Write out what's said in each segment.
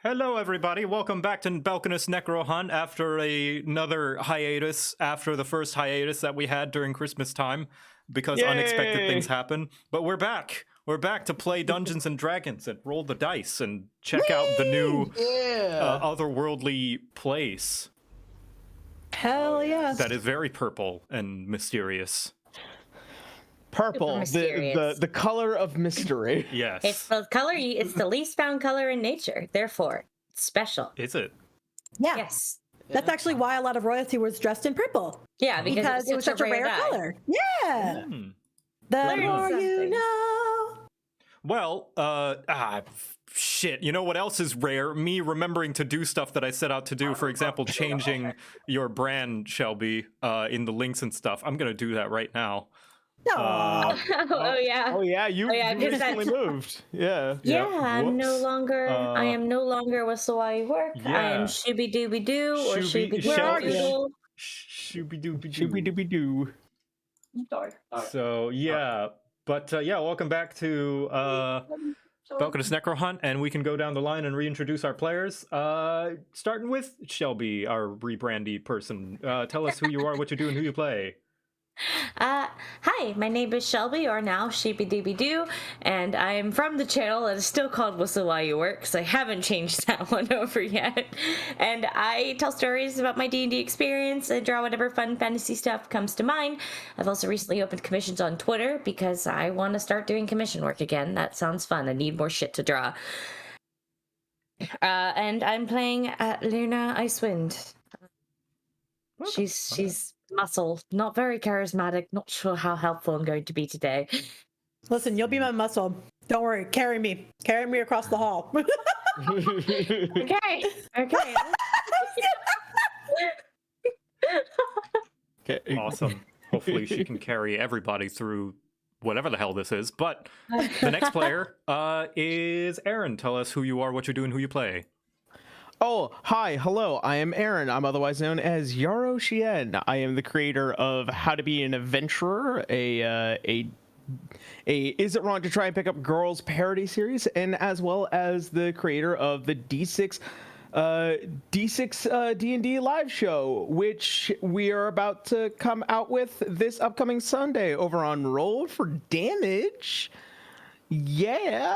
Hello, everybody. Welcome back to Belkinus Necro Hunt after another hiatus, after the first hiatus that we had during Christmas time, because unexpected things happen. But we're back. We're back to play Dungeons and Dragons and roll the dice and check out the new otherworldly place. Hell yes. That is very purple and mysterious. Purple, the color of mystery. Yes. It's the color. It's the least found color in nature. Therefore, it's special. Is it? Yeah. Yes. That's actually why a lot of royalty was dressed in purple. Yeah, because it was such a rare color. Yeah. The more you know. Well, shit. You know what else is rare? Me remembering to do stuff that I set out to do. For example, changing your brand, Shelby, in the links and stuff. I'm gonna do that right now. No. Oh yeah. Oh yeah, you 'cause recently moved. Yeah. Yeah, I'm no whoops. longer. I am no longer Whistle While You Work. I yeah. am Shooby Dooby Doo or Shooby- Shooby Where are Dooby you? Doodle. Shooby-dooby-doo. So yeah, but welcome back to Belkinus Necro Hunt, and we can go down the line and reintroduce our players. Starting with Shelby, our rebrandy person. Tell us who you are, what you do, and who you play. Hi, my name is Shelby, or now Sheepy Dooby Doo, and I am from the channel that is still called Whistle While You Work, because I haven't changed that one over yet. And I tell stories about my D&D experience and draw whatever fun fantasy stuff comes to mind. I've also recently opened commissions on Twitter because I want to start doing commission work again. That sounds fun. I need more shit to draw. And I'm playing Luna Icewind. She's muscle, not very charismatic, not sure how helpful I'm going to be today. Listen, you'll be my muscle. Don't worry. Carry me. Carry me across the hall. Okay. Okay. Awesome. Hopefully she can carry everybody through whatever the hell this is. But the next player is Aaron. Tell us who you are, what you do, and who you play. Oh, hi, hello, I am Aaron. I'm otherwise known as Yarrow Shien. I am the creator of How to Be an Adventurer, a Is It Wrong to Try and Pick Up Girls parody series, and as well as the creator of the D6 D&D live show, which we are about to come out with this upcoming Sunday over on Roll for Damage. Yeah,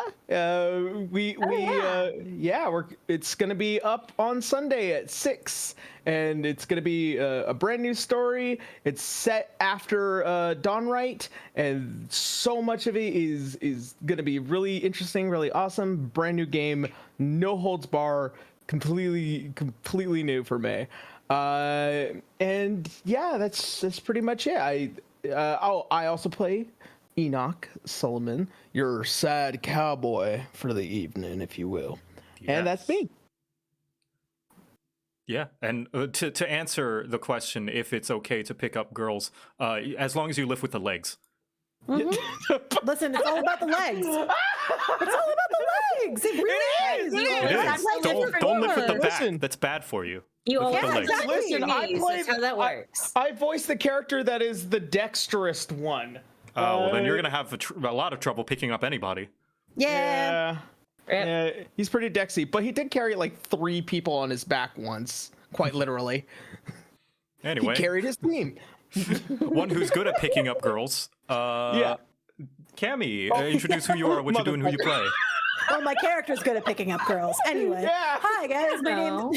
it's gonna be up on Sunday at 6, and it's gonna be a brand new story. It's set after Dawnright, and so much of it is gonna be really interesting, really awesome. Brand new game, no holds bar, completely new for me. And yeah, that's pretty much it. I also play Enoch Solomon, your sad cowboy for the evening, if you will. Yes. And that's me. Yeah, and to answer the question if it's okay to pick up girls, as long as you lift with the legs. Mm-hmm. Listen, it's all about the legs. It's all about the legs. It really is. Don't lift with the back. Listen. That's bad for you. You Lift with always the legs. have Listen, your knees. That's how that works. I voice the character that is the dexterous one. Well, then you're going to have a lot of trouble picking up anybody. Yeah. Yeah, he's pretty dexy, but he did carry like 3 people on his back once, quite literally. Anyway. He carried his team. One who's good at picking up girls. Yeah. Cammy, introduce who you are, what you do, and who you play. Well, my character's good at picking up girls. Anyway. Yeah. Hi, guys. My name...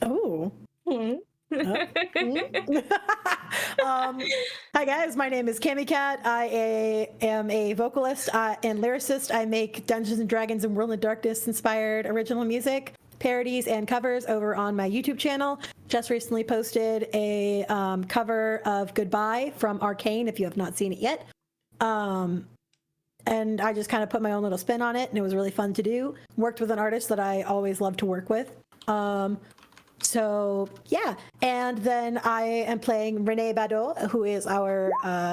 Oh. Hi guys, my name is Cammy Cat. I am a vocalist and lyricist. I make Dungeons and Dragons and World of Darkness inspired original music, parodies, and covers over on my YouTube channel. Just recently posted a cover of Goodbye from Arcane, if you have not seen it yet. And I just kind of put my own little spin on it, and it was really fun to do. Worked with an artist that I always love to work with. So yeah, and then I am playing Renee Badeau, who is our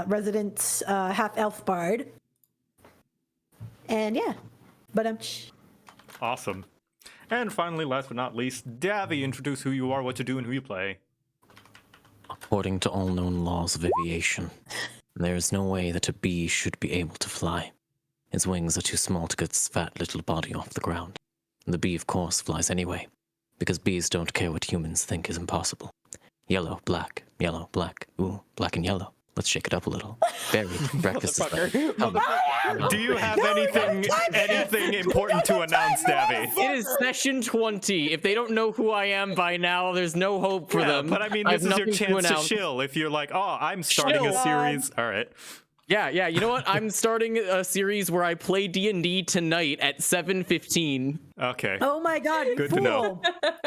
resident half-elf bard. And yeah, but Awesome. And finally, last but not least, Davy, introduce who you are, what you do, and who you play. According to all known laws of aviation, there is no way that a bee should be able to fly. Its wings are too small to get its fat little body off the ground. The bee, of course, flies anyway, because bees don't care what humans think is impossible. Yellow, black, ooh, black and yellow. Let's shake it up a little. Berry, breakfast is better. Do you have anything important to announce, Davy? It is session 20. If they don't know who I am by now, there's no hope for them. But I mean, this is your chance to shill. If you're like, oh, I'm starting a series. All right. Yeah, you know what? I'm starting a series where I play D&D tonight at 7:15. Okay. oh my god, Good fool. to know.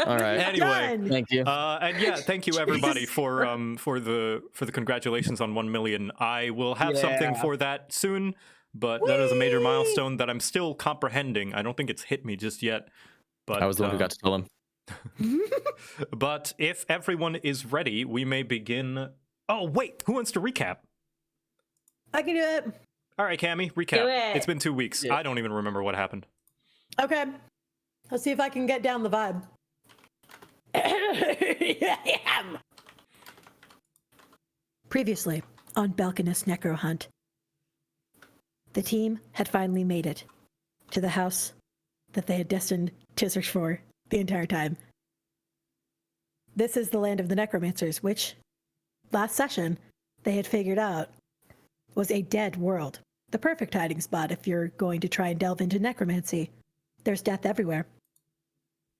All right. Anyway, Done. Thank you. and yeah, thank you everybody for the congratulations on 1 million. I will have something for that soon. but that is a major milestone that I'm still comprehending. I don't think it's hit me just yet. But I was the one who got to tell him. But if everyone is ready, we may begin. Oh, wait, who wants to recap? I can do it. All right, Cammy, recap. Do it. It's been 2 weeks. Yeah. I don't even remember what happened. Okay. Let's see if I can get down the vibe. Previously on Belkinus Necro Hunt, the team had finally made it to the house that they had destined to search for the entire time. This is the land of the necromancers, which last session they had figured out was a dead world. The perfect hiding spot if you're going to try and delve into necromancy. There's death everywhere.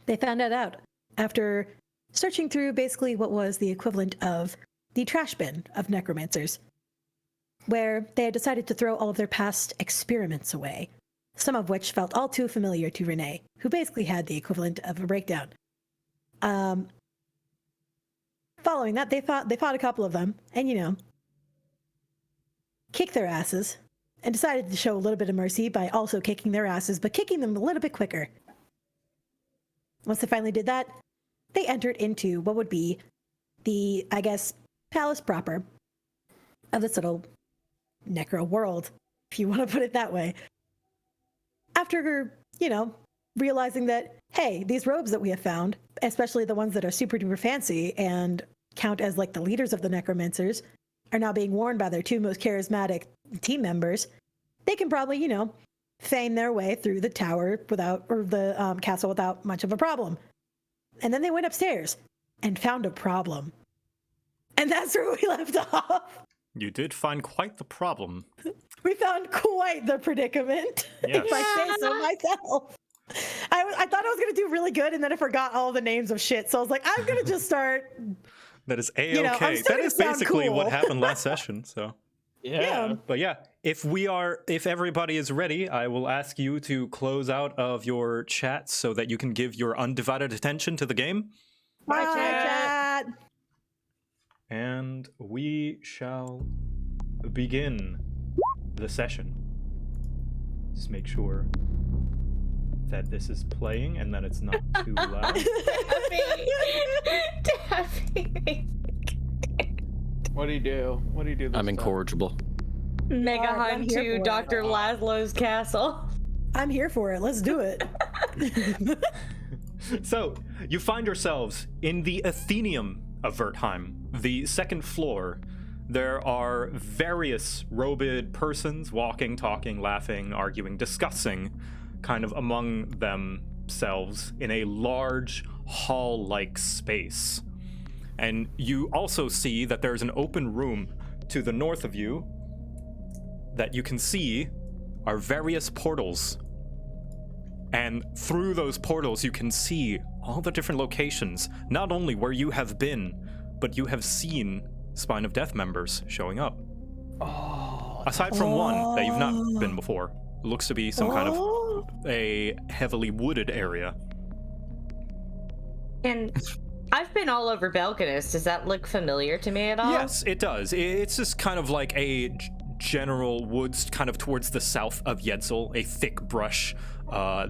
They found that out after searching through basically what was the equivalent of the trash bin of necromancers, where they had decided to throw all of their past experiments away, some of which felt all too familiar to Renee, who basically had the equivalent of a breakdown. Following that, they fought a couple of them, and kicked their asses, and decided to show a little bit of mercy by also kicking their asses, but kicking them a little bit quicker. Once they finally did that, they entered into what would be the, I guess, palace proper of this little necro world, if you want to put it that way. After, realizing that, hey, these robes that we have found, especially the ones that are super duper fancy and count as like the leaders of the necromancers, are now being worn by their two most charismatic team members, they can probably, feign their way through the tower or the castle without much of a problem. And then they went upstairs and found a problem. And that's where we left off. You did find quite the problem. We found quite the predicament, Yes. if I say so myself. I thought I was going to do really good, and then I forgot all the names of shit. So I was like, I'm going to just start. That is A-okay. I'm That starting is to sound basically cool. what happened last session, so. Yeah. But yeah, if everybody is ready, I will ask you to close out of your chat so that you can give your undivided attention to the game. Bye, chat. And we shall begin the session. Just make sure that this is playing and that it's not too loud. Daffy. What do you do? What do you do this I'm time? incorrigible. Mega I'm Hunt here to for it. Dr. Laszlo's castle. I'm here for it. Let's do it. So, you find yourselves in the Athenaeum of Wertheim, the second floor. There are various robed persons walking, talking, laughing, arguing, discussing, kind of among themselves in a large hall-like space. And you also see that there's an open room to the north of you that you can see are various portals. And through those portals, you can see all the different locations, not only where you have been, but you have seen Spine of Death members showing up. Oh, Aside from one that you've not been before. It looks to be some kind of Oh. a heavily wooded area. And I've been all over Belkinus. Does that look familiar to me at all? Yes, it does. It's just kind of like a general woods kind of towards the south of Yetzel, a thick brush.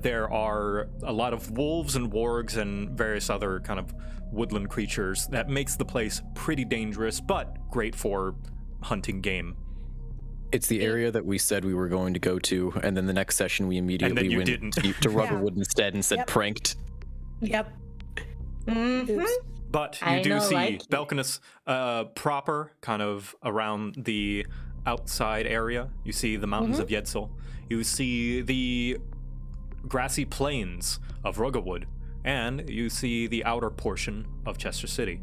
There are a lot of wolves and wargs and various other kind of woodland creatures that makes the place pretty dangerous, but great for hunting game. It's the area that we said we were going to go to, and then the next session we immediately you went didn't. to Rubberwood instead and said Yep. pranked. Yep. Mm-hmm. Oops. But you I do know, see like you. Belkinus proper, kind of around the outside area. You see the mountains of Yetzel. You see the grassy plains of Ruggerwood. And you see the outer portion of Chester City.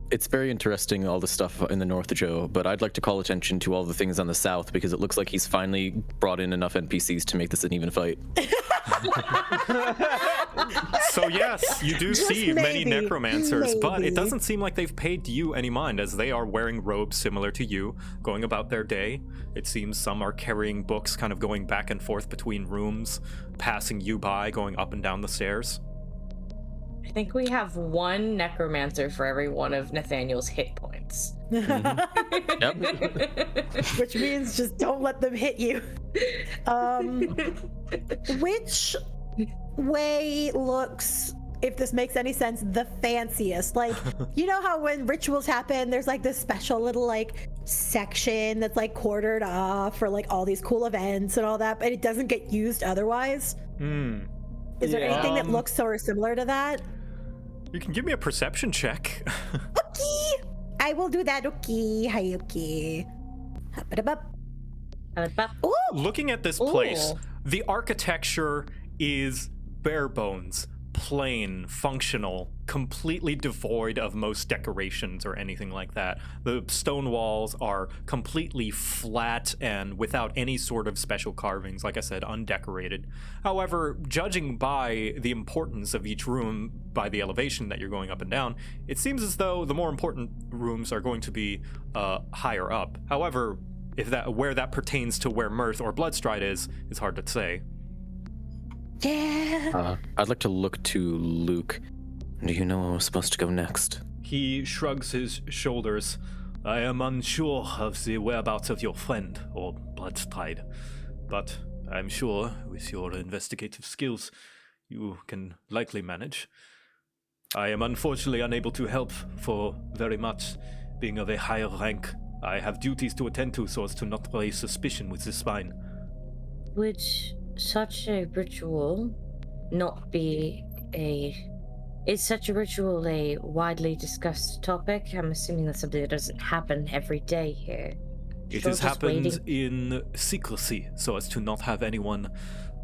It's very interesting, all the stuff in the north, Joe, but I'd like to call attention to all the things on the south because it looks like he's finally brought in enough NPCs to make this an even fight. So yes, you do see many maybe, necromancers, but maybe. it doesn't seem like they've paid you any mind as they are wearing robes similar to you, going about their day. It seems some are carrying books, kind of going back and forth between rooms, passing you by, going up and down the stairs. I think we have one necromancer for every one of Nathaniel's hit points. Yep. Which means just don't let them hit you. Which way looks, if this makes any sense, the fanciest? Like, you know how when rituals happen, there's like this special little like section that's like quartered off for like all these cool events and all that, but it doesn't get used otherwise. Is there anything that looks sort of similar to that? You can give me a perception check. Okay, I will do that. Okay, hi, okay. Ooh, Looking at this place, the architecture is bare bones, plain, functional, completely devoid of most decorations or anything like that. The stone walls are completely flat and without any sort of special carvings, like I said, undecorated. However, judging by the importance of each room by the elevation that you're going up and down, it seems as though the more important rooms are going to be higher up. However, where that pertains to where Mirth or Bloodstride is hard to say. yeah. I'd like to look to Luke. Do you know where we're supposed to go next? He shrugs his shoulders. I am unsure of the whereabouts of your friend, or Bloodstride, but I'm sure with your investigative skills, you can likely manage. I am unfortunately unable to help for very much, being of a higher rank. I have duties to attend to so as to not raise suspicion with the spine. Would such a ritual not be Is such a ritual a widely discussed topic? I'm assuming that's something that doesn't happen every day here. It Sure, has just happened waiting. in secrecy so as to not have anyone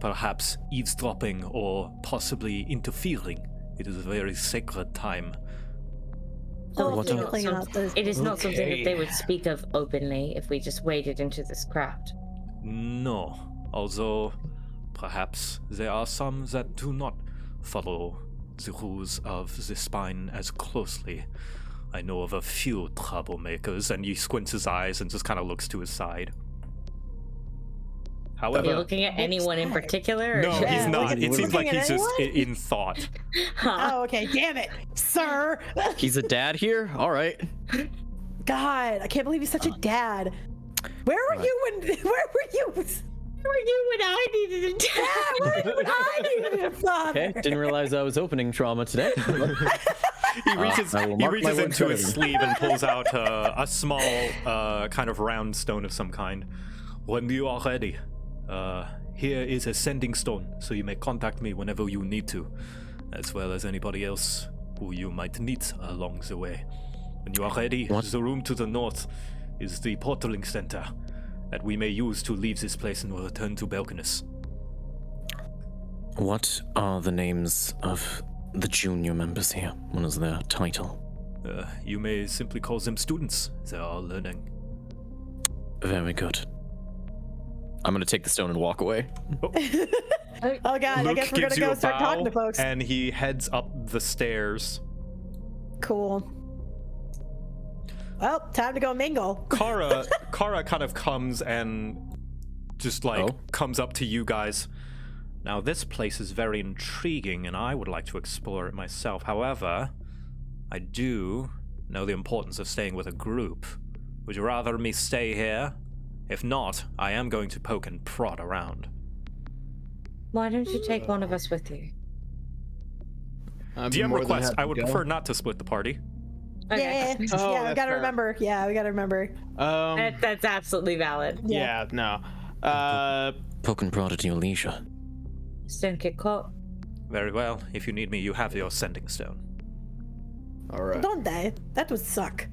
perhaps eavesdropping or possibly interfering. It is a very sacred time. So what it's else? not Clean out the- it is not something that Okay. they would speak of openly if we just waded into this craft. No, although perhaps there are some that do not follow the rules of the spine as closely. I know of a few troublemakers, and he squints his eyes and just kind of looks to his side. Are you However, looking at anyone in particular? or no, just- he's Yeah, not. looking- It seems looking like at he's just anyone? in thought. Oh, okay. Damn it, sir. He's a dad here? Alright. God, I can't believe he's such a dad. Where were you when? Where were you? Where were you when I needed a Yeah, where were you when I needed a father? Okay, didn't realize I was opening trauma today. He reaches, I will he mark my reaches words into his ready. sleeve and pulls out a small, kind of round stone of some kind. When you are ready, here is a sending stone, so you may contact me whenever you need to, as well as anybody else who you might meet along the way. When you are ready, What? the room to the north is the portaling center that we may use to leave this place and return to Belkinus. What are the names of the junior members here? What is their title? You may simply call them students. They are learning. Very good. I'm gonna take the stone and walk away. Oh God, I Luke guess we're gives gonna you go a start talking to bow, folks. and he heads up the stairs. Cool. Well, time to go mingle. Kara kind of comes and just comes up to you guys. Now, this place is very intriguing, and I would like to explore it myself. However, I do know the importance of staying with a group. Would you rather me stay here? If not, I am going to poke and prod around. Why don't you take one of us with you? DM request, I would prefer not to split the party. Yeah, Oh, yeah, we that's gotta fair. remember. Yeah, we gotta remember. That's absolutely valid. Yeah, no. Poke and prod at your leisure. Just don't get caught. Very well. If you need me, you have your sending stone. All right. Don't die. That would suck.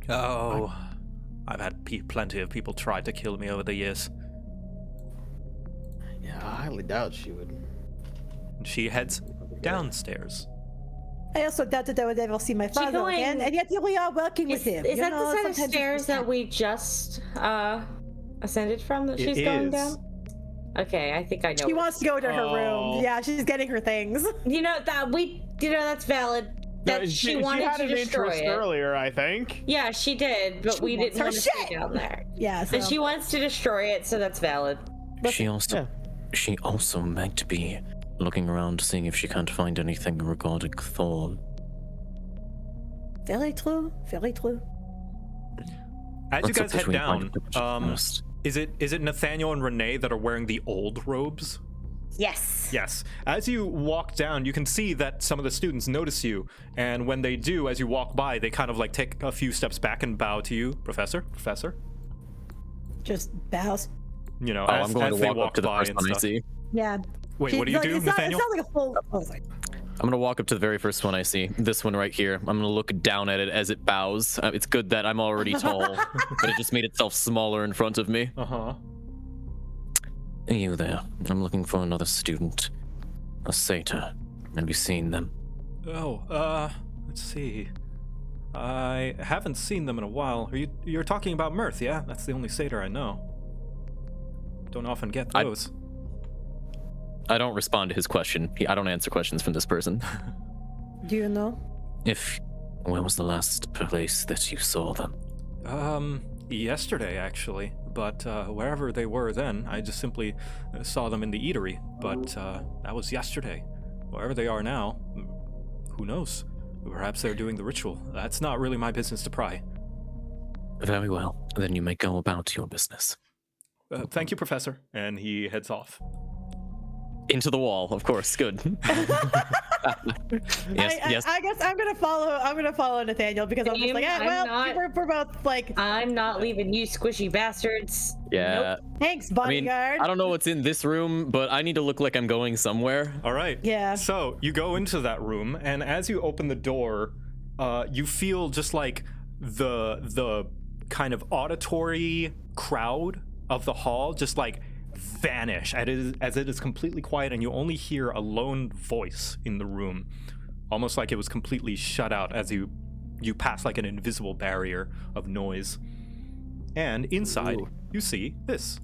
Oh, I've had plenty of people try to kill me over the years. Yeah, I highly doubt she would. And she heads downstairs. I also doubt that I would ever see my father going- again, and yet here we are working with him. Is You that know, the set of sometimes it's stairs just that happen. we just ascended from that It she's going is. down? Okay, I think I know. She what- wants to go to her Oh. room. Yeah, she's getting her things. That's valid. That she wanted had to an destroy interest it. earlier, I think. Yeah, she did, but we wants didn't her want to stay shit. down there. Yeah, so. And she wants to destroy it, so that's valid. She also might be looking around, seeing if she can't find anything regarding Thorn. Very true. Very true. As you Let's guys look head between down, my first. is it Nathaniel and Renee that are wearing the old robes? Yes. Yes. As you walk down, you can see that some of the students notice you, and when they do, as you walk by, they kind of like take a few steps back and bow to you, Professor. Just bows. You know, I'm going as to they walk walk up to the by first and one I stuff. see. Yeah. Wait, what do you do, Nathaniel? It sounds like a full. Oh, sorry. I'm gonna walk up to the very first one I see. This one right here. I'm gonna look down at it as it bows. It's good that I'm already tall, but it just made itself smaller in front of me. Uh-huh. You there. I'm looking for another student. A satyr. Have you seen them? Oh, let's see. I haven't seen them in a while. You're talking about Mirth, yeah? That's the only satyr I know. Don't often get those. I don't respond to his question. I don't answer questions from this person. Do you know? When was the last place that you saw them? Yesterday, actually. But wherever they were then, I just simply saw them in the eatery. But that was yesterday. Wherever they are now, who knows? Perhaps they're doing the ritual. That's not really my business to pry. Very well. Then you may go about your business. Thank you, Professor. And he heads off. Into the wall, of course. Good. Yes. I guess I'm gonna follow Nathaniel because I'm just like, we're both like. I'm not leaving you, squishy bastards. Yeah. Nope. Thanks, bodyguard. I don't know what's in this room, but I need to look like I'm going somewhere. All right. Yeah. So you go into that room, and as you open the door, you feel just like the kind of auditory crowd of the hall just like vanish as it is completely quiet, and you only hear a lone voice in the room, almost like it was completely shut out as you pass like an invisible barrier of noise. And inside, you see this.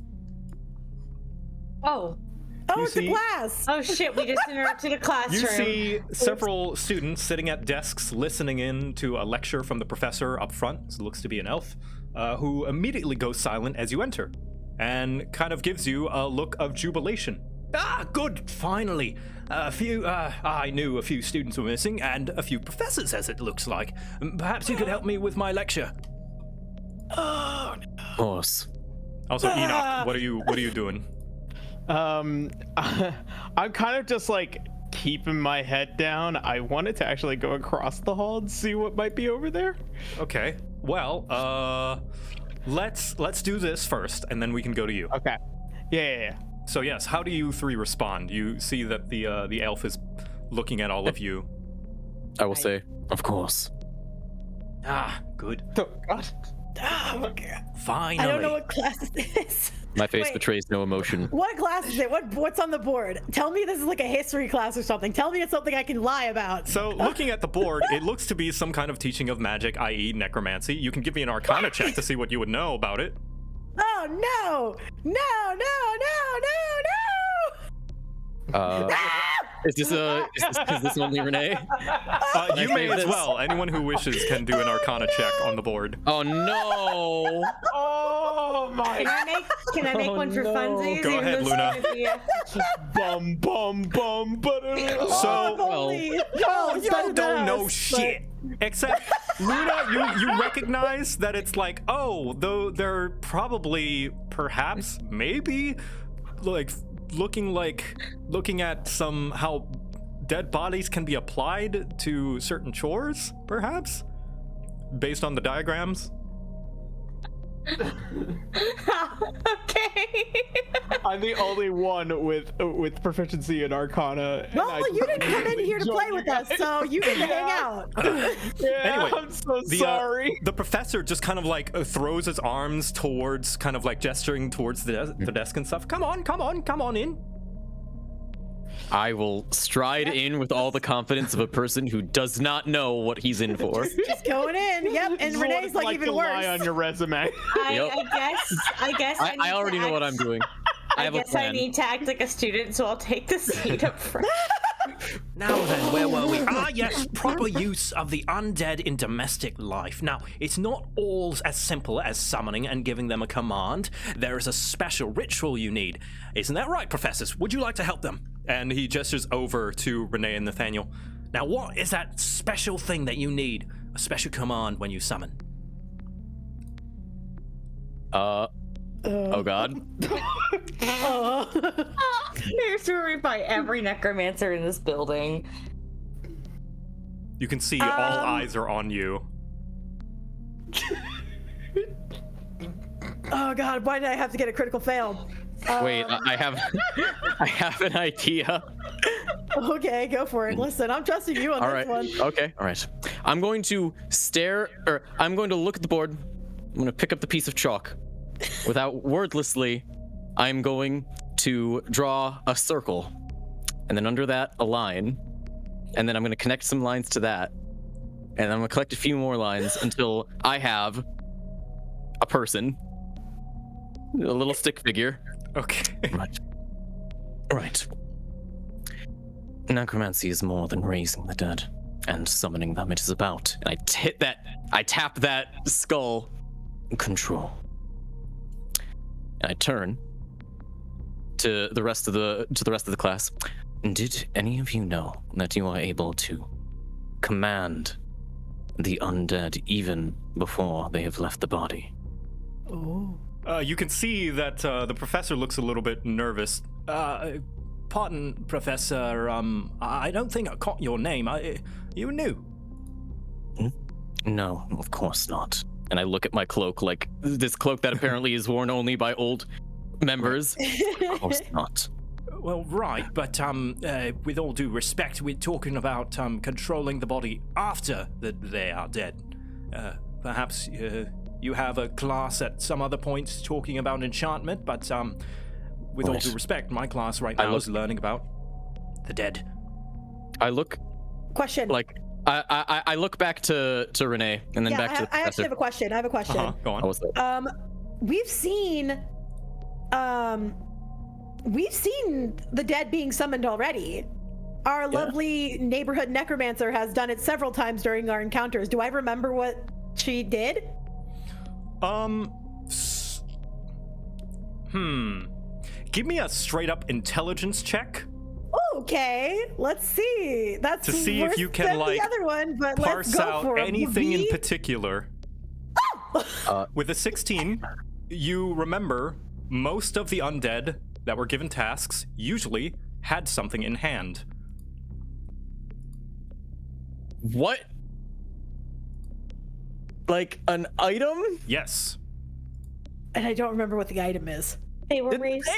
Oh, it's a class. Oh shit, we just interrupted a classroom. You see several students sitting at desks listening in to a lecture from the professor up front. It looks to be an elf, who immediately goes silent as you enter and kind of gives you a look of jubilation. Ah, good, finally. I knew a few students were missing, and a few professors, as it looks like. Perhaps you could help me with my lecture. Of course. Also, Enoch, what are you doing? I'm kind of just like keeping my head down. I wanted to actually go across the hall and see what might be over there. Okay. Well, let's do this first, and then we can go to you. Okay. Yeah. So yes, how do you three respond? You see that the elf is looking at all of you. I will say, of course. Ah, good. Oh, God. Finally. I don't know what class this is. My face Wait. betrays no emotion. What class is it? What's on the board? Tell me this is like a history class or something. Tell me it's something I can lie about. So looking at the board, it looks to be some kind of teaching of magic, i.e. necromancy. You can give me an arcana check to see what you would know about it. Oh no! Is this only Renee? You may as well. Anyone who wishes can do an arcana check on the board. Oh no! Oh my! Can I make one for funsies? Go even ahead, though Luna. it's gonna be Bum. So you don't know shit. Except Luna, you recognize that it's like, oh, though they're probably, perhaps, maybe, like looking at some how dead bodies can be applied to certain chores, perhaps, based on the diagrams. Okay. I'm the only one with proficiency in Arcana. and Well, I you didn't come in here to joined play you with us, guys. so you get to hang out. Yeah, Anyway, I'm so sorry. The professor just kind of like throws his arms towards, kind of like gesturing towards the desk and stuff. Come on in. I will stride in with all the confidence of a person who does not know what he's in for. Just going in. Yep. And This is what Renee's it's like even to lie on worse. your resume. Yep. I guess I already know what I'm doing. I have a guess I plan. need to act like a student, so I'll take the seat up front. Now then, where were we? Ah, yes, proper use of the undead in domestic life. Now, it's not all as simple as summoning and giving them a command. There is a special ritual you need. Isn't that right, professors? Would you like to help them? And he gestures over to Renee and Nathaniel. Now, what is that special thing that you need? A special command when you summon? Oh God. They're surrounded by every necromancer in this building. You can see all eyes are on you. Oh God, why did I have to get a critical fail? Wait, I have an idea. Okay, go for it. Listen, I'm trusting you on All this right. one. Okay. All right. I'm going to I'm going to look at the board. I'm going to pick up the piece of chalk. Without wordlessly, I'm going to draw a circle. And then under that, a line. And then I'm going to connect some lines to that. And I'm going to collect a few more lines until I have a person. A little stick figure. Okay. Right. Necromancy is more than raising the dead and summoning them. It is about, and I tap that skull, control. And I turn to the rest of the class. Did any of you know that you are able to command the undead even before they have left the body? Oh. You can see that the professor looks a little bit nervous. Pardon, Professor, I don't think I caught your name. You knew? No, of course not. And I look at my cloak, like this cloak that apparently is worn only by old members. Of course not. Well, right, but with all due respect, we're talking about controlling the body after they are dead. Perhaps you have a class at some other point talking about enchantment, but with all due respect, my class right now is learning about the dead. I look. Question. Like I look back to Renee and then back to the professor. I actually have a question. I have a question. Go on. What was that? We've seen the dead being summoned already. Our lovely neighborhood necromancer has done it several times during our encounters. Do I remember what she did? Give me a straight up intelligence check. Okay, let's see. That's to see if you can the other one, but parse let's go out for anything it. in particular. With a 16, you remember most of the undead that were given tasks usually had something in hand. What? Like an item? Yes. And I don't remember what the item is. They were raised.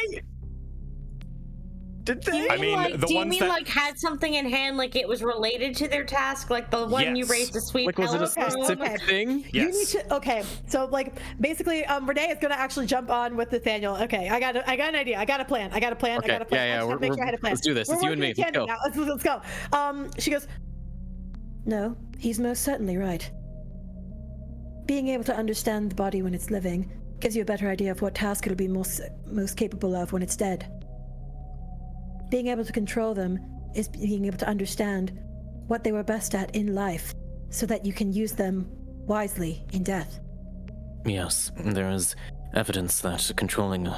Did they? I mean, like, the do you ones mean that like had something in hand, like it was related to their task, like the one you Yes. raised to sweep? Like, was it a out? specific thing? Yes. You need to. Okay, so like basically, Renee is gonna actually jump on with Nathaniel. Okay, I got an idea. I got a plan. Okay. I got a plan. Yeah. I just wanna make sure I had a plan. Let's do this. We're It's you and me. working in Let's go. tandem now. Let's go. She goes, no, he's most certainly right. Being able to understand the body when it's living gives you a better idea of what task it'll be most capable of when it's dead. Being able to control them is being able to understand what they were best at in life so that you can use them wisely in death. Yes, there is evidence that controlling,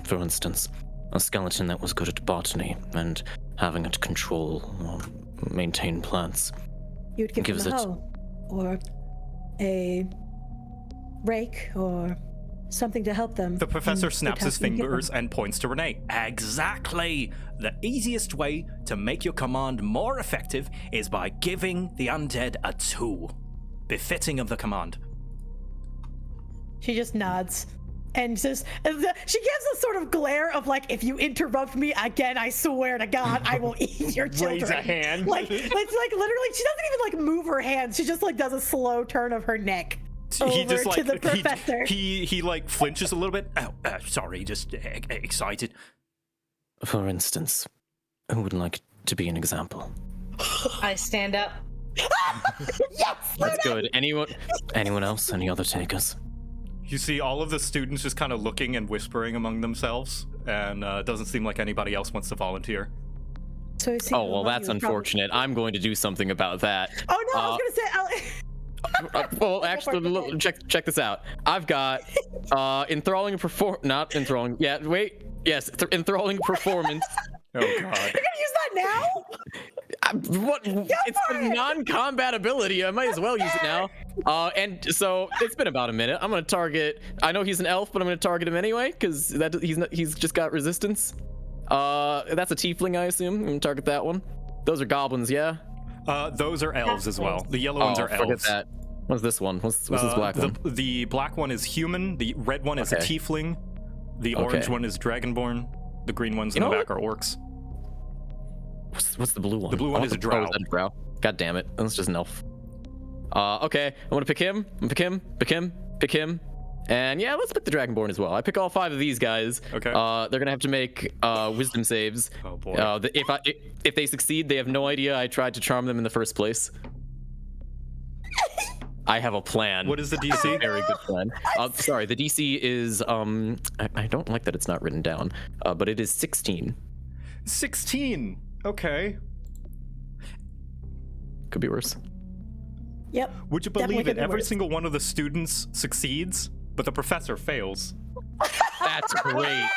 for instance, a skeleton that was good at botany and having it control or maintain plants. You would give Gives them a it- hoe or a rake or something to help them. The professor in the snaps his task you give them. fingers and points to Renee. Exactly! The easiest way to make your command more effective is by giving the undead a tool befitting of the command. She just nods and says, she gives a sort of glare of like, if you interrupt me again, I swear to God, I will eat your children. Raise a hand. Like, it's like literally, she doesn't even like move her hands. She just like does a slow turn of her neck over to the professor. He like flinches a little bit. Sorry, just excited. For instance, who would like to be an example? I stand up. Yes! That's good. Anyone else? Any other takers? You see all of the students just kind of looking and whispering among themselves, and it doesn't seem like anybody else wants to volunteer. So Oh, well, that's unfortunate. I'm going to do something about that. Oh no, I was gonna say. Well, actually, look, check this out. I've got enthralling performance. Not enthralling. Yeah, wait. Yes, enthralling performance Oh God. You're gonna use that now? What? It's a non-combat ability. I might as well use it now. And so it's been about a minute. I'm gonna target. I know he's an elf, but I'm gonna target him anyway because he's just got resistance. That's a tiefling, I assume. I'm gonna target that one. Those are goblins, yeah. Those are elves as well. The yellow ones are elves. Forget that. What's this one? What's this black one? The black one is human. The red one is a tiefling. The orange one is dragonborn. The green ones in the back are orcs. What's the blue one? The blue one is a drow. Oh, is that a drow? God damn it. That's just an elf. Okay. I'm gonna pick him. Pick him. And yeah, let's pick the dragonborn as well. I pick all 5 of these guys. Okay. They're gonna have to make wisdom saves. Oh boy. If they succeed, they have no idea I tried to charm them in the first place. I have a plan. What is the DC? Very good plan. Sorry, the DC is I don't like that it's not written down, but it is 16. 16. Okay. Could be worse. Yep. Would you Definitely believe could it? be Every worse. single one of the students succeeds, but the professor fails. That's great.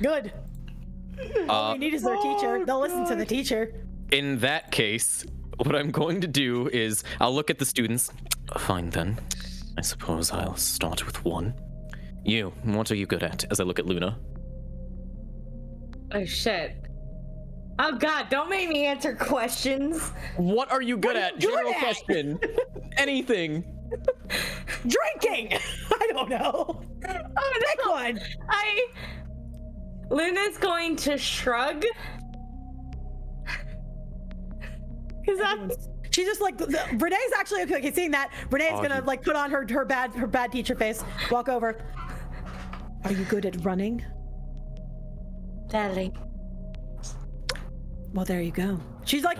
Good. All we need is their teacher. They'll listen to the teacher. In that case, what I'm going to do is I'll look at the students. Fine then. I suppose I'll start with one. You, what are you good at? As I look at Luna. Oh shit. Oh God, don't make me answer questions. What are you good at? good General at? question. Anything. Drinking. I don't know. Oh, Pick one. Luna's going to shrug. Cause She's just like Renee's actually okay. Seeing that, Renee's gonna like put on her bad teacher face. Walk over. Are you good at running? Daddy. Well, there you go. She's like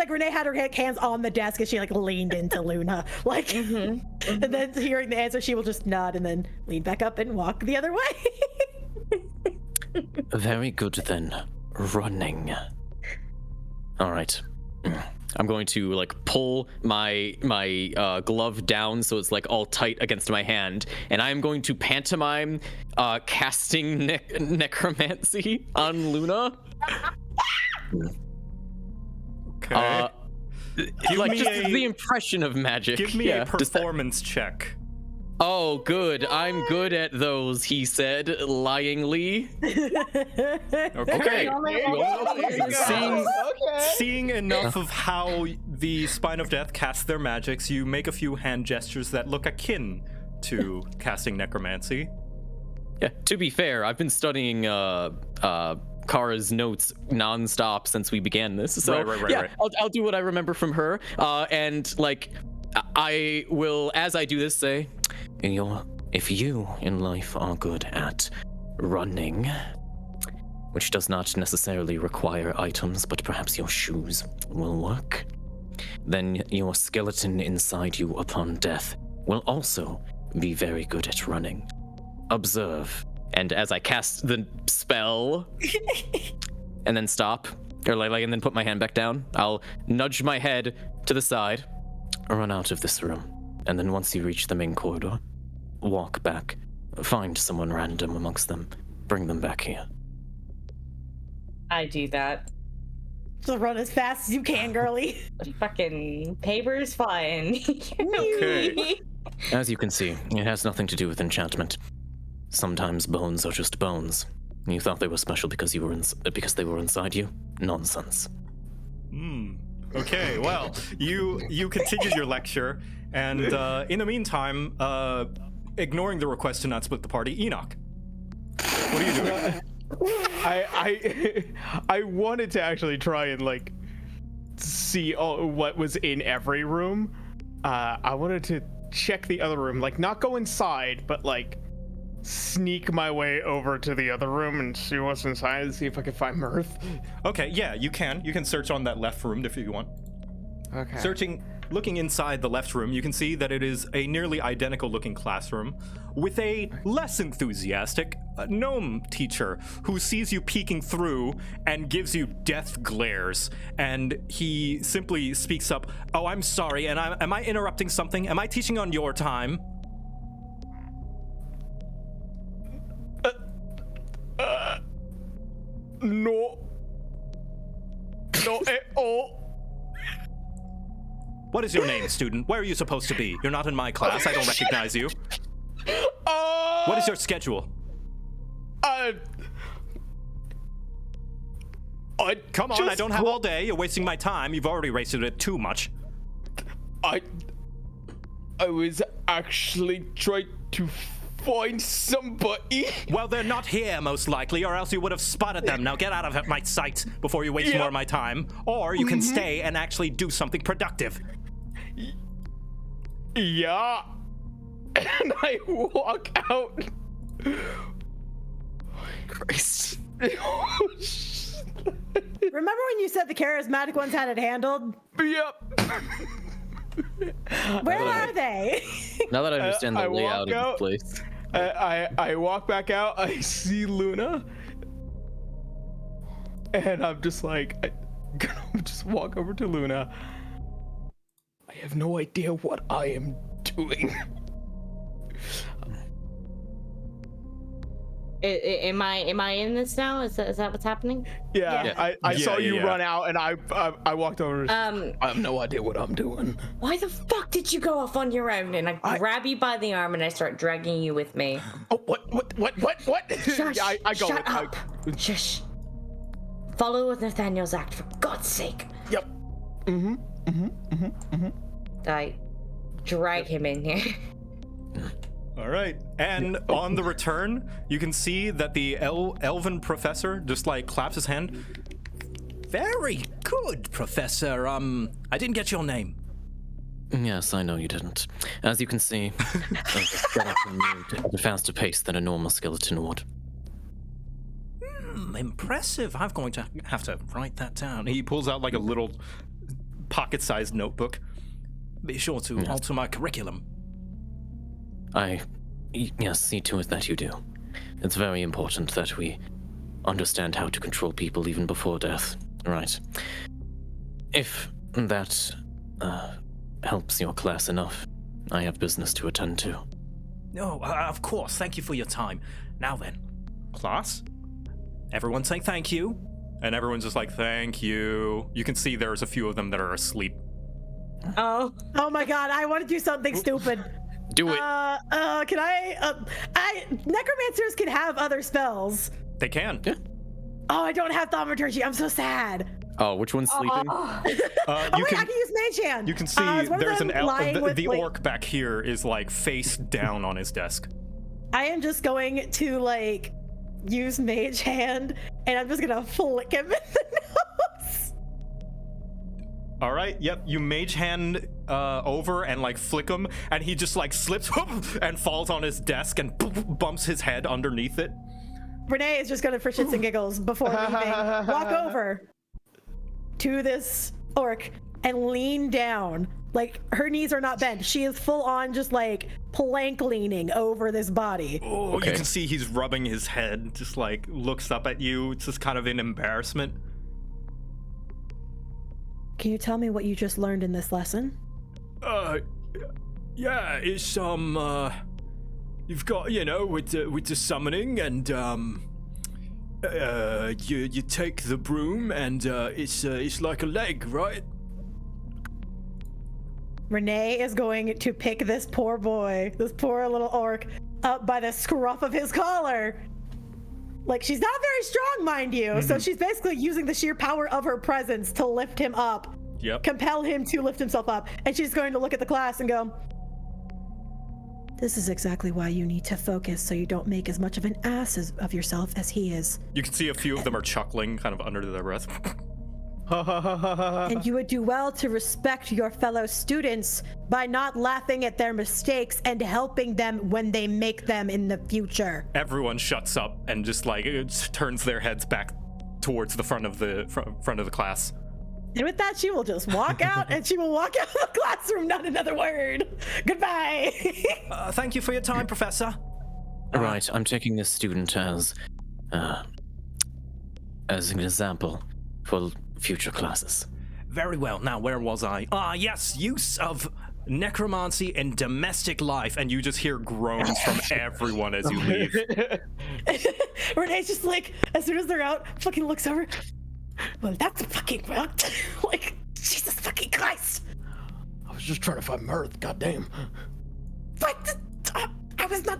Renee had her hands on the desk as she like leaned into Luna, like, and then hearing the answer, she will just nod and then lean back up and walk the other way. Very good then. Running. All right. I'm going to like pull my glove down so it's like all tight against my hand, and I'm going to pantomime casting necromancy on Luna. Okay. Like just the impression of magic. Give me a performance check. Oh, good. I'm good at those, he said, lyingly. Okay. Okay. Seeing enough of how the Spine of Death casts their magics, you make a few hand gestures that look akin to casting necromancy. Yeah, to be fair, I've been studying Kara's notes nonstop since we began this. So Right. I'll do what I remember from her. And like, I will, as I do this, say, if you in life are good at running, which does not necessarily require items, but perhaps your shoes will work, then your skeleton inside you upon death will also be very good at running. Observe. And as I cast the spell and then stop, or like and then put my hand back down, I'll nudge my head to the side, run out of this room, and then once you reach the main corridor, walk back, find someone random amongst them, bring them back here. I do that. So run as fast as you can, girly. Fucking papers flying. Okay. As you can see, it has nothing to do with enchantment. Sometimes bones are just bones. You thought they were special because they were inside you? Nonsense. Okay, well, you continued your lecture, and in the meantime, ignoring the request to not split the party, Enoch, what are you doing? I wanted to actually try and like see what was in every room. I wanted to check the other room, like not go inside, but like sneak my way over to the other room and see what's inside and see if I can find Mirth. Okay, yeah, you can search on that left room if you want. Okay. Looking inside the left room, you can see that it is a nearly identical looking classroom with a less enthusiastic gnome teacher who sees you peeking through and gives you death glares. And he simply speaks up, "Oh, I'm sorry, and am I interrupting something? Am I teaching on your time?" No. Not at all. What is your name, student? Where are you supposed to be? You're not in my class. I don't recognize you. What is your schedule? Come on, I don't have all day. You're wasting my time. You've already wasted it too much. I was actually trying to find somebody. Well, they're not here, most likely, or else you would have spotted them. Now get out of my sight before you waste more of my time. Or you can stay and actually do something productive. Yeah. And I walk out. Christ. Remember when you said the charismatic ones had it handled? Yep. Where are they? Now that I understand the I layout walk of out. this place. I walk back out. I see Luna. And I'm just like, I'm gonna just walk over to Luna. I have no idea what I am doing. Am I in this now? Is that what's happening? Yeah. I saw you run out, and I walked over. I have no idea what I'm doing. Why the fuck did you go off on your own? And I grab you by the arm and I start dragging you with me. Oh, what? Shush, I go. shut up. Shush. Follow with Nathaniel's act, for God's sake. Yep. I drag him in here. All right. And on the return, you can see that the elven professor just like claps his hand. Very good, Professor. I didn't get your name. Yes, I know you didn't. As you can see, the skeleton moved at a faster pace than a normal skeleton would. Impressive. I'm going to have to write that down. He pulls out like a little pocket-sized notebook. Be sure to alter my curriculum. Yes, see to it that you do. It's very important that we understand how to control people even before death, right? If that helps your class enough, I have business to attend to. No, of course. Thank you for your time. Now then, class, everyone say thank you. And everyone's just like, thank you. You can see there's a few of them that are asleep. Oh my God! I want to do something stupid. Do it. Can necromancers can have other spells. They can. Yeah. Oh, I don't have thaumaturgy. I'm so sad. Oh, which one's sleeping? I can use Mage Hand. You can see is one of there's them an lying with, the like- orc back here is like face down on his desk. I am just going to use Mage Hand, and I'm just gonna flick him in the nose. All right. Yep. You mage hand over and like flick him, and he just like slips and falls on his desk and bumps his head underneath it. Renee is just gonna, for shits and giggles, before leaving, walk over to this orc and lean down. Like, her knees are not bent. She is full on just like plank leaning over this body. Oh, You can see he's rubbing his head, just like looks up at you. It's just kind of in embarrassment. Can you tell me what you just learned in this lesson? Yeah, it's you've got, with the summoning, and you take the broom, and it's like a leg, right? Renee is going to pick this poor boy, this poor little orc, up by the scruff of his collar. Like, she's not very strong, mind you, so she's basically using the sheer power of her presence to lift him up. Yep. Compel him to lift himself up. And she's going to look at the class and go, this is exactly why you need to focus, so you don't make as much of an ass of yourself as he is. You can see a few of them are chuckling, kind of under their breath. And you would do well to respect your fellow students by not laughing at their mistakes and helping them when they make them in the future. Everyone shuts up and just like turns their heads back towards the front of the class. And with that, she will just walk out, and she will walk out of the classroom, not another word. Goodbye. Thank you for your time, Professor. Right, I'm taking this student as an example for future classes. Very well. Now, where was I? Yes, use of necromancy in domestic life, and you just hear groans from everyone as you leave. Renee's just like, as soon as they're out, fucking looks over. Well, that's fucking fucked. Like, Jesus fucking Christ. I was just trying to find Mirth. Goddamn. What? I was not.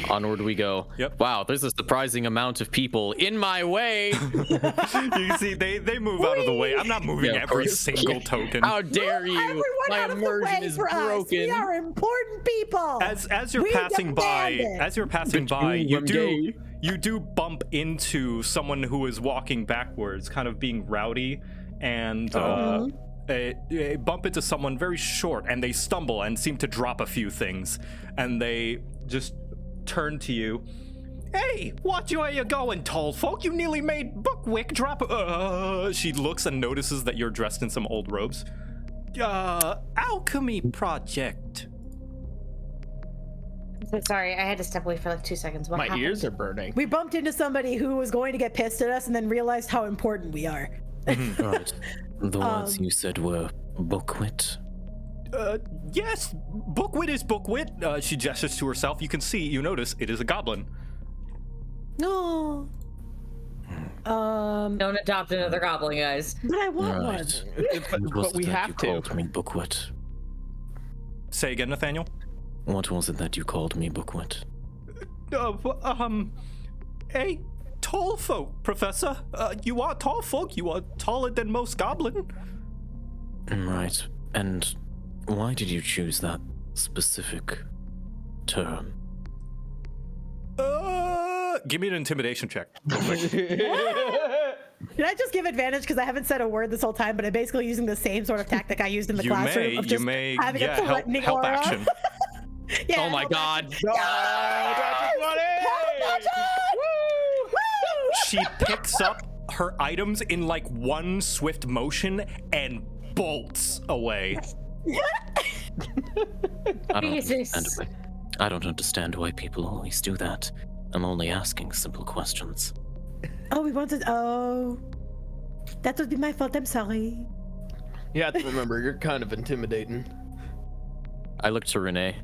Onward we go. Yep. Wow, there's a surprising amount of people in my way. You can see they move out of the way. I'm not moving Yeah, of every course. single token. How dare you? Everyone My out of the immersion way is for us. broken. We are important people. As you're We passing by, demand it. you do bump into someone who is walking backwards, kind of being rowdy, and bump into someone very short, and they stumble and seem to drop a few things, and they just turn to you. Hey, watch where you're going, tall folk. You nearly made Blookwick drop. She looks and notices that you're dressed in some old robes. Alchemy project. So sorry, I had to step away for like 2 seconds. What My happened? ears are burning. We bumped into somebody who was going to get pissed at us and then realized how important we are. Right. The words you said were bookwit. Yes, Bookwit is Bookwit. She gestures to herself. You notice it is a goblin. No. Don't adopt another goblin, guys. But I want one. Right. But we have to. Called me bookwit. Say again, Nathaniel. What was it that you called me bookwit? A tall folk, Professor. You are tall folk. You are taller than most goblin. Right. And why did you choose that specific term? Give me an intimidation check. Did I just give advantage because I haven't said a word this whole time, but I'm basically using the same sort of tactic I used in the classroom of just having a threatening help aura. action. Yeah, Oh my help god. She picks up her items in like one swift motion and bolts away. Jesus. I don't understand why people always do that. I'm only asking simple questions. Oh, we wanted. Oh, that would be my fault. I'm sorry. You have to remember, you're kind of intimidating. I look to Renee.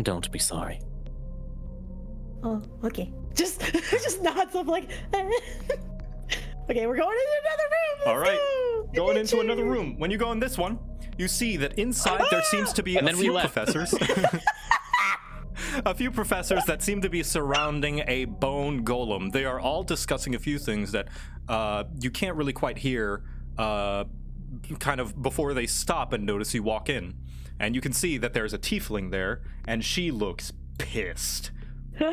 Don't be sorry. Oh, okay. Just nods of like. Okay, we're going into another room. Let's All right, go. going into another room. When you go in this one, you see that inside there seems to be And a then we few left. professors. A few professors that seem to be surrounding a bone golem. They are all discussing a few things that you can't really quite hear kind of before they stop and notice you walk in. And you can see that there's a tiefling there, and she looks pissed.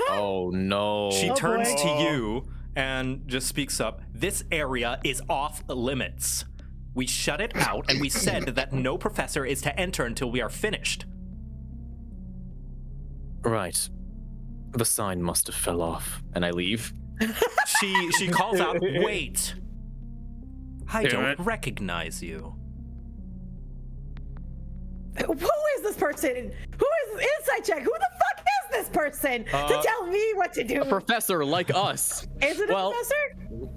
Oh no. She Oh, turns boy. to you and just speaks up. This area is off limits. We shut it out, and we said that no professor is to enter until we are finished. Right. The sign must have fell off, and I leave. She calls out, "Wait! I Damn don't it. recognize you." Who is this person? Who is inside check? Who the fuck is this person to tell me what to do? A professor like us. Is it a professor?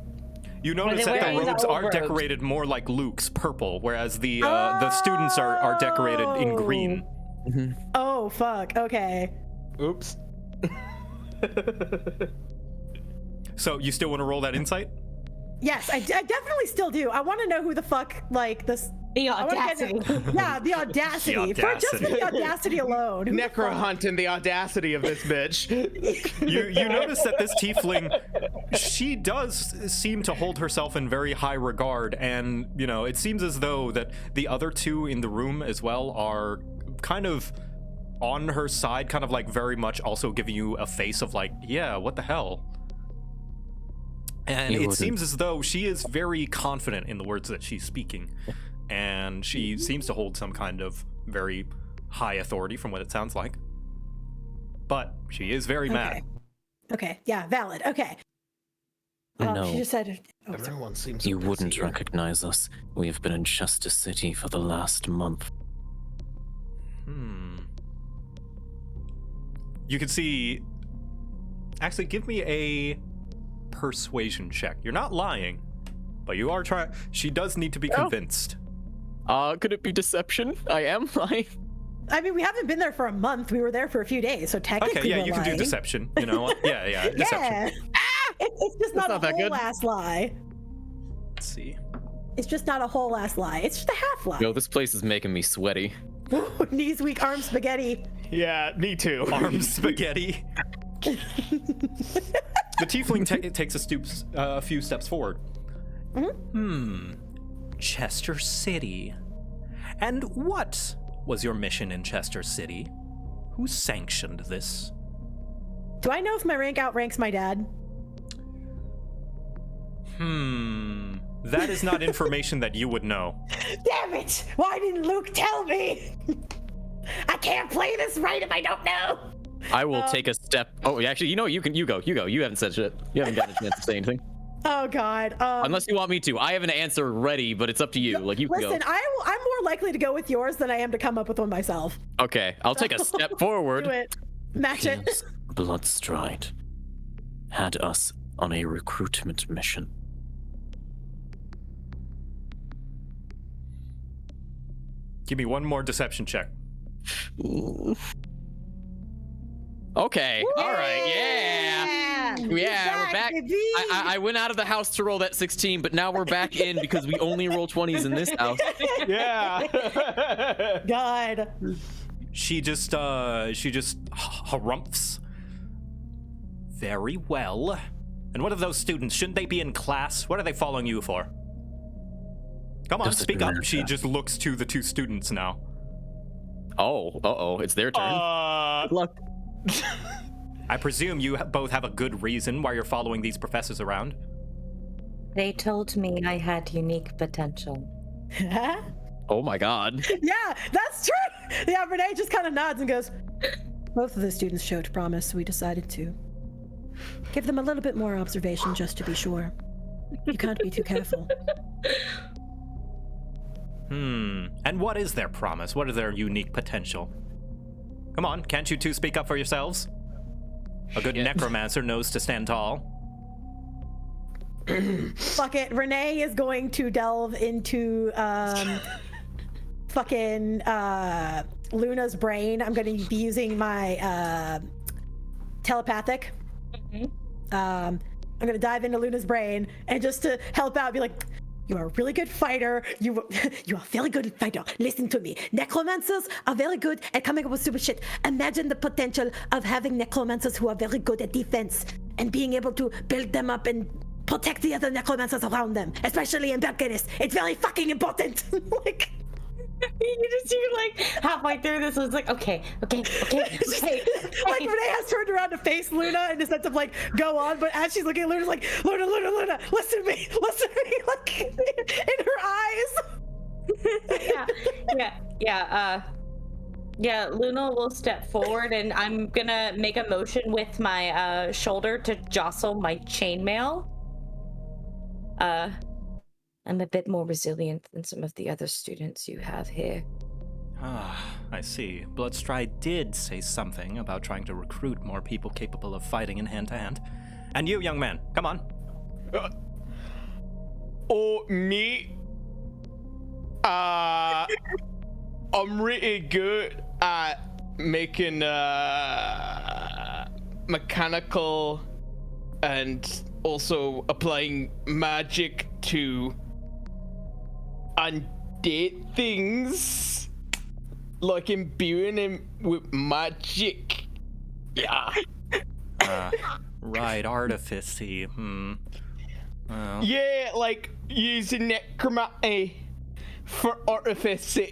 You notice they're that the wearing robes the are old robes. decorated more like Luke's, purple, whereas the students are decorated in green. Oh fuck. Okay. Oops. So you still want to roll that insight? Yes, I definitely still do. I want to know who the fuck like this. The I wanna audacity. Yeah, the audacity. For just for the audacity alone. Who the Necro fuck? hunting the audacity of this bitch. You notice that this tiefling, she does seem to hold herself in very high regard, and it seems as though that the other two in the room as well are kind of on her side, kind of like very much also giving you a face of like, yeah, what the hell? And You it wouldn't. seems as though she is very confident in the words that she's speaking, and she seems to hold some kind of very high authority from what it sounds like. But she is very mad. Okay. Yeah. Valid. Okay. No, She just said. Oh, sorry. Everyone seems you so wouldn't busy here. recognize us. We have been in Chester City for the last month. You can see. Actually, give me a persuasion check. You're not lying, but you are trying. She does need to be convinced. Could it be deception? I am lying. I mean, we haven't been there for a month. We were there for a few days, so technically Okay, yeah, we're you can do lying. deception. You know what? Yeah, deception. Yeah. It's just not a that good. whole ass lie. Let's see. It's just not a whole ass lie. It's just a half lie. Yo, this place is making me sweaty. Knees weak, arms spaghetti. Yeah, me too. Arm spaghetti. The tiefling takes a few steps forward. Chester City. And what was your mission in Chester City? Who sanctioned this? Do I know if my rank outranks my dad? That is not information that you would know. Damn it! Why didn't Luke tell me? I can't play this right if I don't know. I will take a step. Oh, actually, you go. You haven't said shit. You haven't gotten a chance to say anything. Oh God. Unless you want me to. I have an answer ready, but it's up to you. Like, you can Listen, go. I'm more likely to go with yours than I am to come up with one myself. Okay, I'll take a step forward. Do it. Match it. King's Bloodstride had us on a recruitment mission. Give me one more deception check. Okay, all right, yeah, we're back. Baby. I went out of the house to roll that 16, but now we're back in because we only roll 20s in this house. Yeah. God. She just harumphs. Very well. And what are those students? Shouldn't they be in class? What are they following you for? Come on, speak up. She just looks to the two students now. Oh, it's their turn. Good luck. I presume you both have a good reason why you're following these professors around. They told me I had unique potential. Oh my god. Yeah, that's true. Yeah, Renee just kind of nods and goes, both of the students showed promise, so we decided to give them a little bit more observation just to be sure. You can't be too careful. And what is their promise? What is their unique potential? Come on, can't you two speak up for yourselves? A good necromancer knows to stand tall. Fuck it. Renee is going to delve into fucking Luna's brain. I'm going to be using my telepathic. I'm going to dive into Luna's brain and just to help out, be like, you are a really good fighter. You are a very good fighter. Listen to me. Necromancers are very good at coming up with stupid shit. Imagine the potential of having necromancers who are very good at defense and being able to build them up and protect the other necromancers around them, especially in Belkinus. It's very fucking important. Like, you're like halfway through this, I was like, okay. like Renee has turned around to face Luna in the sense of like, go on, but as she's looking at Luna's like, Luna, listen to me, like in her eyes. Yeah, Luna will step forward and I'm gonna make a motion with my shoulder to jostle my chainmail. I'm a bit more resilient than some of the other students you have here. I see. Bloodstride did say something about trying to recruit more people capable of fighting in hand-to-hand. And you, young man, come on. Me? I'm really good at making mechanical and also applying magic to undead things, like imbuing him with magic. Yeah. Right, artifice-y. Well. Yeah, like using necromancy for artifice. Your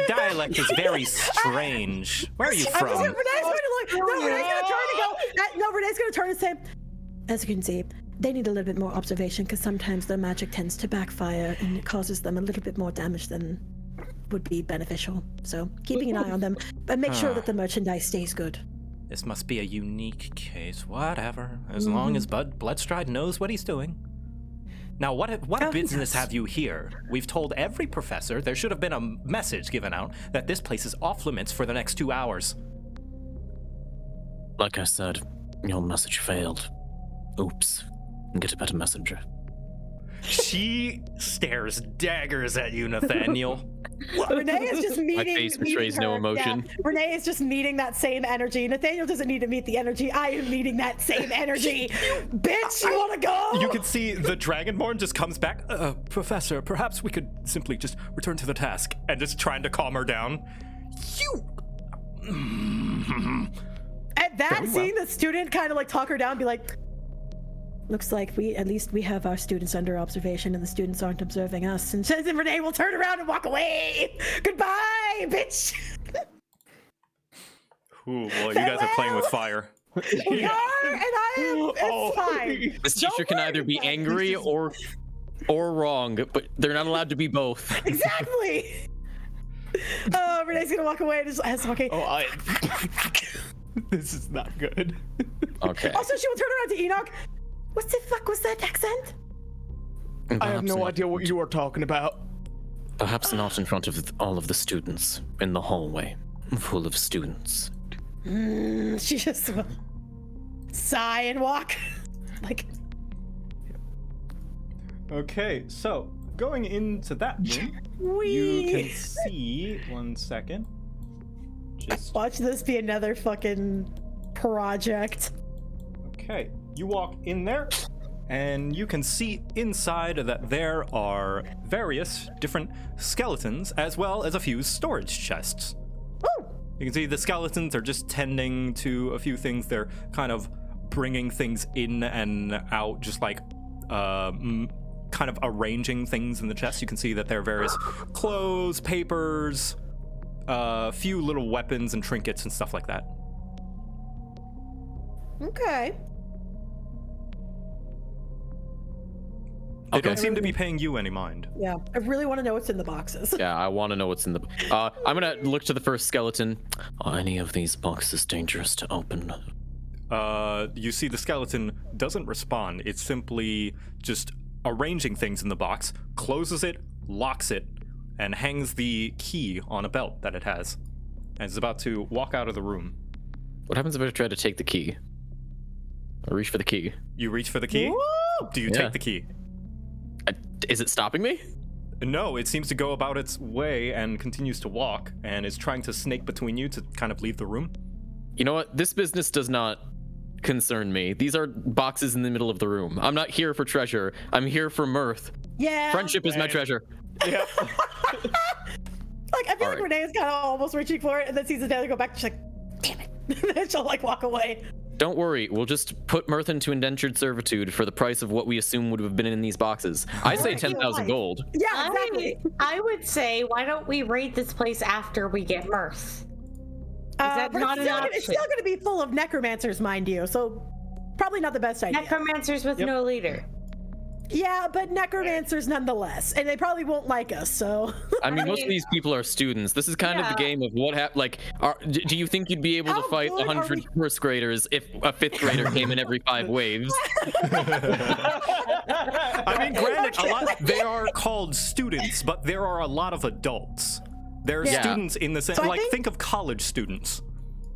dialect is very strange. Where are you from? Renee's going to look. No, Renee's going to turn and go. No, Renee's going to turn and say, as you can see, they need a little bit more observation because sometimes their magic tends to backfire and it causes them a little bit more damage than would be beneficial. So keeping an eye on them, but make sure that the merchandise stays good. This must be a unique case. Whatever. As long as Bloodstride knows what he's doing. Now, what business have you here? We've told every professor there should have been a message given out that this place is off limits for the next 2 hours. Like I said, your message failed. Oops. Get a better messenger. She stares daggers at you, Nathaniel. Renee is just meeting. My face betrays no emotion. Yeah. Renee is just meeting that same energy. Nathaniel doesn't need to meet the energy. I am meeting that same energy. Bitch, you want to go? You can see the Dragonborn just comes back. Professor, perhaps we could simply just return to the task, and just trying to calm her down. You. At that, Very well. seeing the student kind of like talk her down, and be like, looks like at least we have our students under observation, and the students aren't observing us. And then Renee will turn around and walk away. Goodbye, bitch. Ooh, well, you guys are playing with fire. We are, and I am. It's fine. This teacher can either be angry or wrong, but they're not allowed to be both. Exactly. Oh, Renee's gonna walk away and just ask, okay. Oh, this is not good. Okay. Also, she will turn around to Enoch. What the fuck was that accent? I have no idea what you are talking about. Perhaps not in front of all of the students in the hallway, full of students. She just will sigh and walk. Like, Okay, so going into that room, you can see. 1 second. Just watch this be another fucking project. okay. You walk in there, and you can see inside that there are various different skeletons, as well as a few storage chests. Woo! You can see the skeletons are just tending to a few things. They're kind of bringing things in and out, just like kind of arranging things in the chest. You can see that there are various clothes, papers, a few little weapons and trinkets and stuff like that. Okay. They don't seem to be paying you any mind. Yeah, I really want to know what's in the boxes. Yeah, I want to know what's in the. I'm gonna look to the first skeleton. Are any of these boxes dangerous to open? You see the skeleton doesn't respond. It's simply just arranging things in the box, closes it, locks it, and hangs the key on a belt that it has. And is about to walk out of the room. What happens if I try to take the key? I reach for the key. You reach for the key? Woo! Do you Yeah. take the key? Is it stopping me? No, it seems to go about its way and continues to walk and is trying to snake between you to kind of leave the room. You know what? This business does not concern me. These are boxes in the middle of the room. I'm not here for treasure. I'm here for mirth. Yeah. Friendship is my treasure. Yeah. Like, I feel like Alright. Renee is kind of almost reaching for it, and then sees the Taylor go back. She's like, damn it. And then she'll like walk away. Don't worry, we'll just put mirth into indentured servitude for the price of what we assume would have been in these boxes. I say 10,000 gold. Yeah, exactly. I would say, why don't we raid this place after we get Mirth? that But not it's an still, it's option? still going to be full of necromancers, mind you. So probably not the best idea. Necromancers with no leader. Yeah, but necromancers nonetheless, and they probably won't like us. So I mean, most of these people are students. This is kind of the Yeah. game of what happened. Like, do you think you'd be able How to fight good are 100 we- first graders if a fifth grader came in every 5 waves? I mean, granted, a lot, they are called students, but there are a lot of adults. There are Yeah. students in the sense, So I like, think- think of college students.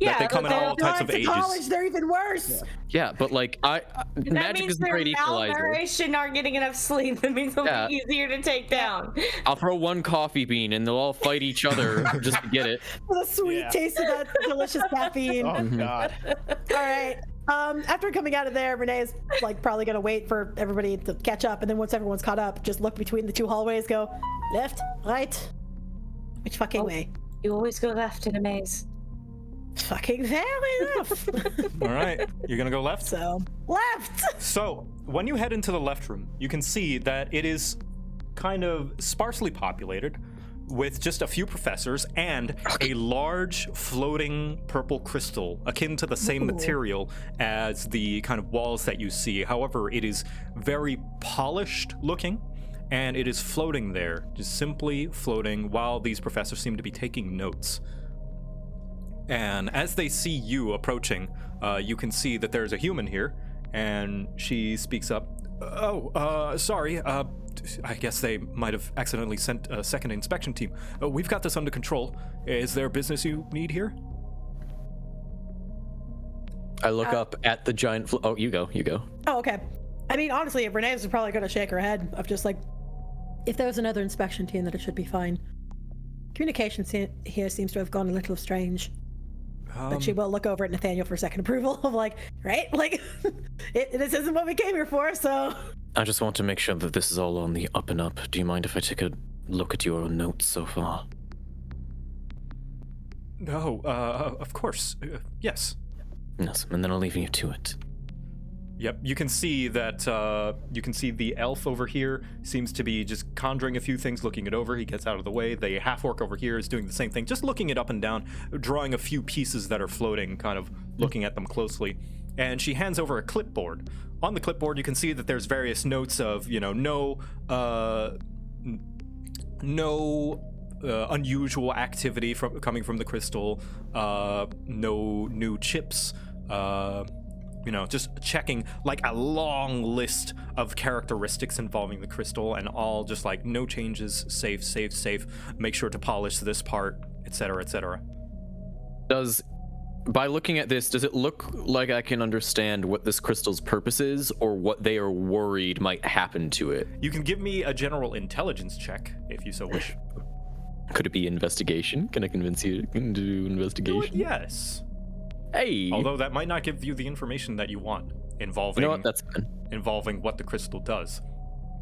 Yeah, that they come in but all types of to ages. college, they're even worse. Yeah, but like, That magic means is a great their equalizer. malnourish aren't getting enough sleep. That means it'll Yeah. be easier to take down. I'll throw one coffee bean and they'll all fight each other just to get it. With a sweet taste of that delicious caffeine. Oh God. All right. After coming out of there, Renee is like probably gonna wait for everybody to catch up, and then once everyone's caught up, just look between the two hallways, go left, right, which fucking way? You always go left in a maze. Fucking fair enough. All right, you're gonna go left? So left. So, when you head into the left room, you can see that it is kind of sparsely populated with just a few professors and a large floating purple crystal akin to the same material as the kind of walls that you see. However, it is very polished looking and it is floating there, just simply floating while these professors seem to be taking notes. And as they see you approaching, you can see that there's a human here, and she speaks up. Sorry, I guess they might have accidentally sent a second inspection team. We've got this under control. Is there business you need here? I look up at the giant. Oh, you go. Oh, okay. I mean, honestly, Renee's probably going to shake her head of just like, if there was another inspection team, that it should be fine. Communication here seems to have gone a little strange. But she will look over at Nathaniel for second approval of like, right? Like, this isn't what we came here for, so... I just want to make sure that this is all on the up and up. Do you mind if I take a look at your notes so far? No, of course. Yes. Yes, and then I'll leave you to it. Yep, you can see that, the elf over here seems to be just conjuring a few things, looking it over. He gets out of the way. The half-orc over here is doing the same thing, just looking it up and down, drawing a few pieces that are floating, kind of looking at them closely. And she hands over a clipboard. On the clipboard, you can see that there's various notes of, no unusual activity coming from the crystal, no new chips, just checking like a long list of characteristics involving the crystal, and all just like no changes, safe, make sure to polish this part, etc., etc. By looking at this, does it look like I can understand what this crystal's purpose is, or what they are worried might happen to it? You can give me a general intelligence check if you so wish. Could it be investigation? Can I convince you to do investigation? Yes. Hey! Although that might not give you the information that you want involving, You know what? That's fine. involving what the crystal does.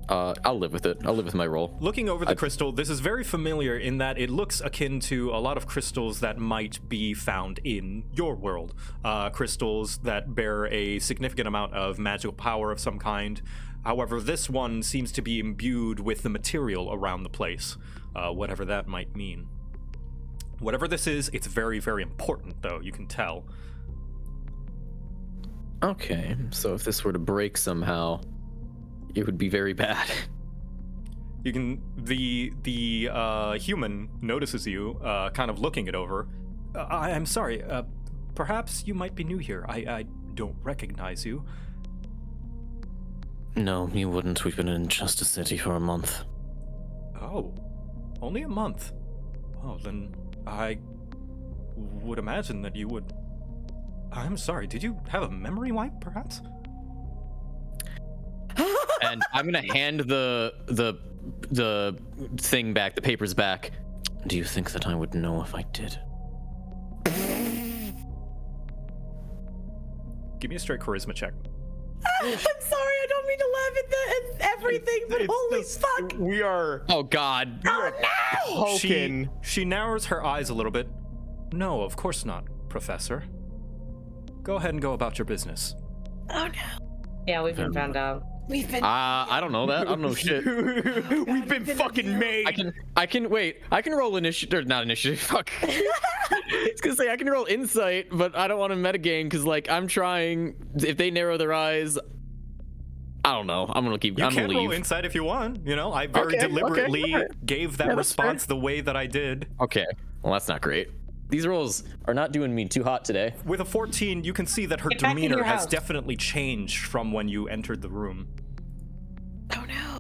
I'll live with it. I'll live with my role. Looking over the crystal, this is very familiar in that it looks akin to a lot of crystals that might be found in your world. Crystals that bear a significant amount of magical power of some kind. However, this one seems to be imbued with the material around the place, whatever that might mean. Whatever this is, it's very, very important, though, you can tell. Okay, so if this were to break somehow, it would be very bad. You can, the human notices you, kind of looking it over. I'm sorry, perhaps you might be new here. I don't recognize you. No, you wouldn't. We've been in Justice City for a month. Oh, only a month. Oh, then I would imagine that you would... I'm sorry, did you have a memory wipe, perhaps? And I'm gonna hand the thing back, the papers back. Do you think that I would know if I did? Give me a straight charisma check. I'm sorry, I don't mean to laugh at everything, but holy fuck! We are. Oh God! Oh no! Hulking. She narrows her eyes a little bit. No, of course not, Professor. Go ahead and go about your business. Oh no! Yeah, we've been found out. We've been. I don't know that. I don't know shit. We've been fucking made. I can wait. I can roll initiative, or not initiative. Fuck. It's gonna say I can roll insight, but I don't want to metagame because like I'm trying. If they narrow their eyes, I don't know. I'm gonna keep. You I'm can gonna roll leave. insight if you want. I very Okay, deliberately alright. gave that that's response the way that I did. Okay. Well, that's not great. These rolls are not doing me too hot today. With a 14, you can see that her Get back in demeanor your has house. definitely changed from when you entered the room. Oh no!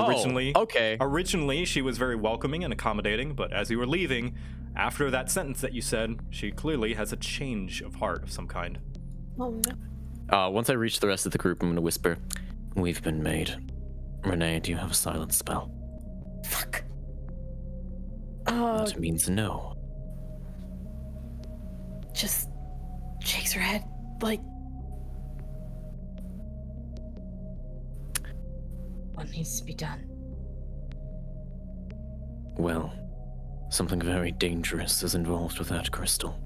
Originally, okay. Originally, she was very welcoming and accommodating, but as you were leaving, after that sentence that you said, she clearly has a change of heart of some kind. Oh no! Once I reach the rest of the group, I'm gonna whisper. We've been made. Renee, do you have a silence spell? Fuck! That means no. Just shakes her head like. What needs to be done? Well, something very dangerous is involved with that crystal.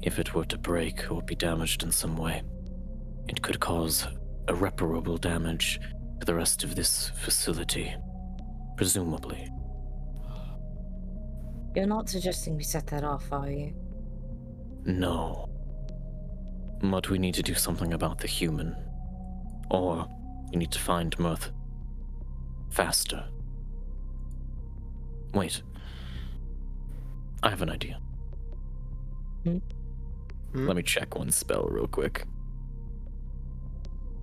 If it were to break or be damaged in some way, it could cause irreparable damage to the rest of this facility, presumably. You're not suggesting we set that off, are you? No. But we need to do something about the human. Or we need to find Mirth. Faster. Wait. I have an idea. Let me check one spell real quick.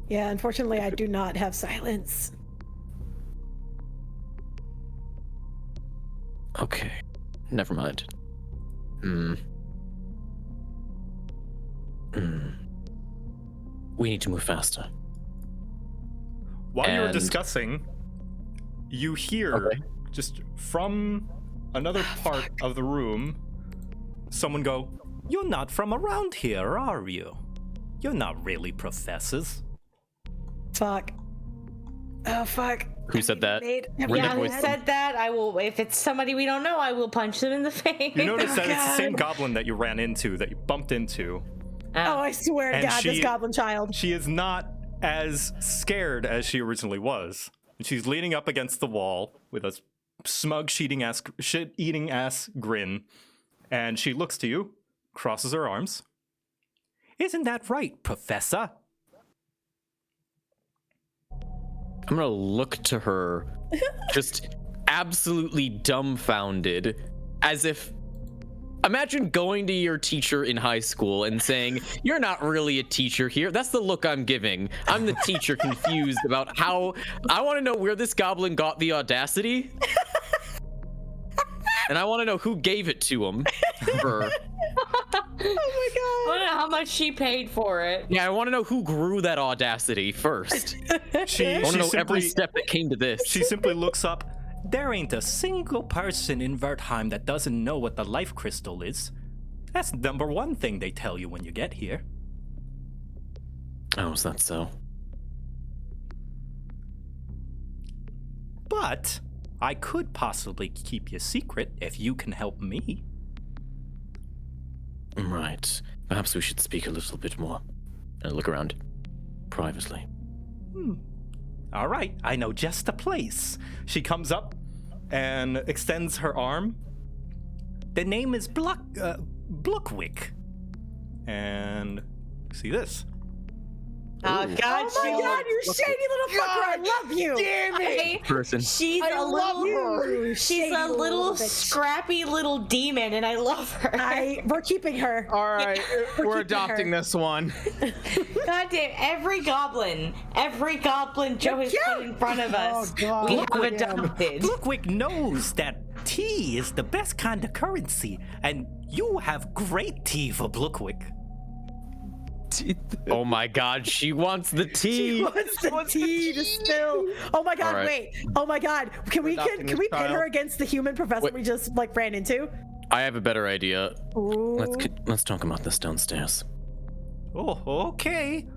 Yeah, unfortunately, I do not have silence. Okay. Never mind. We need to move faster. While you were And- discussing, you hear just from another part of the room someone go, "You're not from around here, are you? You're not really professors." Fuck. Oh, fuck. Who said that? Yeah, who said that? I will. If it's somebody we don't know, I will punch them in the face. You notice that it's the same God. goblin that you ran into, that you bumped into. Oh, I swear to And God, this goblin child. She is not as scared as she originally was. She's leaning up against the wall with a smug shit-eating ass grin, and she looks to you, crosses her arms. "Isn't that right, Professor?" I'm gonna look to her, just absolutely dumbfounded, as if. Imagine going to your teacher in high school and saying, "You're not really a teacher here." That's the look I'm giving. I'm the teacher confused about how. I want to know where this goblin got the audacity. And I want to know who gave it to him. Her. I don't know how much she paid for it. Yeah, I want to know who grew that audacity first. She I want to know every simply, step that came to this. she simply looks up. "There ain't a single person in Wertheim that doesn't know what the life crystal is. That's the number one thing they tell you when you get here." Oh, is that so? "But I could possibly keep you secret if you can help me." Right. Perhaps we should speak a little bit more. And look around. Privately. "All right, I know just the place." She comes up and extends her arm. "The name is Blookwick. And see this. Oh God! Oh my God, you shady little fucker! I love you. Damn it! Person. She's I a love little. you, She's shady a little bitch. scrappy little demon, and I love her. We're keeping her. All right, we're keeping adopting her. this one. God damn! Every goblin Joe has put in front of us, Oh, God. we Look have at him. adopted. Blookwick knows that tea is the best kind of currency, and you have great tea for Blookwick." Oh my God, she wants the tea. What's the tea to spill? Oh my God! All right. Wait! Oh my God! Can we adopting pit this her child. against the human professor Wait. we just like ran into? I have a better idea. Ooh. Let's talk about this downstairs. "Oh, okay."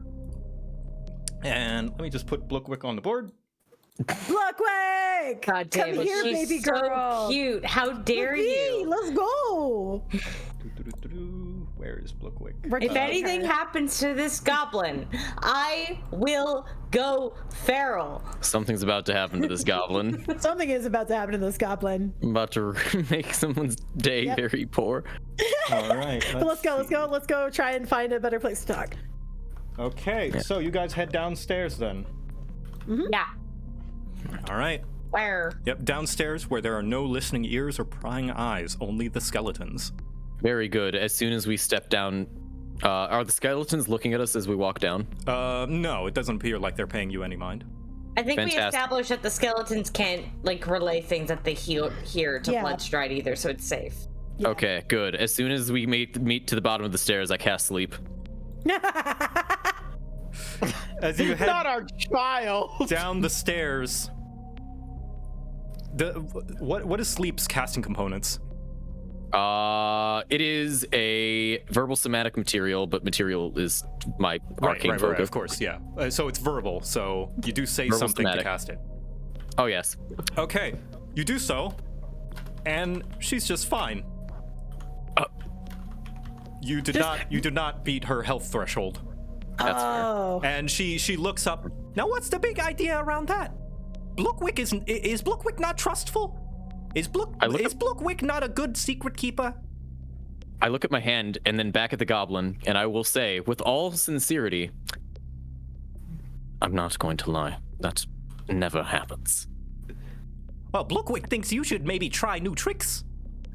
And let me just put Blookwick on the board. Blookwick! God damn Come it! here, She's baby so girl. cute. How dare Hey, you? let's go. Where is Blookwick? We're If keeping anything her. happens to this goblin, I will go feral. Something's about to happen to this goblin. Something is about to happen to this goblin. I'm about to make someone's day Yep. very poor. All right. But let's go try and find a better place to talk. Okay, so you guys head downstairs then. Yeah. All right. Where? Yep, downstairs where there are no listening ears or prying eyes, only the skeletons. Very good. As soon as we step down, are the skeletons looking at us as we walk down? No, it doesn't appear like they're paying you any mind. I think we Fantastic. established that the skeletons can't like relay things that they hear to Yeah. Bloodstride either, so it's safe. Yeah. Okay, good. As soon as we meet to the bottom of the stairs, I cast sleep. As you head Not our child. down the stairs, what is sleep's casting components? It is a verbal somatic material, but material is my arcane right, focus. of course, yeah. So it's verbal, so you do say Verbal something somatic. to cast it. Oh yes. Okay, you do so, and she's just fine. You did not beat her health threshold. That's Oh. And she looks up. Now, what's the big idea around that? Blookwick is Blookwick not trustful? Is Blookwick not a good secret keeper? I look at my hand and then back at the goblin, and I will say, with all sincerity, I'm not going to lie. That never happens. Well, Blookwick thinks you should maybe try new tricks.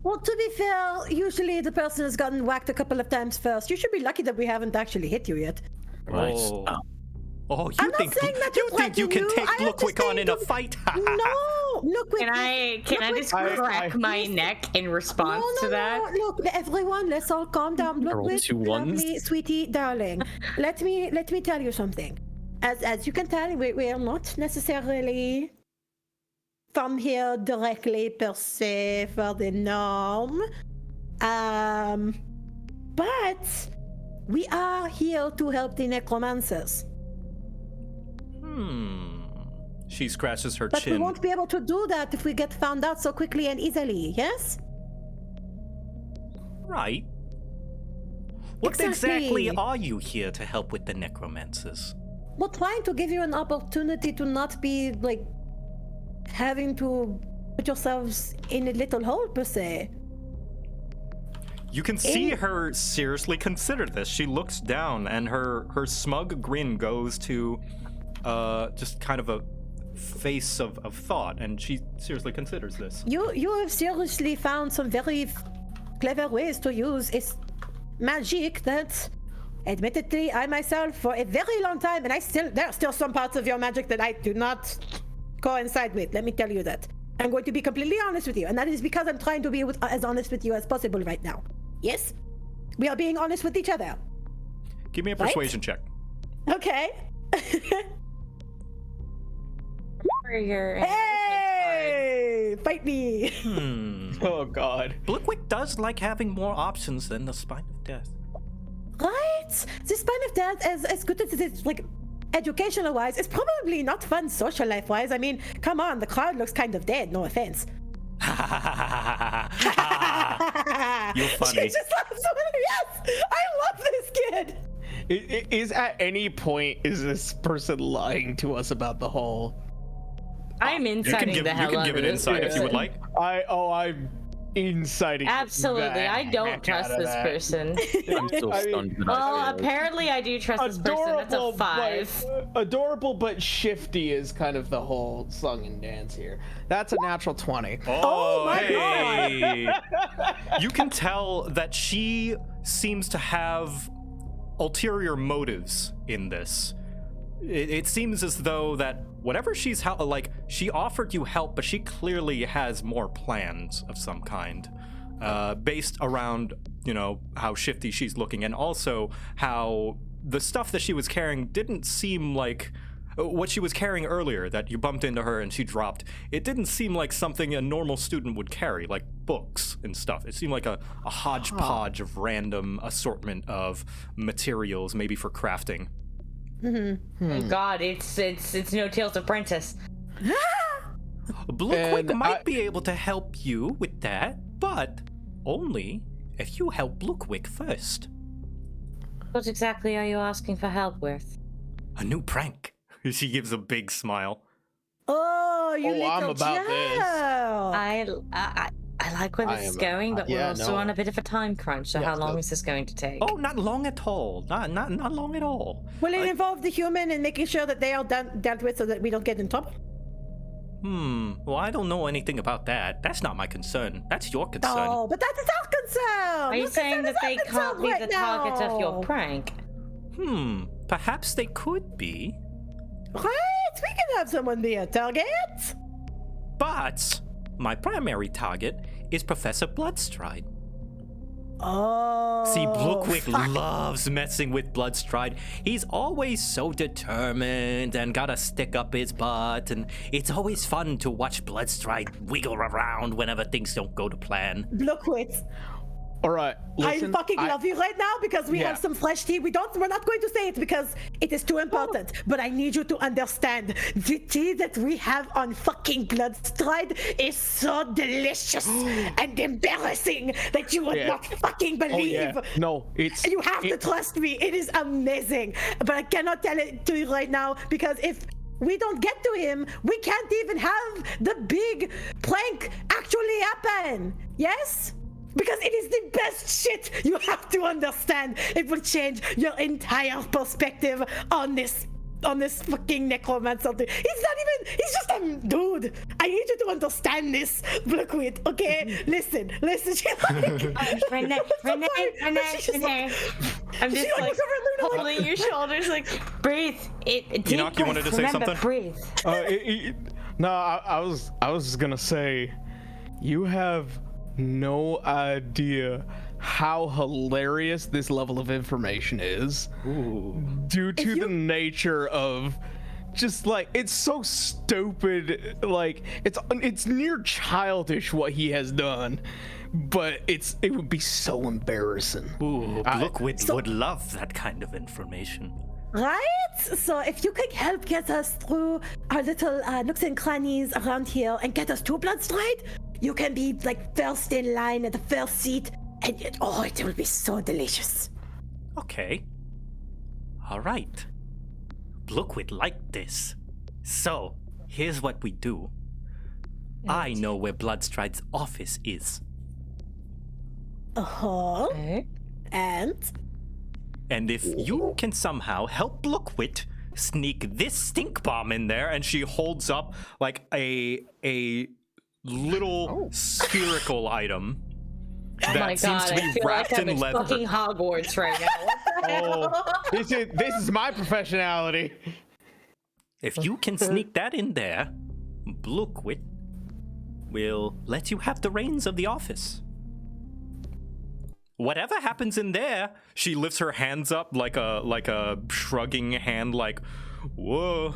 Well, to be fair, usually the person has gotten whacked a couple of times first. You should be lucky that we haven't actually hit you yet. Right. Oh. Oh, you I'm not think saying that you to think you can threaten take you. I am just Blookwick on saying in a to- fight? No, look. Can I just crack my neck in response to that? No. Look, everyone, let's all calm down. Look, Roll with 2 ones. lovely, sweetie, darling. Let me tell you something. As you can tell, we are not necessarily from here directly per se for the norm. But we are here to help the necromancers. She scratches her But chin. we won't be able to do that if we get found out so quickly and easily, yes? Right. What Exactly. exactly are you here to help with the necromancers? We're trying to give you an opportunity to not be, like, having to put yourselves in a little hole, per se. You can see her seriously consider this. She looks down and her smug grin goes to just kind of a face of thought, and she seriously considers this. You have seriously found some very clever ways to use magic that, admittedly, I myself, for a very long time, and there are still some parts of your magic that I do not coincide with. Let me tell you that. I'm going to be completely honest with you, and that is because I'm trying to be as honest with you as possible right now. Yes? We are being honest with each other. Give me a persuasion check. Okay. Hey! Fight me! Oh God. Blookwick does like having more options than the Spine of Death. Right? The Spine of Death, as good as it is, like, educational wise, it's probably not fun social life wise. I mean, come on, the crowd looks kind of dead, no offense. You're funny. She just laughs. Yes! I love this kid! Is at any point is this person lying to us about the whole? I'm inciting the hell you can out give of it this insight if you would person. like. I'm inciting. Absolutely, the I don't heck trust out of this that. person. I'm so stunned that I Well, failed. apparently I do trust this person. That's a 5. Adorable but shifty is kind of the whole song and dance here. That's a natural 20. Oh, my hey! You can tell that she seems to have ulterior motives in this. It seems as though that whatever she's she offered you help, but she clearly has more plans of some kind, based around, how shifty she's looking, and also how the stuff that she was carrying didn't seem like what she was carrying earlier, that you bumped into her and she dropped. It didn't seem like something a normal student would carry, like books and stuff. It seemed like a hodgepodge of random assortment of materials, maybe for crafting. God, it's No Tales of Princess. Blookwick And might be able to help you with that, but only if you help Blookwick first. What exactly are you asking for help with? A new prank. She gives a big smile. Oh, you little I'm about this. child. I like where this is going, but we're yeah, also no. on a bit of a time crunch. So how long is this going to take? Oh, not long at all. Not long at all. Will it involve the human and making sure that they are dealt with so that we don't get in trouble? Well, I don't know anything about that. That's not my concern. That's your concern. Oh, but that is our concern. Are you Your saying concern that is they our concern can't be right the target of your now. prank? Perhaps they could be. Right? We can have someone be a target. But my primary target is Professor Bloodstride. Oh. See, Blookwick fuck. loves messing with Bloodstride. He's always so determined and gotta stick up his butt, and it's always fun to watch Bloodstride wiggle around whenever things don't go to plan. Blookwick. All right, listen, I fucking love you right now because we Yeah. have some fresh tea. We're not going to say it because it is too important. But I need you to understand the tea that we have on fucking Bloodstride is so delicious and embarrassing that you would Yeah. not fucking believe. yeah. No, it's You have to trust me. It is amazing. But I cannot tell it to you right now because if we don't get to him, we can't even have the big prank actually happen. Yes? Because it is the best shit. You have to understand. It will change your entire perspective on this fucking necromancer dude. He's just a dude. I need you to understand this, Blookwick, okay? Listen. She's like, Renee. I'm just She like looks over at Luna, holding your shoulders, like breathe. Deep Enoch, you wanted breath. to say Remember, something? breathe. no, I was gonna say, you have no idea how hilarious this level of information is. Due to the nature of just like, it's so stupid, like it's near childish what he has done, but it would be so embarrassing. Ooh, Blookwick would love that kind of information. Right? So if you could help get us through our little nooks and crannies around here and get us to Bloodstride, you can be like first in line at the first seat, and it will be so delicious. Okay. All right. Blookwick liked this. So, here's what we do. I know where Bloodstride's office is. Okay. And if you can somehow help Blookwick sneak this stink bomb in there, and she holds up like a little spherical item that seems to be wrapped in leather. Fucking Hogwarts right now. This is my professionality. If you can sneak that in there, Blookwick will let you have the reins of the office. Whatever happens in there, she lifts her hands up like a shrugging hand, like, whoa,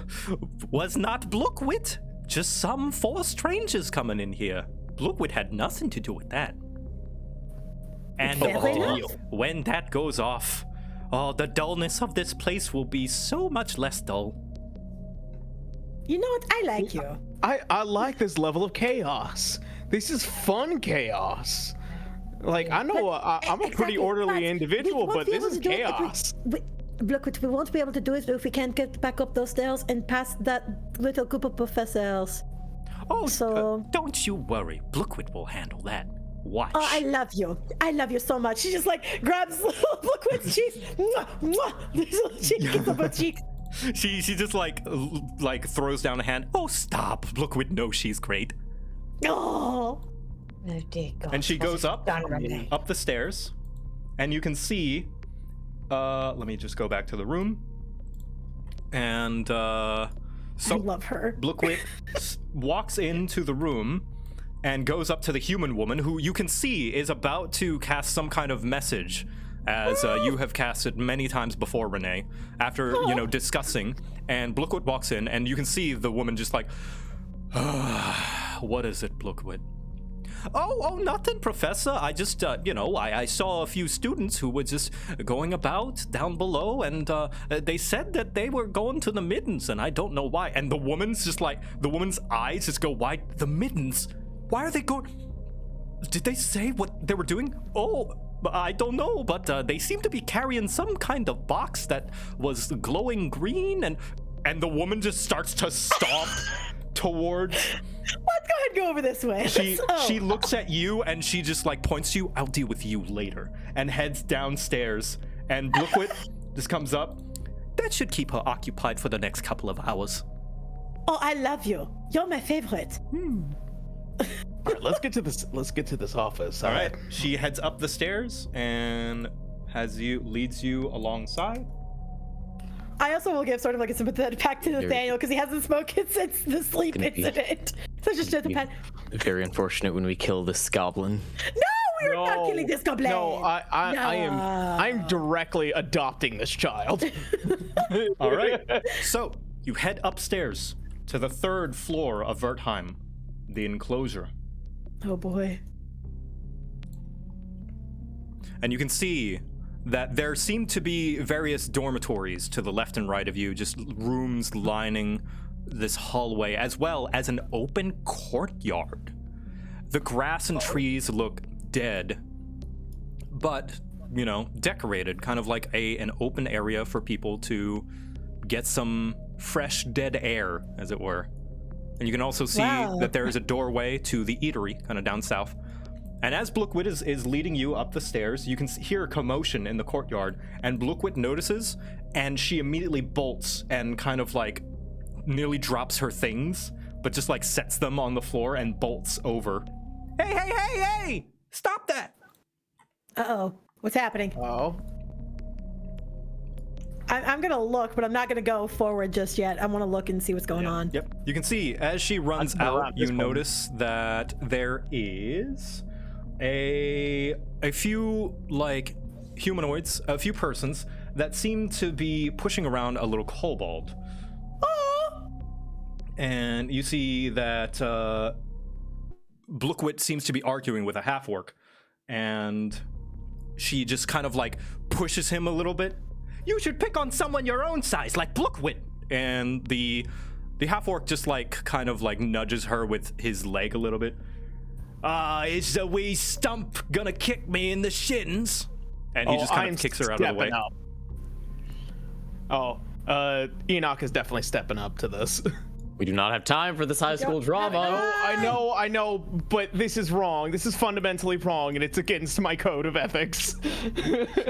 was not Blookwick, just some 4 strangers coming in here. Blookwick had nothing to do with that. And when that goes off, the dullness of this place will be so much less dull. you know what? I like you. I like this level of chaos. This is fun chaos. Like, I know I'm a pretty orderly individual, but this is chaos. Look, we won't be able to do it if we can't get back up those stairs and past that little group of professors. Oh, So- don't you worry. Blookwick will handle that. Watch. Oh, I love you. I love you so much. She just like grabs Blookwick's cheeks. Mwah, mwah. She gets up her cheeks. She just like throws down a hand. Oh, stop. Blookwick knows she's great. Oh. Oh, dear God. And she goes up the stairs, and you can see, let me just go back to the room, and so I love her. Blookwick walks into the room and goes up to the human woman, who you can see is about to cast some kind of message, as you have casted many times before, Renee, after, discussing, and Blookwick walks in, and you can see the woman just like, what is it, Blookwick? Oh, nothing, Professor. I just, I saw a few students who were just going about down below, and they said that they were going to the middens, and I don't know why. And the woman's eyes just go wide. The middens? Why are they going? Did they say what they were doing? Oh, I don't know, but they seem to be carrying some kind of box that was glowing green, and the woman just starts to stomp towards. Let's go ahead and go over this way. She looks at you and she just like points to you. I'll deal with you later, and heads downstairs. And Blookwick just comes up. That should keep her occupied for the next couple of hours. Oh, I love you. You're my favorite. All right, let's get to this office. All right. She heads up the stairs and leads you alongside. I also will give sort of like a sympathetic pack to Nathaniel because he hasn't spoken since the sleep incident. So just to the pet. Very unfortunate when we kill this goblin. No, we're not killing this goblin. No, I'm directly adopting this child. All right. So you head upstairs to the 3rd floor of Wertheim, the enclosure. Oh boy. And you can see that there seem to be various dormitories to the left and right of you, just rooms lining this hallway, as well as an open courtyard. The grass and trees look dead, but, decorated, kind of like an open area for people to get some fresh, dead air, as it were. And you can also see that there is a doorway to the eatery, kind of down south. And as Blookwick is leading you up the stairs, you can hear a commotion in the courtyard, and Blookwick notices, and she immediately bolts and kind of like nearly drops her things, but just like sets them on the floor and bolts over. Hey! Stop that! Uh-oh. What's happening? Oh. I'm going to look, but I'm not going to go forward just yet. I want to look and see what's going on. Yep. You can see as she runs out, you notice that there is a a few like humanoids, a few persons that seem to be pushing around a little kobold. And you see that Blookwick seems to be arguing with a half-orc, and she just kind of like pushes him a little bit. You should pick on someone your own size, like Blookwick. And the half-orc just like kind of like nudges her with his leg a little bit. Is the wee stump gonna kick me in the shins? And he just kind of kicks her out of the way. Enoch is definitely stepping up to this. We do not have time for this high school drama. I know, but this is wrong. This is fundamentally wrong, and it's against my code of ethics.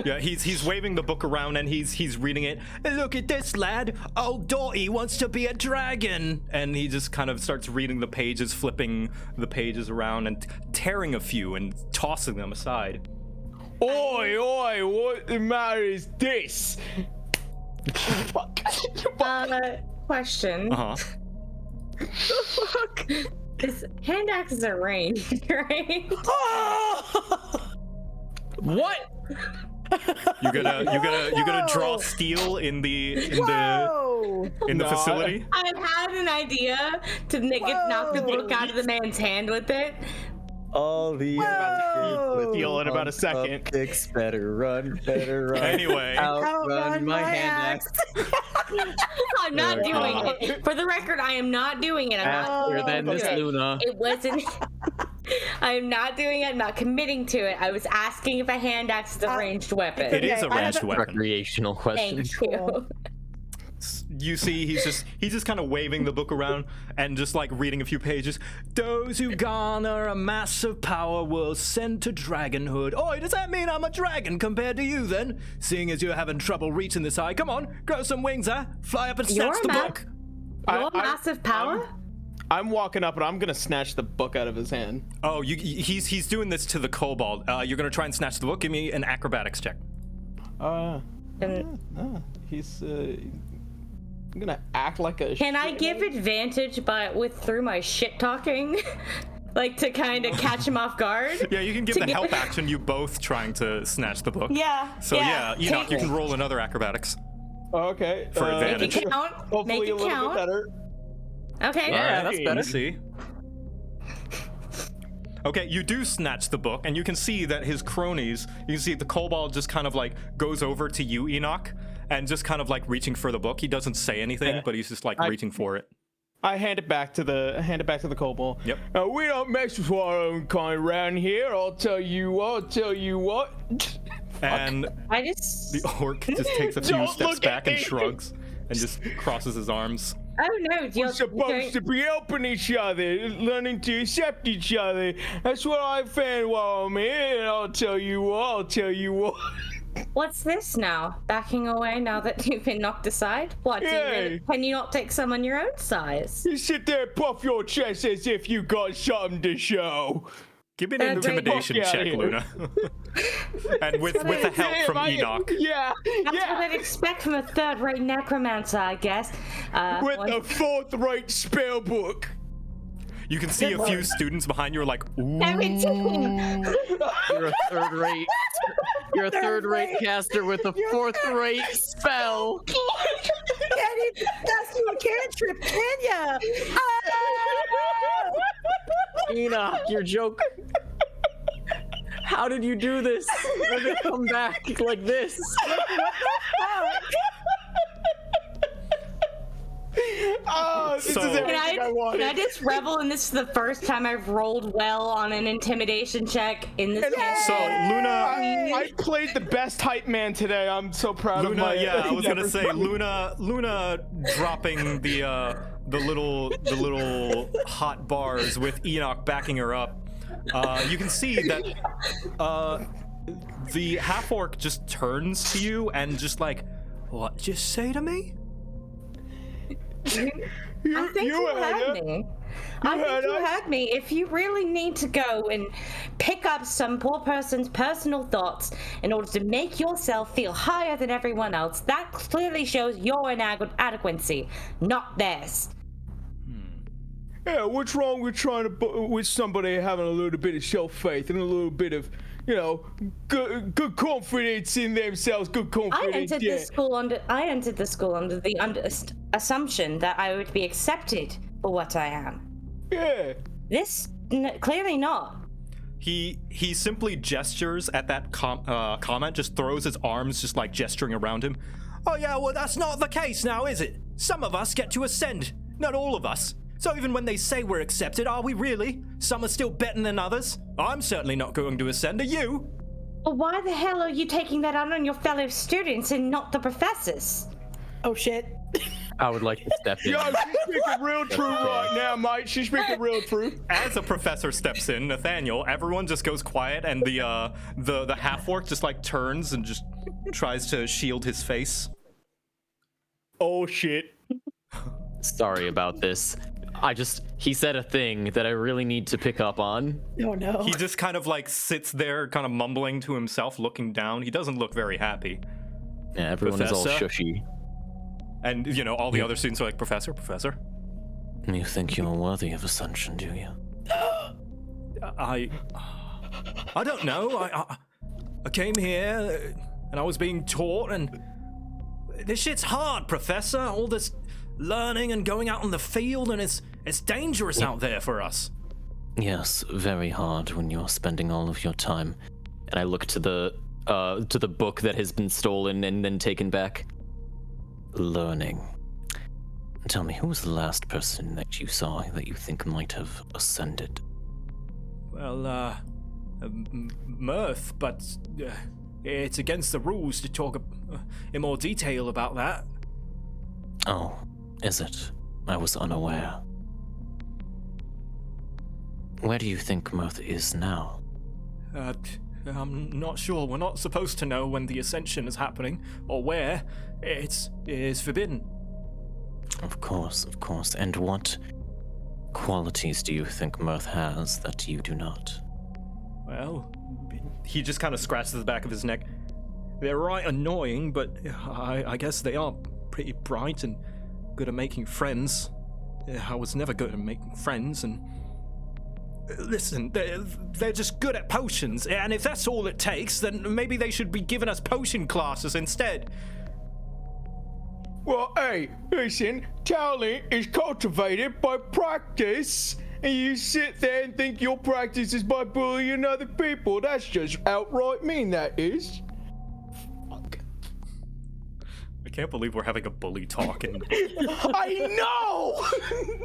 Yeah, he's waving the book around and he's reading it. Look at this, lad. Old Dotty wants to be a dragon. And he just kind of starts reading the pages, flipping the pages around and tearing a few and tossing them aside. Oi, what the matter is this? Question. Uh-huh. Fuck. This hand axes are ranged, right? What? You gonna draw steel in the facility? I've had an idea to knock the book out of the man's hand with it. All the Deal in about a second. Kicks better run. Anyway, outrun my hand axe. I'm not doing it. For the record, I am not doing it. Faster than Miss Luna. It wasn't. I am not doing it. I'm not committing to it. I was asking if a hand axe is a ranged weapon. it is a ranged weapon. Recreational question. Thank you. You see, he's just kind of waving the book around and just like reading a few pages. Those who garner a massive power will ascend to dragonhood. Oi, does that mean I'm a dragon compared to you then? Seeing as you're having trouble reaching this high, come on, grow some wings, huh? Fly up and snatch the book. Your massive power? I'm walking up and I'm gonna snatch the book out of his hand. Oh, he's doing this to the kobold. You're gonna try and snatch the book. Give me an acrobatics check. He's I'm gonna act like a. Can I give advantage through my shit talking, like to kind of catch him off guard? Yeah, you can give the help action. You both trying to snatch the book. Yeah. So yeah, Enoch, you can roll another acrobatics. Okay. For advantage. Make it count. Hopefully Make it a little count. bit better. Okay. Yeah, that's better. Let's see. Okay, you do snatch the book, and you can see that his cronies, you can see the kobold just kind of like goes over to you, Enoch, and just kind of like reaching for the book. He doesn't say anything, but he's just like reaching for it. I hand it back to the kobold. Yep. We don't mess with our own kind around here. I'll tell you what. And the orc just takes a few Don't steps look back at and me. shrugs and just crosses his arms. Oh no, We're supposed to be helping each other, learning to accept each other. That's what I found while I'm here. And I'll tell you what. What's this now? Backing away now that you've been knocked aside? What? Can you not take someone your own size? You sit there and puff your chest as if you got something to show. Give me an intimidation Fuck outta check, here. Luna. And with the help from Enoch. Yeah. That's what I'd expect from a third-rate necromancer, I guess. With the fourth-rate spell book. You can see a few students behind you are like, ooh. 17. You're a third-rate caster with a fourth-rate spell. Can't even cast you a cantrip, can ya? Enoch, your joke. How did you do this? How did it come back like this? Oh, this is everything I wanted. Can I just revel in this is the first time I've rolled well on an intimidation check in this campaign? So Luna, I played the best hype man today. I'm so proud of my. I was gonna say Luna dropping the little hot bars with Enoch backing her up. You can see that the half orc just turns to you and just like, what you say to me? I think you heard me. I think you heard me. If you really need to go and pick up some poor person's personal thoughts in order to make yourself feel higher than everyone else, that clearly shows your inadequacy, not theirs. Yeah, what's wrong with trying to with somebody having a little bit of self-faith and a little bit of good confidence in themselves, good I confidence. entered the school under the assumption that I would be accepted for what I am. Yeah. This clearly not. He simply gestures at that comment, just throws his arms just like gesturing around him. Oh yeah, well that's not the case now, is it? Some of us get to ascend, not all of us. So even when they say we're accepted, are we really? Some are still better than others. I'm certainly not going to ascend, are you? Well, why the hell are you taking that out on your fellow students and not the professors? Oh shit. I would like to step in. Yo, she's speaking real true right now, mate. She's speaking real true. As a professor steps in, Nathaniel, everyone just goes quiet, and the half-orc just like turns and just tries to shield his face. Oh shit. Sorry about this. He said a thing that I really need to pick up on. Oh no. He just kind of like sits there, kind of mumbling to himself, looking down. He doesn't look very happy. Yeah, everyone is all Professor? shushy. And, all the other students are like, Professor? You think you're worthy of ascension, do you? I don't know. I came here and I was being taught, and this shit's hard, Professor. All this learning and going out in the field, and it's dangerous out there for us. Yes, very hard when you're spending all of your time. And I look to the book that has been stolen and then taken back. Learning. Tell me, who was the last person that you saw that you think might have ascended? Well, Mirth, but it's against the rules to talk in more detail about that. Oh, is it? I was unaware. Where do you think Mirth is now? I'm not sure. We're not supposed to know when the ascension is happening or where. It is forbidden. Of course. And what qualities do you think Mirth has that you do not? Well, he just kind of scratches the back of his neck. They're right annoying, but I guess they are pretty bright and good at making friends. I was never good at making friends, and listen, they're just good at potions, and if that's all it takes, then maybe they should be giving us potion classes instead. Well, hey, listen, talent is cultivated by practice, and you sit there and think your practice is by bullying other people. That's just outright mean, that is. Fuck. I can't believe we're having a bully talk, and I know!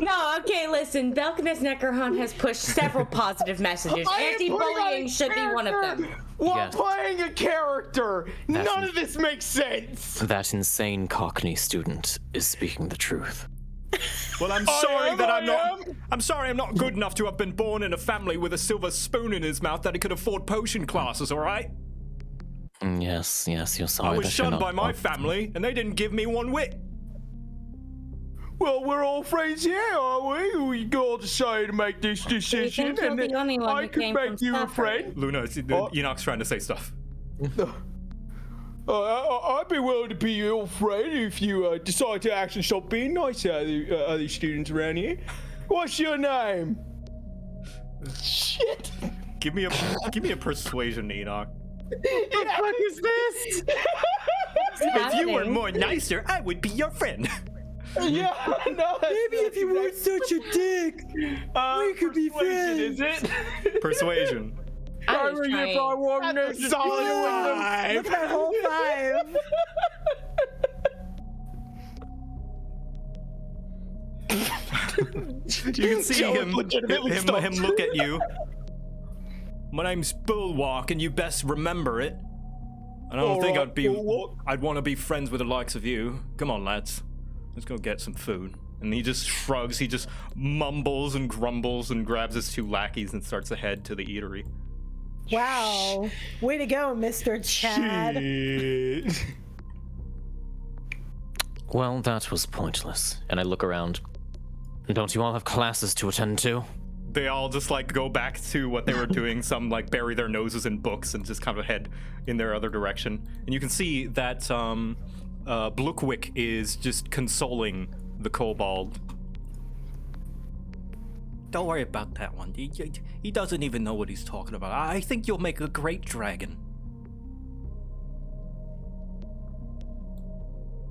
No, okay, listen. Belkinus Necrohunt has pushed several positive messages. I am putting on Anti-bullying a should be one of them. character While Yes. playing a character, That's none of this makes sense. That insane Cockney student is speaking the truth. well, I'm sorry that I'm sorry I'm not good enough to have been born in a family with a silver spoon in his mouth that he could afford potion classes, all right? Yes, you're sorry. I was that you're shunned not by my one. family, and they didn't give me one whit. Well, we're all friends here, are we? We all decided to make this decision, you're and the then only one I who could came make from you a suffering. friend. Luna, Oh. Enoch's trying to say stuff. I'd be willing to be your friend if you decide to actually stop being nice to other students around here. What's your name? Shit. Give me a persuasion, Enoch. What the fuck is this? If you were more nicer, I would be your friend. Yeah, no. Maybe if you weren't such a dick, we could be friends. Is it? Persuasion. I was trying. That's a solid Yeah. Look at that whole 5. You can see him look at you. My name's Bulwark, and you best remember it. I don't think Alright, Bulwark. I'd want to be friends with the likes of you. Come on, lads. Let's go get some food. And he just shrugs, he just mumbles and grumbles and grabs his 2 lackeys and starts to head to the eatery. Wow. Way to go, Mr. Chad. Shit. Well, that was pointless. And I look around. Don't you all have classes to attend to? They all just like go back to what they were doing. Some like bury their noses in books and just kind of head in their other direction. And you can see that Blookwick is just consoling the kobold. Don't worry about that one. He doesn't even know what he's talking about. I think you'll make a great dragon.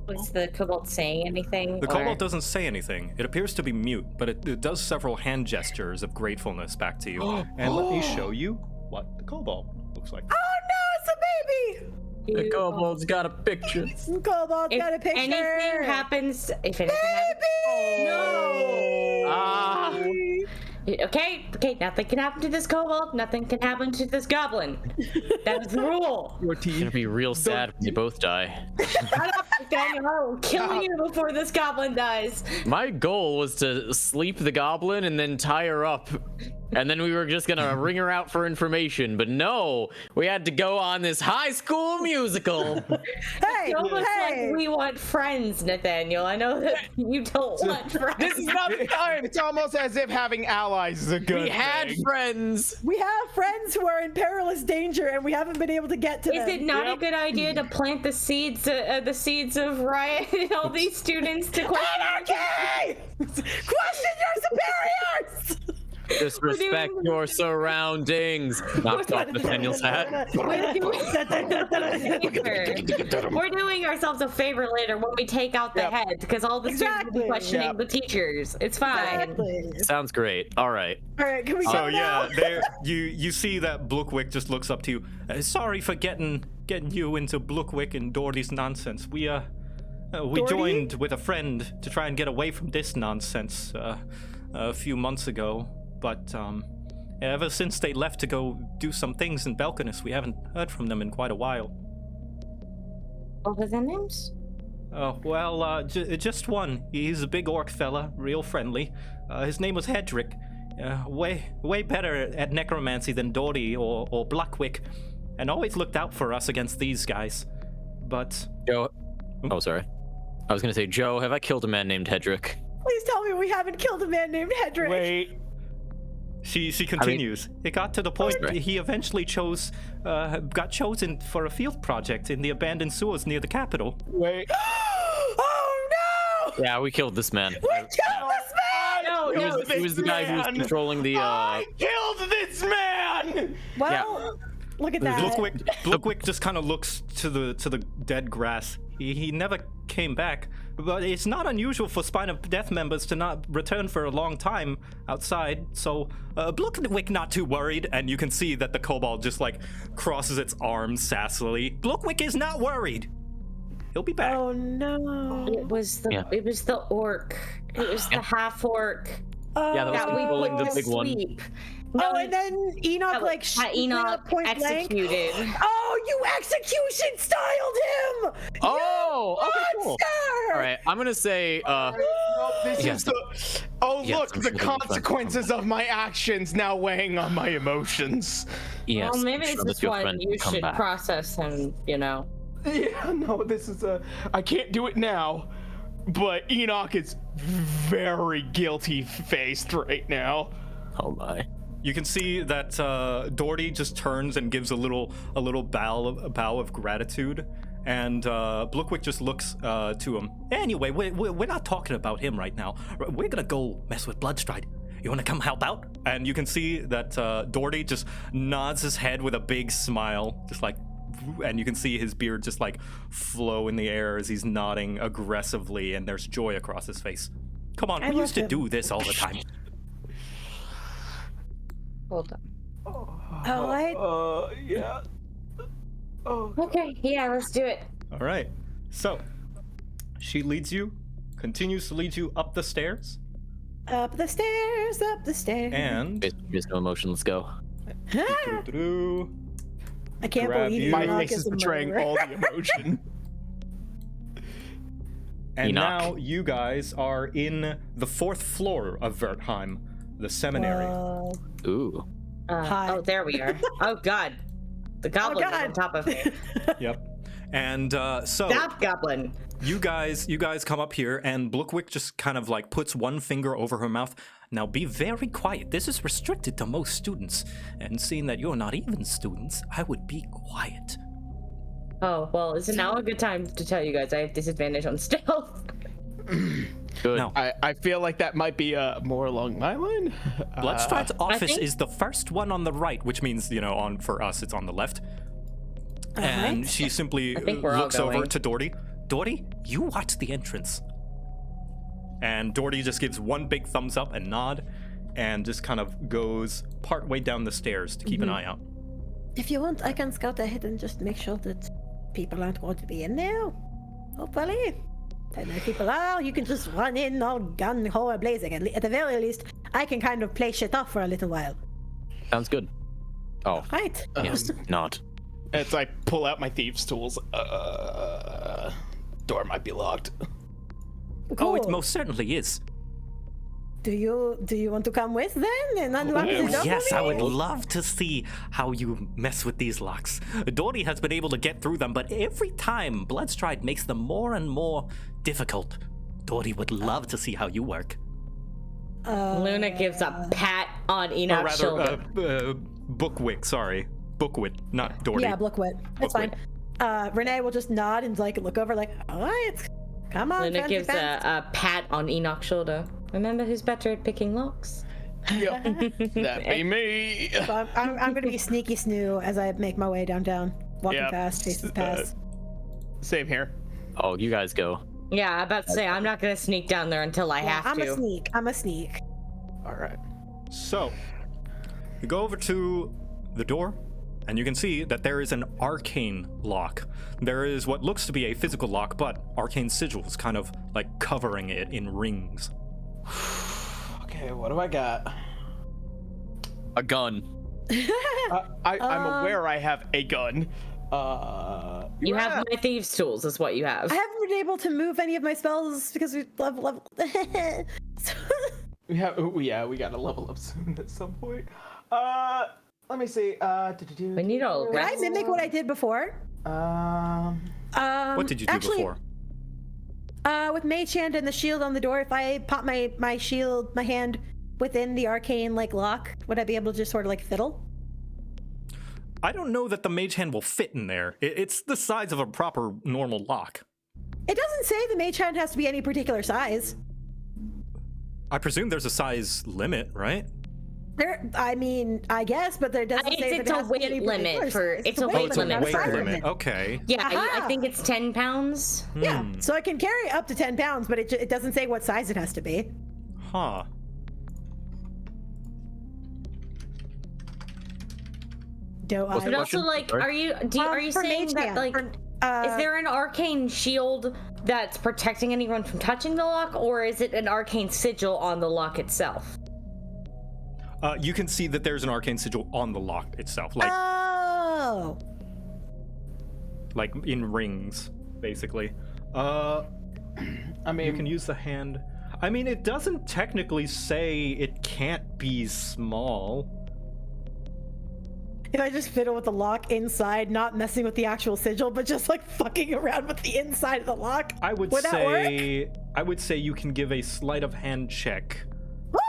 Was the kobold saying anything? The kobold doesn't say anything. It appears to be mute, but it does several hand gestures of gratefulness back to you. And let me show you what the kobold looks like. Oh no, it's a baby! The kobold's got a picture. Kobold got a picture. Anything happens, if anything Baby! No! Ah. Okay, nothing can happen to this kobold, nothing can happen to this goblin. That is the rule. It's gonna be real sad when you both die. Shut up, Daniel, I will kill you before this goblin dies. My goal was to sleep the goblin and then tie her up. And then we were just gonna ring her out for information, but no, we had to go on this High School Musical. Hey, It's almost hey! like we want friends, Nathaniel. I know that you don't want friends. This is not the time. It's almost as if having allies is a good We had thing. friends. We have friends who are in perilous danger, and we haven't been able to get to Is them. it not a good idea to plant the seeds of riot in all these students to question? Anarchy! Question your superiors! Disrespect your surroundings. Knocked off Nathaniel's hat. We're doing ourselves a favor later when we take out the head, because all the students will be Exactly. questioning the teachers. It's fine. Exactly. Sounds great. All right. All right, can we go So now? yeah, there you see that Blookwick just looks up to you. Sorry for getting you into Blookwick and Doherty's nonsense. We Doherty? joined with a friend to try and get away from this nonsense a few months ago, but ever since they left to go do some things in Belkinus, we haven't heard from them in quite a while. What were their names? Oh, well, just one. He's a big orc fella, real friendly. His name was Hedrick. Way better at necromancy than Doherty or Blookwick, and always looked out for us against these guys. But Joe. Oh, sorry. I was gonna say, Joe, have I killed a man named Hedrick? Please tell me we haven't killed a man named Hedrick. Wait. she continues. It got to the point Sorry. he eventually got chosen for a field project in the abandoned sewers near the capital. Wait. Oh no! Yeah, we killed this man. We killed this man! No, He was the guy who was controlling the. I killed this man! Well, look at that. Blookwick just kind of looks to the dead grass. He never came back, but it's not unusual for Spine of Death members to not return for a long time outside. So Blookwick not too worried, and you can see that the kobold just like crosses its arms sassily. Blookwick is not worried. He'll be back. Oh no! It was the orc. It was the half orc Oh, Yeah, that was that we controlling put the to big one. sleep. oh, and then Enoch like had Enoch point blank. executed. Oh, you execution styled him! Oh, okay, cool. Monster! All right, I'm gonna say. This Yes. is the. Oh, Yes, look, I'm the sure that'll be fun. consequences of my actions now weighing on my emotions. Yes. Well, maybe I'm it's sure this that your one friend you will come should back. process and, Yeah, no, this is a. I can't do it now, but Enoch is very guilty faced right now. Oh my. You can see that Doherty just turns and gives a little bow of gratitude, and Blookwick just looks to him. Anyway, we're not talking about him right now. We're gonna go mess with Bloodstride. You wanna come help out? And you can see that Doherty just nods his head with a big smile, just like, and you can see his beard just like flow in the air as he's nodding aggressively, and there's joy across his face. Come on, we used to love do this all the time. hold on. Oh, Yeah. Oh. Okay, yeah, let's do it. All right. So, she continues to lead you up the stairs, up the stairs, up the stairs. and Just no emotion. Let's go. through. I can't grab believe you. My Enoch face is a betraying murderer. all the emotion. And Enoch. now you guys are in the 4th floor of Wertheim, the seminary. Ooh. Hi. Oh, there we are. Oh, God. The goblin is God. on top of me. Yep. And so Stop, goblin. you guys come up here, and Blookwick just kind of like puts one finger over her mouth. Now be very quiet. This is restricted to most students, and seeing that you're not even students, I would be quiet. Oh, well, is it now a good time to tell you guys I have disadvantage on stealth? Good. Now, I feel like that might be more along my line. Bloodstride's office think- is the first one on the right, which means, for us, it's on the left. And she simply think we're all looks over going. to Doherty. Doherty, you watch the entrance. And Doherty just gives one big thumbs up and nod and just kind of goes part way down the stairs to keep an eye out. If you want, I can scout ahead and just make sure that people aren't going to be in there. Hopefully. And if people are, you can just run in all gun ho blazing. At the very least, I can kind of play shit off for a little while. Sounds good. Oh, Right. Yes, nod. As I pull out my thieves' tools, door might be locked. Oh, it Cool. most certainly is. Do you want to come with then and unlock the door? Yes, for I me? would love to see how you mess with these locks. Doherty has been able to get through them, but every time Bloodstride makes them more and more difficult. Doherty would love to see how you work. Luna gives a pat on Or Enoch's rather, shoulder. Bookwick, sorry. Bookwick, not Doherty. Yeah, Blookwick. That's fine. Renee will just nod and look over all right, come on. Luna fancy gives pants." a pat on Enoch's shoulder. Remember who's better at picking locks? Yep. That'd be me. So I'm going to be sneaky snoo as I make my way downtown, walking Yep. fast, faces past. Same here. oh, you guys go. Yeah, I'm about to say, I'm not gonna sneak down there until I have I'm to. a sneak. All right. So, you go over to the door, and you can see that there is an arcane lock. There is what looks to be a physical lock, but arcane sigils kind of covering it in rings. Okay, what do I got? A gun. I'm aware I have a gun. You have my thieves' tools, is what you have. I haven't been able to move any of my spells because we level. So- We gotta level up soon at some point. Let me see. We need all Can I mimic what I did before? What did you do actually, before? With Mage Hand and the shield on the door, if I pop my shield, my hand within the arcane lock, would I be able to just sort of fiddle? I don't know that the mage hand will fit in there. It's the size of a proper normal lock. It doesn't say the Mage Hand has to be any particular size. I presume there's a size limit, right? I guess, but there doesn't say that It's it a has to be any weight limit particular for. size. It's a weight limit. not a Weight size limit. Okay. Yeah, I Aha. think it's 10 pounds. Yeah, so I can carry up to 10 pounds, but it doesn't say what size it has to be. Huh. Do I? But also, are you For saying Mage that Hand, is there an arcane shield that's protecting anyone from touching the lock, or is it an arcane sigil on the lock itself? You can see that there's an arcane sigil on the lock itself, Oh. like in rings, basically. I mean, You can use the hand. I mean, it doesn't technically say it can't be small. If I just fiddle with the lock inside, not messing with the actual sigil, but just fucking around with the inside of the lock, I would that say you can give a sleight of hand check,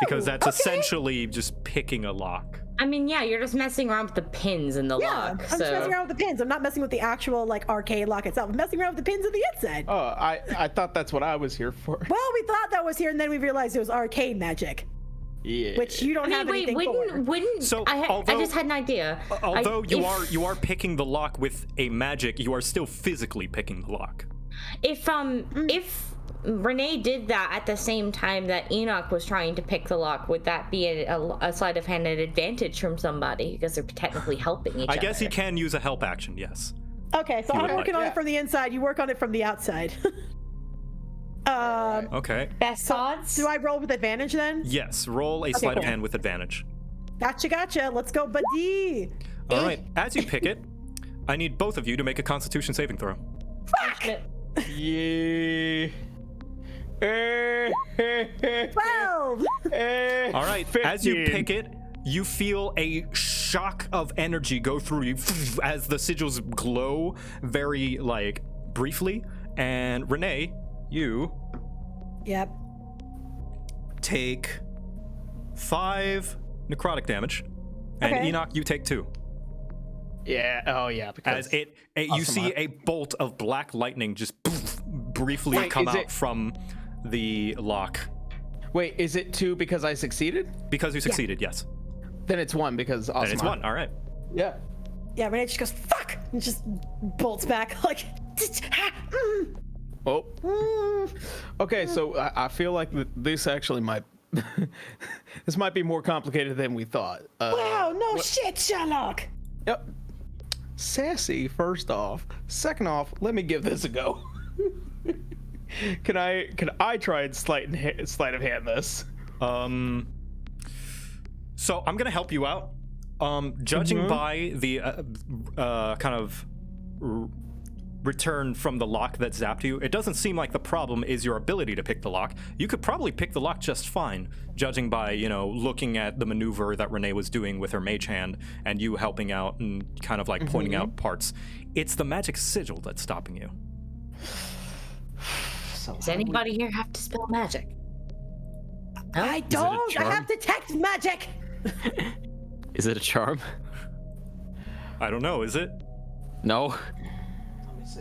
because that's okay. essentially just picking a lock. I mean, yeah, you're just messing around with the pins in the Yeah, lock. I'm just So messing around with the pins. I'm not messing with the actual arcade lock itself. I'm messing around with the pins of the inside. Oh, I thought that's what I was here for. Well, we thought that was here, and then we realized it was arcade magic, Yeah. which you don't have anything for. wouldn't So, I although- just had an idea. Although you are picking the lock with a magic, you are still physically picking the lock. If Renee did that at the same time that Enoch was trying to pick the lock, would that be a sleight of hand advantage from somebody because they're technically helping each other? I guess he can use a help action, yes. Okay, so You I'm would working like- on it from the inside. You work on it from the outside. Okay. Best odds. Do I roll with advantage then? Yes, roll a sleight of cool. hand with advantage. Gotcha. Let's go, buddy. All right, as you pick it, I need both of you to make a Constitution saving throw. Yeah. 12. All right, as you pick it, you feel a shock of energy go through you as the sigils glow very briefly. And Renee, you Yep. take 5 necrotic damage, and Okay. Enoch, you take 2. Yeah. Oh, yeah. Because As you see a bolt of black lightning just briefly Wait, come is out it- from the lock. Wait, is it 2 because I succeeded? Because you succeeded, yes. Then it's 1 because awesome. And it's 1, all right. Yeah. Yeah, Renee just goes, fuck! And just bolts back, like, Oh. Okay, so I feel like this actually might... this might be more complicated than we thought. wow, no shit, Sherlock! Yep. Sassy, first off. Second off, let me give this a go. Can I try and sleight of hand this? So I'm gonna help you out. Judging by the kind of return from the lock that zapped you, it doesn't seem like the problem is your ability to pick the lock. You could probably pick the lock just fine, judging by, looking at the maneuver that Renee was doing with her mage hand and you helping out and kind of like pointing out parts. It's the magic sigil that's stopping you. Does anybody here have to spell magic? No? I don't! I have detect magic! Is it a charm? I don't know, is it? No. Let me see.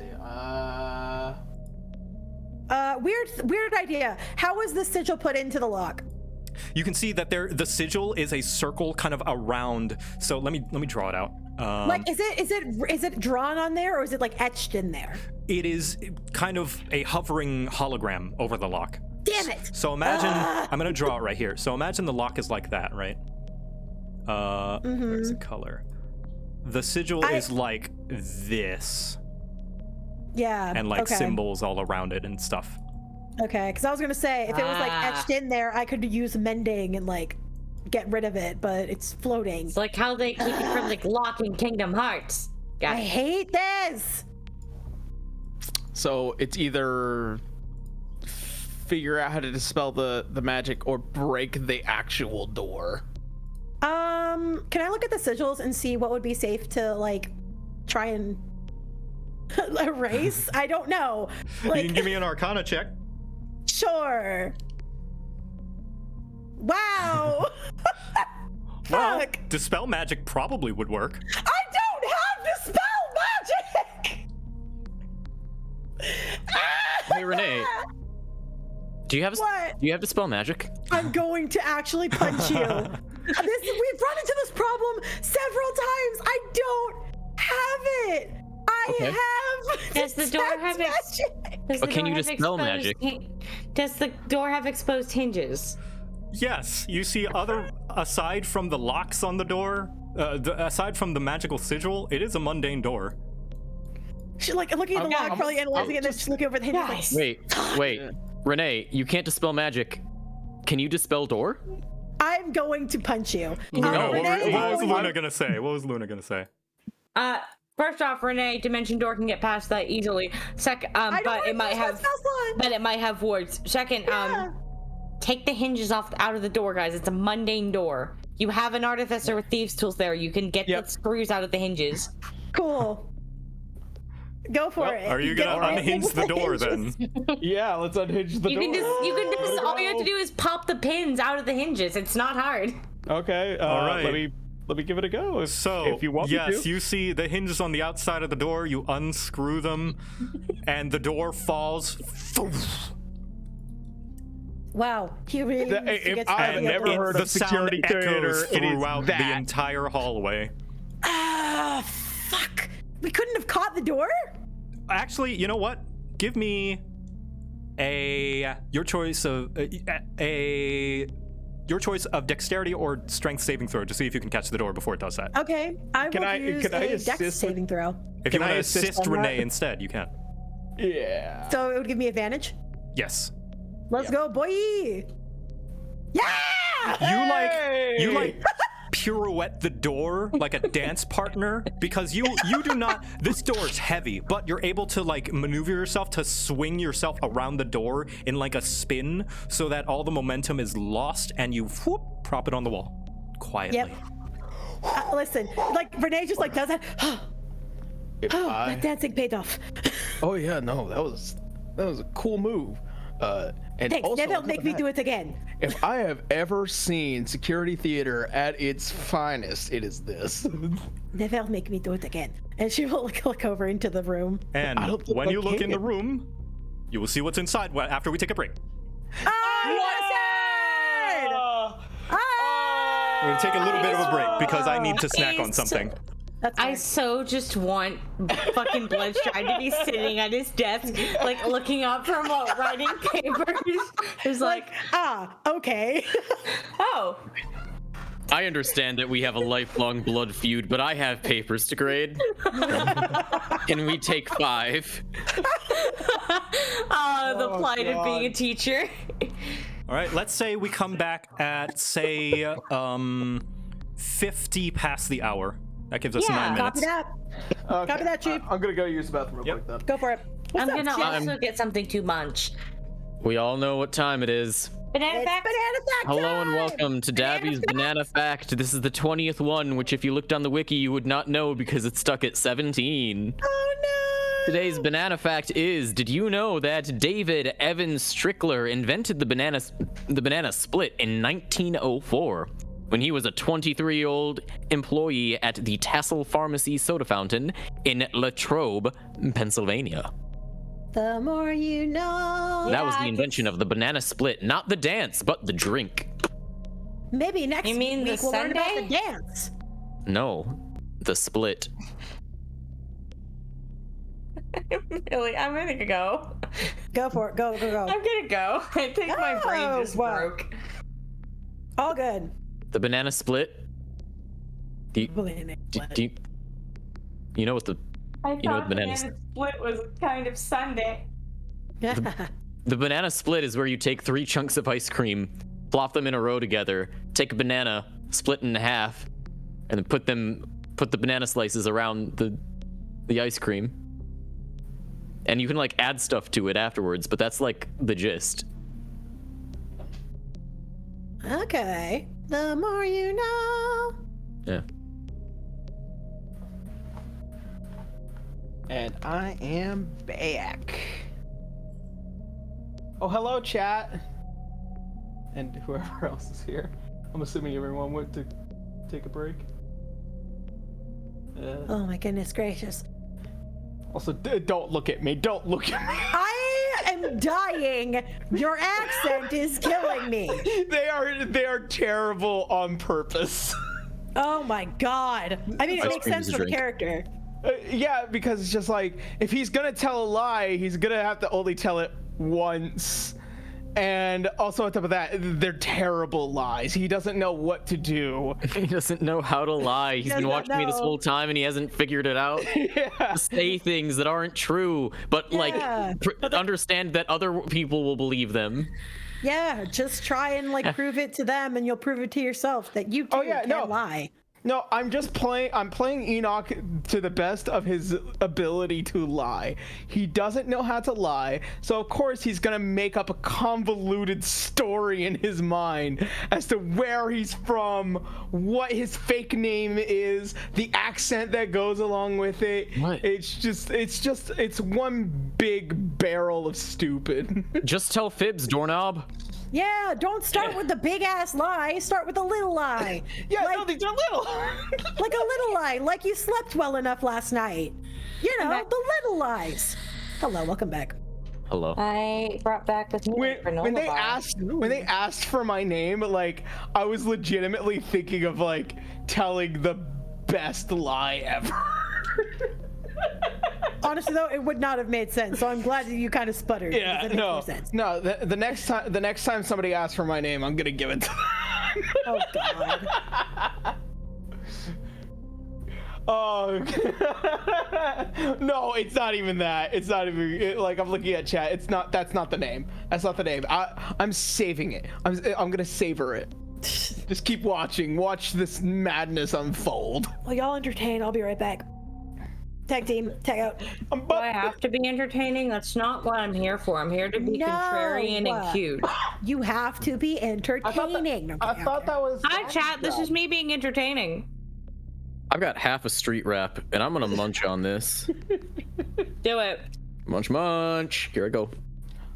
Weird idea. How was the sigil put into the lock? You can see that the sigil is a circle kind of around. So let me draw it out. Like, is it drawn on there, or is it like etched in there? It is kind of a hovering hologram over the lock. Damn it! So imagine, I'm gonna draw it right here. So imagine the lock is like that, right? Where's the color? The sigil is like this. Yeah. And like okay. symbols all around it and stuff. Okay, because I was gonna say, if it was like etched in there, I could use mending and like get rid of it, but it's floating. It's like how they keep it from like locking Kingdom Hearts. I hate this! So it's either figure out how to dispel the magic or break the actual door. Can I look at the sigils and see what would be safe to like try and erase? I don't know. Like, You can give me an Arcana check. sure. Wow. Well, Fuck. dispel magic probably would work. I don't have dispel magic. Hey, Renee. Do you have What? Do you have dispel magic? I'm going to actually punch you. We've run into this problem several times. I don't have it. I have. Does the door have magic? Does the Can door you have dispel exposed magic? Does the door have exposed hinges? Yes, you see aside from the locks on the door, aside from the magical sigil, it is a mundane door. She's like looking at the lock, probably analyzing it, and then she's looking over the hinges. Guys. Wait. Renee, you can't dispel magic. Can you dispel door? I'm going to punch you. No, Renee, what was Luna gonna say? What was Luna gonna say? First off, Renee, Dimension Door can get past that easily. But it might have wards. Second, take the hinges out of the door, guys. It's a mundane door. You have an artificer with thieves' tools there. You can get the screws out of the hinges. Cool. Go for it. Are you gonna unhinge the door then? Yeah, let's unhinge the door. You can just all you have to do is pop the pins out of the hinges. It's not hard. Okay. All right. Let me give it a go. If you want me to. You see the hinges on the outside of the door. You unscrew them, and the door falls. Wow, he really needs to get I've never heard the of security sound theater, echoes it is throughout the that. entire hallway. Fuck. We couldn't have caught the door? Actually, you know what? Give me your choice of dexterity or strength saving throw to see if you can catch the door before it does that. Okay, I will use a dex assist saving throw. If you Can want I to assist assist on Renee that? instead, you can. Yeah. So it would give me advantage? Yes. Let's go, boy! Yeah! You like pirouette the door like a dance partner because you do not. This door is heavy, but you're able to like maneuver yourself to swing yourself around the door in like a spin so that all the momentum is lost and you prop it on the wall quietly. Yep. Listen, like Renee just like does that. That dancing paid off. Oh yeah, no, that was a cool move. And Thanks, also, never make me do it again. If I have ever seen security theater at its finest, it is this. Never make me do it again. And she will look over into the room. And when you look in the room, you will see what's inside after we take a break. We're gonna take a little bit of a break because I need to snack on something. I so just want fucking Bloodstride to be sitting at his desk, like looking up from writing papers. He's like, okay. oh. I understand that we have a lifelong blood feud, but I have papers to grade. Can we take 5? The plight of being a teacher. All right, let's say we come back at, say, 50 past the hour. That gives us 9 minutes. Copy that. Okay. Copy that, Chief. I'm gonna go use the bathroom real quick then. Go for it. What's I'm up, gonna Chief? also get something to munch. We all know what time it is. Banana It's fact? banana fact Hello and time! welcome to Dabby's Banana Fact. This is the 20th one, which if you looked on the wiki, you would not know because it's stuck at 17. Oh no! Today's Banana Fact is, did you know that David Evan Strickler invented the banana split in 1904? When he was a 23-year-old employee at the Tassel Pharmacy soda fountain in Latrobe, Pennsylvania. The more you know. That was the invention of the banana split, not the dance, but the drink. Maybe next You mean week the we'll learn about Sunday? the dance. No, the split. Really, I'm gonna go. Go for it. Go. I'm gonna go. I think my brain just wow. broke. All good. The banana split. Do you know what the I You know what thought banana banana split was kind of Sunday. The banana split is where you take 3 chunks of ice cream, plop them in a row together, take a banana, split in half, and then put the banana slices around the ice cream. And you can like add stuff to it afterwards, but that's like the gist. Okay. The more you know. Yeah. And I am back. Oh, hello, chat. And whoever else is here. I'm assuming everyone went to take a break. Oh my goodness gracious. Also, don't look at me. Don't look at me. I am dying. Your accent is killing me. They are terrible on purpose. Oh my god. I mean, it Ice makes cream sense is a for the drink. character. Yeah, because it's just like, if he's gonna tell a lie, he's gonna have to only tell it once. And also on top of that, they're terrible lies. He doesn't know what to do. He doesn't know how to lie. He's been does not watching me this know. whole time and he hasn't figured it out. Yeah. Say things that aren't true, but Yeah. like understand that other people will believe them. Yeah, just try and like prove it to them and you'll prove it to yourself that you too can lie. No, I'm playing Enoch to the best of his ability to lie. He doesn't know how to lie, so of course he's gonna make up a convoluted story in his mind as to where he's from, what his fake name is, the accent that goes along with it. What? It's one big barrel of stupid. Just tell fibs, doorknob. Yeah, don't start with the big ass lie. Start with a little lie. Yeah, like, no, these are little. like a little lie, like you slept well enough last night. You know, the little lies. Hello, welcome back. Hello. I brought back with me when they asked for my name, like I was legitimately thinking of like telling the best lie ever. Honestly, though, it would not have made sense. So I'm glad that you kind of sputtered. Yeah, because it makes more sense. no. The next time somebody asks for my name, I'm gonna give it to them. Oh God. Oh no, it's not even that. It's not even like I'm looking at chat. It's not. That's not the name. That's not the name. I'm saving it. I'm gonna savor it. Just keep watching. Watch this madness unfold. Well, y'all entertain. I'll be right back. Tag team, tag out. Do I have to be entertaining? That's not what I'm here for. I'm here to be contrarian and cute. You have to be entertaining. I thought that was. Hi, chat. This is me being entertaining. I've got half a street wrap and I'm gonna munch on this. Do it. Munch, munch. Here I go.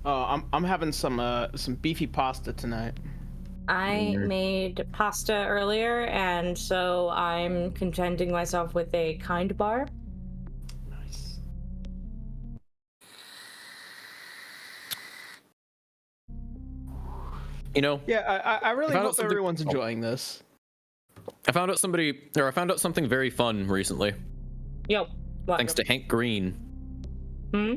I'm having some beefy pasta tonight. I made pasta earlier, and so I'm contenting myself with a kind bar. Nice. You know, Yeah, I really found out hope something- everyone's enjoying this. I found out something very fun recently, Yo. What? thanks to Hank Green. Hmm?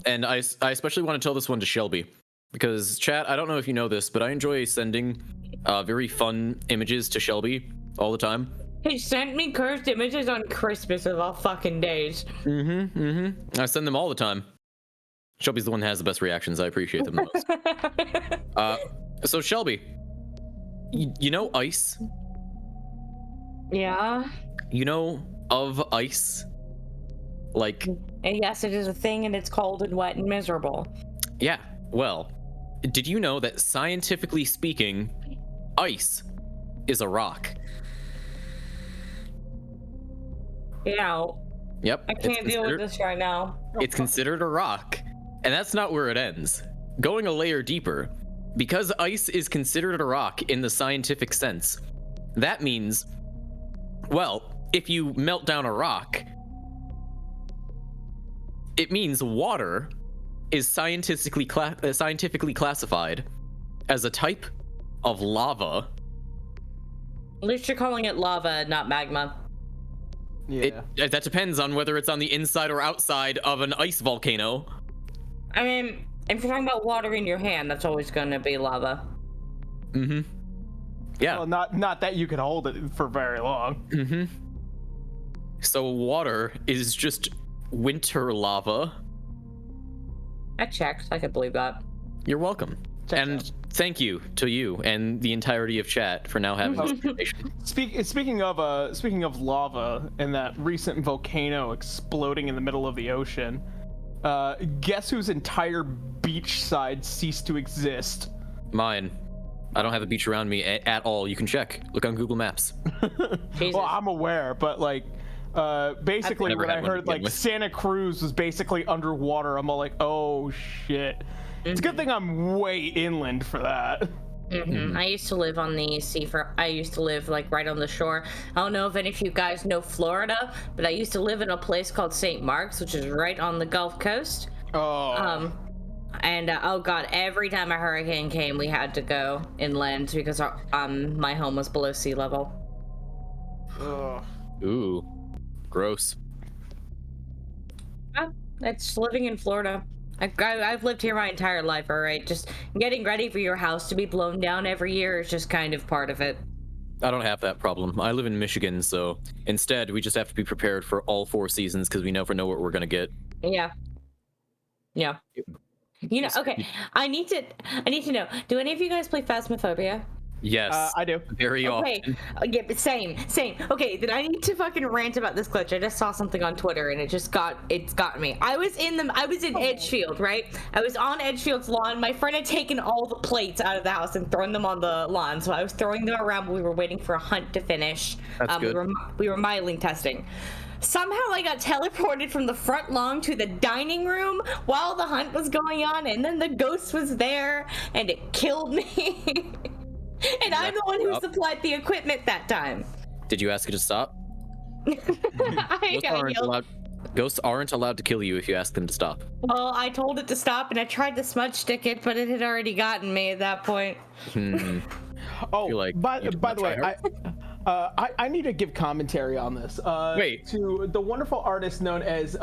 And I especially want to tell this one to Shelby, because chat, I don't know if you know this, but I enjoy sending very fun images to Shelby all the time. He sent me cursed images on Christmas of all fucking days. I send them all the time. Shelby's the one that has the best reactions. I appreciate them the most. So Shelby, you know ice? Yeah. You know of ice? Like, And yes, it is a thing, and it's cold and wet and miserable. yeah, well, did you know that scientifically speaking, ice is a rock? You know, Yep. I can't deal with this right now. It's considered a rock, and that's not where it ends. Going a layer deeper, because ice is considered a rock in the scientific sense, that means, well, if you melt down a rock, it means water is scientifically classified as a type of lava. At least you're calling it lava, not magma. Yeah. That depends on whether it's on the inside or outside of an ice volcano. I mean, if you're talking about water in your hand, that's always going to be lava. Yeah. Well, not that you can hold it for very long. So water is just winter lava. That checks. I could believe that. You're welcome. And thank you to you and the entirety of chat for now having this information. Speaking of lava and that recent volcano exploding in the middle of the ocean, guess whose entire beach side ceased to exist? Mine. I don't have a beach around me at all. You can check. Look on Google Maps. Jesus. Well, I'm aware, but like, basically Never when I had one to heard begin like with. Santa Cruz was basically underwater, I'm all like, oh shit. It's a good thing I'm way inland for that. I used to live on the I used to live like right on the shore. I don't know if any of you guys know Florida, but I used to live in a place called St. Mark's, which is right on the Gulf Coast. Oh. And oh god, every time a hurricane came, we had to go inland because my home was below sea level. Ugh. Ooh. Gross. It's living in Florida. I've lived here my entire life, all right? Just getting ready for your house to be blown down every year is just kind of part of it. I don't have that problem. I live in Michigan, so instead we just have to be prepared for all 4 seasons because we never know what we're gonna get. Yeah. Yeah. You know, okay. I need to know. Do any of you guys play Phasmophobia? Yes. I do. Very Okay. often. Yeah, but same. Okay, then I need to fucking rant about this glitch. I just saw something on Twitter and it's got me. I was in Edgefield, right? I was on Edgefield's lawn. My friend had taken all the plates out of the house and thrown them on the lawn. So I was throwing them around, but we were waiting for a hunt to finish. That's good. We were miling testing. Somehow I got teleported from the front lawn to the dining room while the hunt was going on, and then the ghost was there and it killed me. And I'm the one who supplied the equipment that time. Did you ask it to stop? I yelled. Ghosts aren't allowed to kill you if you ask them to stop. Well, I told it to stop, and I tried to smudge stick it, but it had already gotten me at that point. Oh, Feel like by you did the not way, try I need to give commentary on this. Wait. To the wonderful artist known as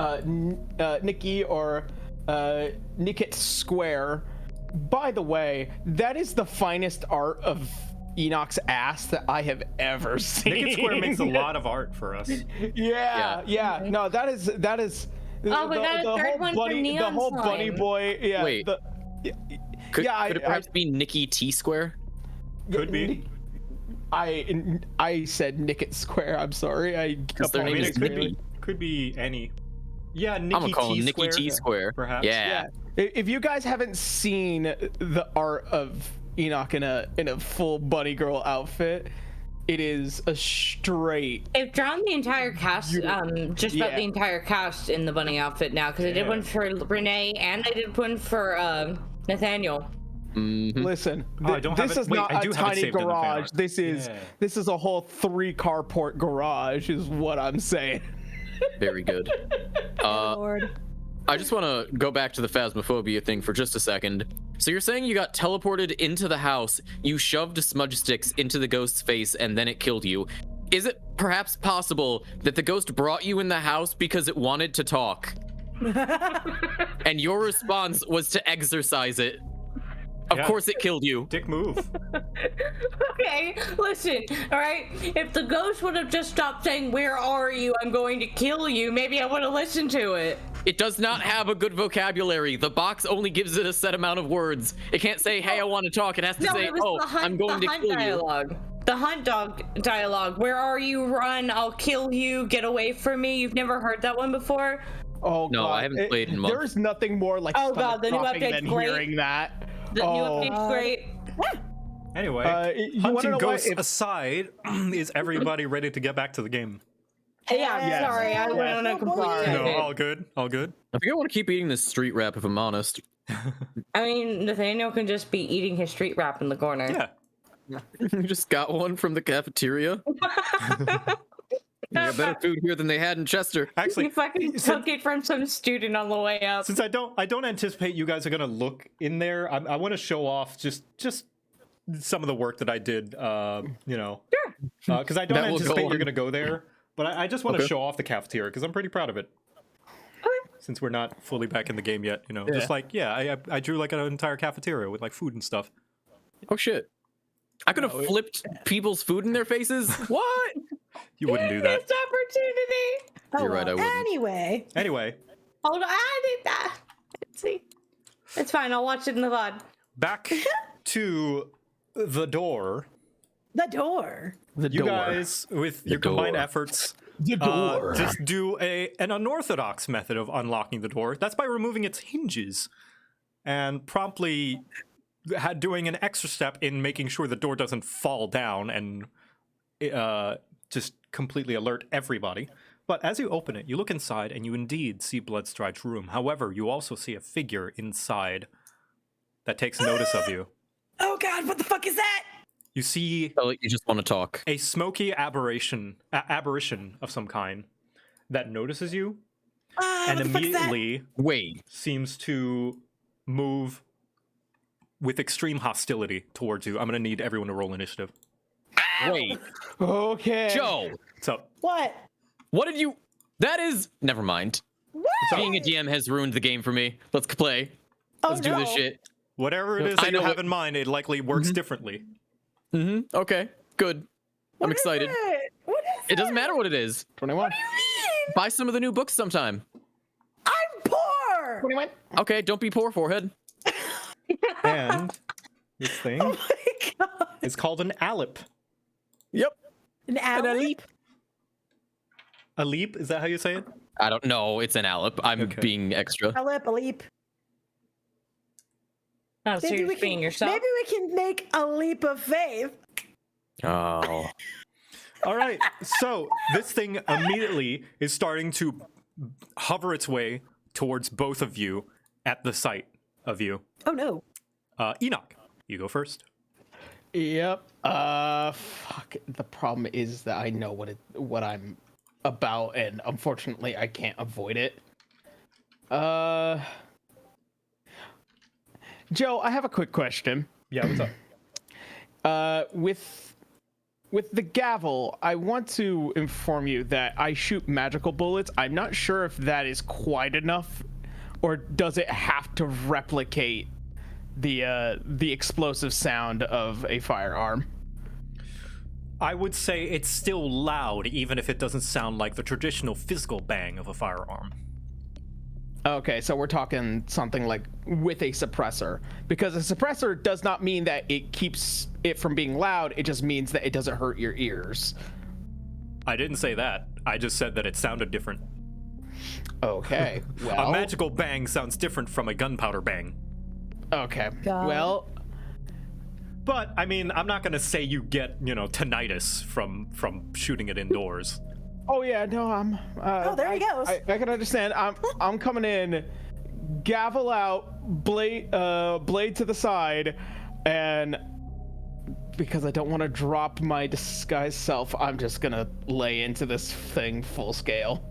Nikki or Nickit Square. By the way, that is the finest art of Enoch's ass that I have ever seen. Naked Square makes a lot of art for us. Yeah. No, that is. Oh, we got a third one for the whole Neon bunny Slime. boy. Yeah. Wait. Could it perhaps be Nikki T Square? Could be. I said Nickit Square. I'm sorry. Because their I name mean, is it could Nikki. be. Could be any. Yeah, I'm Nikki gonna call T him Nikki Square. T Square. Perhaps. Yeah. If you guys haven't seen the art of Enoch in a full bunny girl outfit, it is a straight. They've drawn the entire cast, just about the entire cast in the bunny outfit now, because I did one for Renee and I did one for Nathaniel. Listen, Oh, I don't have this it- is wait, not I a do have it tiny saved in the fan garage. art. This is a whole 3-carport garage, is what I'm saying. Very good. Lord. I just want to go back to the Phasmophobia thing for just a second. So you're saying you got teleported into the house, you shoved smudge sticks into the ghost's face, and then it killed you. Is it perhaps possible that the ghost brought you in the house because it wanted to talk? And your response was to exorcise it? Of course it killed you. Dick move. Okay, listen, all right? If the ghost would have just stopped saying, "Where are you? I'm going to kill you," maybe I would have listened to it. It does not have a good vocabulary. The box only gives it a set amount of words. It can't say, "Hey, I want to talk." It has to say, it was "Oh, the hunt, I'm going to kill dialogue. The hunt dog dialogue. Where are you? Run! I'll kill you. Get away from me. You've never heard that one before? Oh, No, God. I haven't played in months. There's nothing more like Oh, God, the new stomach-dropping update's than great. hearing that. The new update's great. Anyway, you wanna hunting know ghosts what? aside, is everybody ready to get back to the game? Yeah, I'm Yes. sorry. I went on a comply. No, all good, all good. I think I want to keep eating this street wrap if I'm honest. I mean, Nathaniel can just be eating his street wrap in the corner. Yeah. You just got one from the cafeteria. They got better food here than they had in Chester. Actually, You fucking took it from some student on the way up. since I don't anticipate you guys are gonna look in there, I want to show off just some of the work that I did. Sure. Because I don't That will go anticipate you're on. gonna go there, but I just want to Okay. show off the cafeteria because I'm pretty proud of it. Since we're not fully back in the game yet, just like I drew like an entire cafeteria with like food and stuff. Oh shit. I could have flipped people's food in their faces. What? You wouldn't do that. Missed opportunity. You're right, I wouldn't. Anyway, Anyway, Hold on, I did that. Let's see. It's fine. I'll watch it in the VOD. back to the door. the door. The You door. guys, with your combined door. efforts, The door. just do an unorthodox method of unlocking the door. That's by removing its hinges and promptly doing an extra step in making sure the door doesn't fall down and just completely alert everybody. But as you open it, you look inside and you indeed see Bloodstride's room. However, you also see a figure inside that takes notice of you. Oh God, what the fuck is that? You see Oh, you just want to talk. a smoky aberration of some kind that notices you and what the fuck is that? immediately Wait. seems to move with extreme hostility towards you. I'm going to need everyone to roll initiative. Wait. Okay. Joe, So, What? what did you... That is... Never mind. What? Being a DM has ruined the game for me. Let's play. Oh, Let's do this no. shit. whatever it is I that you know have what- in mind, it likely works differently. Mm-hmm. Okay. Good. What I'm is excited. it? What is It doesn't matter what it is. 21. Buy some of the new books sometime. I'm poor. 21. Okay, don't be poor, forehead. And this thing Oh my God. is called an alip. Yep. An alley? A leap? Is that how you say it? I don't know. It's an Alip. I'm Okay. being extra. A leap. Oh, so you're being yourself? Maybe we can make a leap of faith. Oh. All right. So this thing immediately is starting to hover its way towards both of you at the sight of you. Oh no. Enoch, you go first. Yep. Fuck. The problem is that I know what I'm about, and unfortunately, I can't avoid it. Joe, I have a quick question. Yeah, what's up? With the gavel, I want to inform you that I shoot magical bullets. I'm not sure if that is quite enough, or does it have to replicate the explosive sound of a firearm? I would say it's still loud, even if it doesn't sound like the traditional physical bang of a firearm. Okay, so we're talking something like with a suppressor, because a suppressor does not mean that it keeps it from being loud. It just means that it doesn't hurt your ears. I didn't say that. I just said that it sounded different. Okay, A well, magical bang sounds different from a gunpowder bang. okay, God. well, But, I mean, I'm not going to say you get, tinnitus from shooting it indoors. oh yeah, no, I'm. Oh, there he goes. I can understand. I'm coming in, gavel out, blade to the side, and because I don't want to drop my disguised self, I'm just gonna lay into this thing full scale.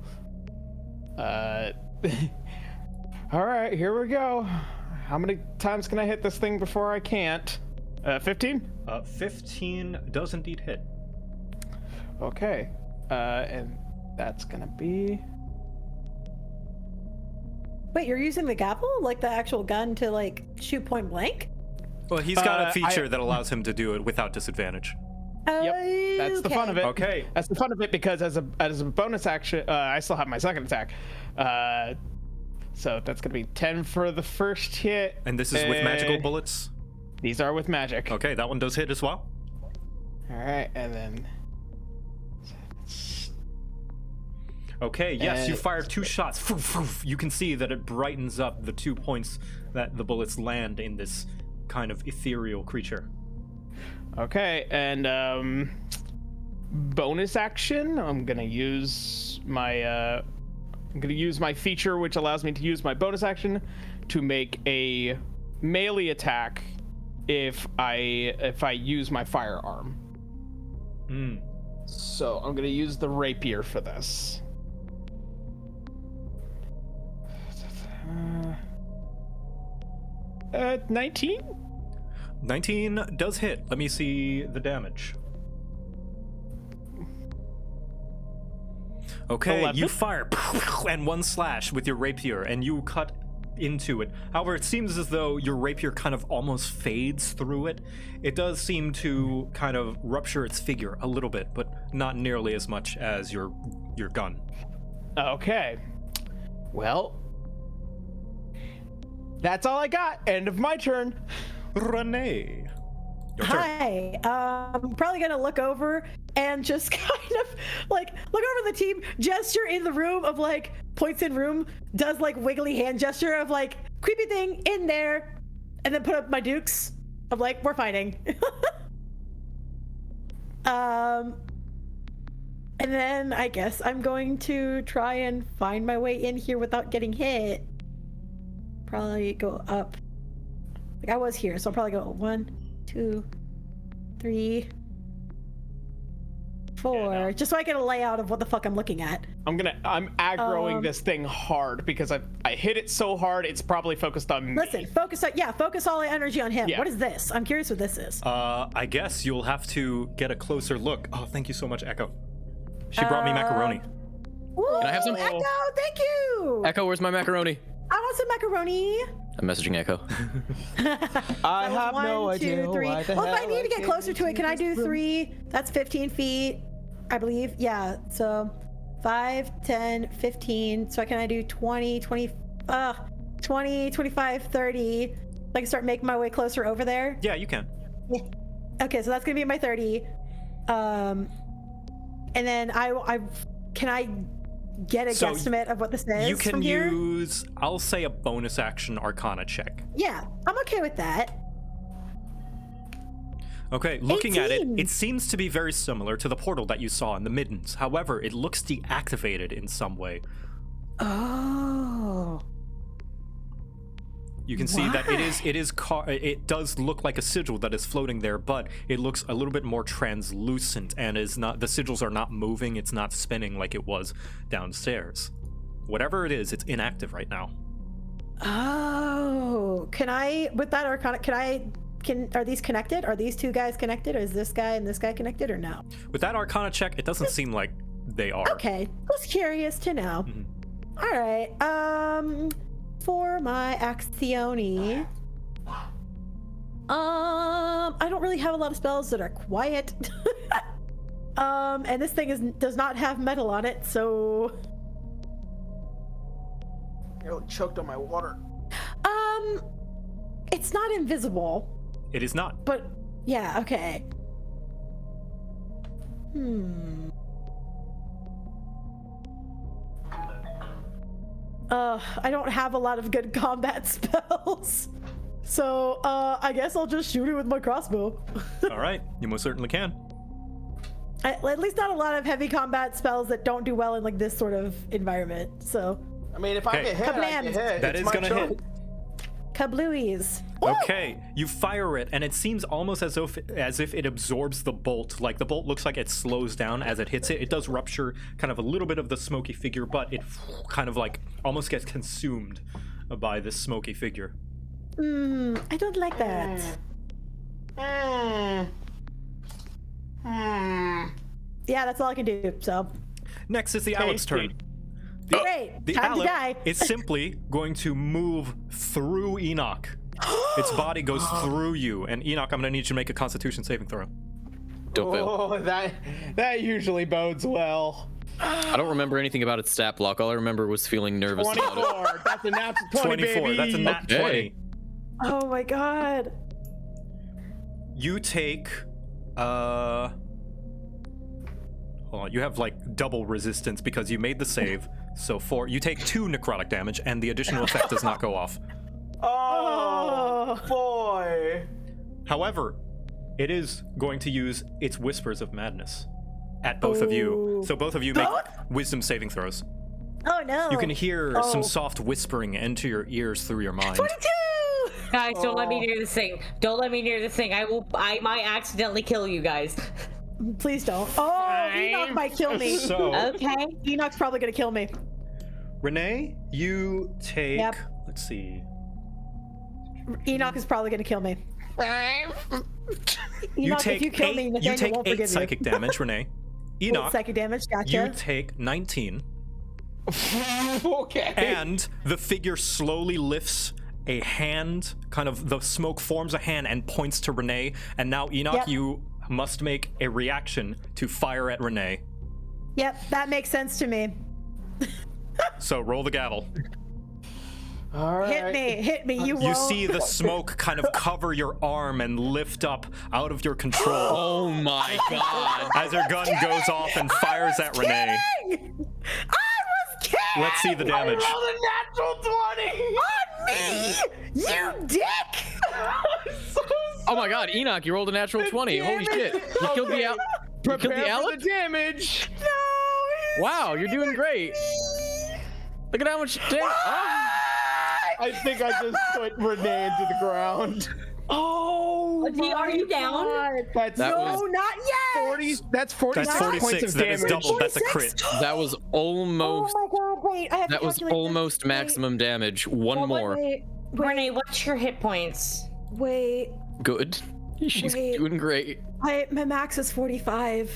All right, here we go. How many times can I hit this thing before I can't? 15? 15 does indeed hit. Okay. And that's gonna be... Wait, you're using the gavel, like the actual gun, to like shoot point blank? Well, he's got a feature that allows him to do it without disadvantage. Yep, that's the fun of it. Okay. That's the fun of it, because as a bonus action, I still have my second attack. So that's gonna be 10 for the first hit. And this is with magical bullets? These are with magic. Okay, that one does hit as well. All right, and then... Okay, yes, you fire 2 shots. You can see that it brightens up the 2 points that the bullets land in this kind of ethereal creature. Okay, and bonus action, I'm gonna use my feature, which allows me to use my bonus action to make a melee attack if I use my firearm. So I'm gonna use the rapier for this. 19? 19 does hit. Let me see the damage. Okay, 11. you fire and 1 slash with your rapier, and you cut into it. However, it seems as though your rapier kind of almost fades through it. It does seem to kind of rupture its figure a little bit, but not nearly as much as your gun. Okay. Well, that's all I got. End of my turn. Renee. Your turn. Hi. I'm probably gonna look over and just kind of like look over the team, gesture in the room of like points in room, does like wiggly hand gesture of like creepy thing in there, and then put up my dukes of like we're fighting. And then I guess I'm going to try and find my way in here without getting hit. Probably go up. Like I was here, so I'll probably go 1, 2, 3, 4, just so I get a layout of what the fuck I'm looking at. I'm aggroing this thing hard because I hit it so hard it's probably focused on me. Listen, focus all the energy on him. Yeah. What is this? I'm curious what this is. I guess you'll have to get a closer look. Oh, thank you so much, Echo. She brought me macaroni. Woo, Can I have some? Echo, thank you. Echo, where's my macaroni? I want some macaroni. I'm messaging Echo. I have no idea. Well, Why the if I hell need to get came closer to it, can I into do this room? 3? That's 15 feet, I believe. Yeah, so 5, 10, 15. So can I do 20, 25, 30? I can start making my way closer over there. Yeah, you can. Okay, so that's gonna be my 30. And then can I get a guesstimate of what this is? You can from here? use, I'll say, a bonus action Arcana check. Yeah, I'm okay with that. Okay, looking at it, 18. it seems to be very similar to the portal that you saw in the Middens. However, it looks deactivated in some way. Oh. You can see that it does look like a sigil that is floating there, but it looks a little bit more translucent and is not, the sigils are not moving, it's not spinning like it was downstairs. Whatever it is, it's inactive right now. Oh. Can I, with that Arcana, are these connected? Are these two guys connected? Or is this guy and this guy connected or no? With that Arcana check, it doesn't seem like they are. Okay. Was curious to know. All right. For my Actione, I don't really have a lot of spells that are quiet. And this thing does not have metal on it, so I nearly choked on my water. it's not invisible. It is not. But yeah, okay. I don't have a lot of good combat spells. So, I guess I'll just shoot it with my crossbow. All right, you most certainly can. At least not a lot of heavy combat spells that don't do well in like this sort of environment. So, I mean, if I get hit, I Kablam. get hit. That It's is my gonna choice. hit. kablooies. Okay, you fire it, and it seems almost as if it absorbs the bolt. Like the bolt looks like it slows down as it hits it. It does rupture kind of a little bit of the smoky figure, but it kind of like almost gets consumed by this smoky figure. I don't like that. Yeah, that's all I can do. So Next is the Alec's turn. great. The Time to die. Alec is simply going to move through Enoch. Its body goes through you, and Enoch, I'm going to need you to make a Constitution saving throw. Don't fail. Oh, that usually bodes well. I don't remember anything about its stat block. All I remember was feeling nervous about it. 24. That's a natural 20, 24. baby. That's a nat Okay. 20. Oh my god. You take hold on, you have like double resistance because you made the save. So you take 2 necrotic damage, and the additional effect does not go off. Oh, boy. However, it is going to use its Whispers of Madness at both of you. So both of you make wisdom saving throws. Oh no. You can hear some soft whispering into your ears through your mind. 22. Guys, don't let me near this thing. Don't let me near this thing. I might accidentally kill you guys. Please don't. Oh, Enoch might kill me. So, Okay. Enoch's probably gonna kill me. Renee, you take. Yep. Let's see. Enoch is probably gonna kill me. You Enoch, take if you kill me, you Nathaniel take won't 8 forgive psychic damage, Renee. Enoch, psychic damage. you Gotcha. take 19, Okay. and the figure slowly lifts a hand. Kind of the smoke forms a hand and points to Renee. And now Enoch, Yep. you must make a reaction to fire at Renee. Yep, that makes sense to me. So roll the gavel. All right. Hit me. You You won't. see the smoke kind of cover your arm and lift up out of your control Oh my god. as your gun goes off and fires at Renee. Kidding! I was kidding! Let's see the damage. I rolled a natural 20. On me! You dick! Oh my god, Enoch, you rolled a natural 20. Holy shit. You killed the Al. You killed Prepare the for Alec? the damage. No! Wow, you're doing great. Look at how much damage. I think I just put Renee into the ground. Oh, Are you down? God. That's That No, was- not yet! 40. That's 46 That's points 46. of That damage. is double. That's a 46? crit. That was almost. Oh my god, wait. I have to That was calculate this. almost maximum damage. One more. Wait, Renee, what's your hit points? wait. Good. She's Wait. doing great. My max is 45.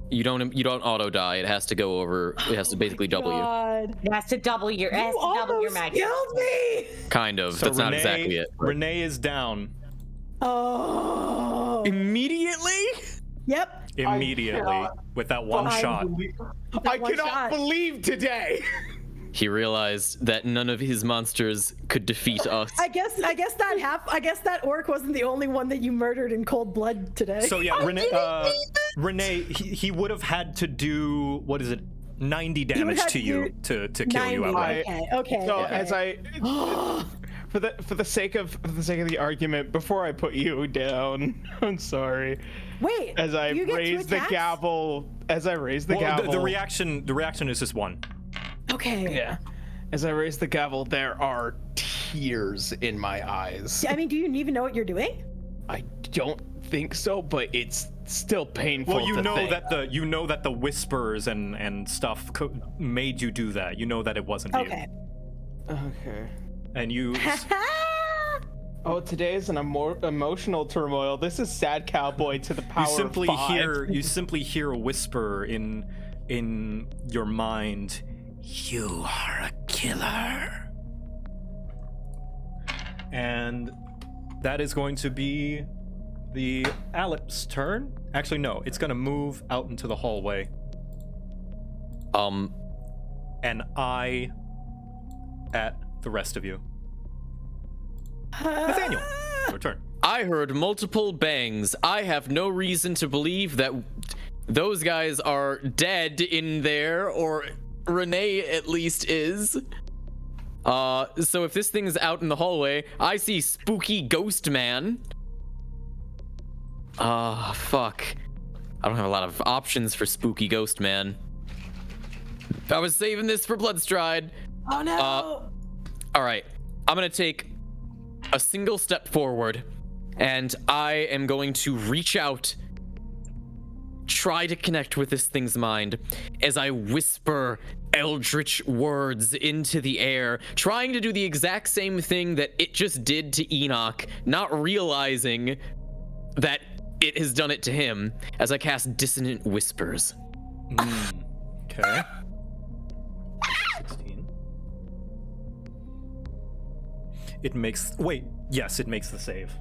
You don't auto die. It has to go over. It has to basically double you. God. It has to double your. It has You to double your almost max. killed me! Kind of. So That's not exactly it. but- Renee is down Oh. Immediately? Yep. immediately cannot with that one shot. I one cannot shot. believe today. He realized that none of his monsters could defeat us. I guess that orc wasn't the only one that you murdered in cold blood today. So yeah, Renee, he would have had to do, what is it, 90 would damage have to to you do to kill you 90, outright. Okay. So okay. as I, for the sake of the argument, before I put you down, I'm sorry. Wait. As I you get two raise the attacks? gavel, Well, gavel, the reaction is just one. Okay. yeah. As I raise the gavel, there are tears in my eyes. I mean, do you even know what you're doing? I don't think so, but it's still painful. Well, you to know think. that the whispers and stuff made you do that. You know that it wasn't Okay. you. Okay. And you Oh, today is an emotional turmoil. This is sad cowboy to the power simply of 5. hear a whisper in your mind. You are a killer. And that is going to be the Alep's turn. Actually, no, it's going to move out into the hallway. And eye at the rest of you. Nathaniel, your turn. I heard multiple bangs. I have no reason to believe that those guys are dead in there, or Renee at least is. So if this thing is out in the hallway, I see spooky ghost man. Fuck. I don't have a lot of options for spooky ghost man. I was saving this for Bloodstride. Oh no. All right, I'm gonna take a single step forward, and I am going to reach out try to connect with this thing's mind as I whisper eldritch words into the air, trying to do the exact same thing that it just did to Enoch, not realizing that it has done it to him, as I cast Dissonant Whispers. Okay. 16. It makes... Wait, yes, it makes the save.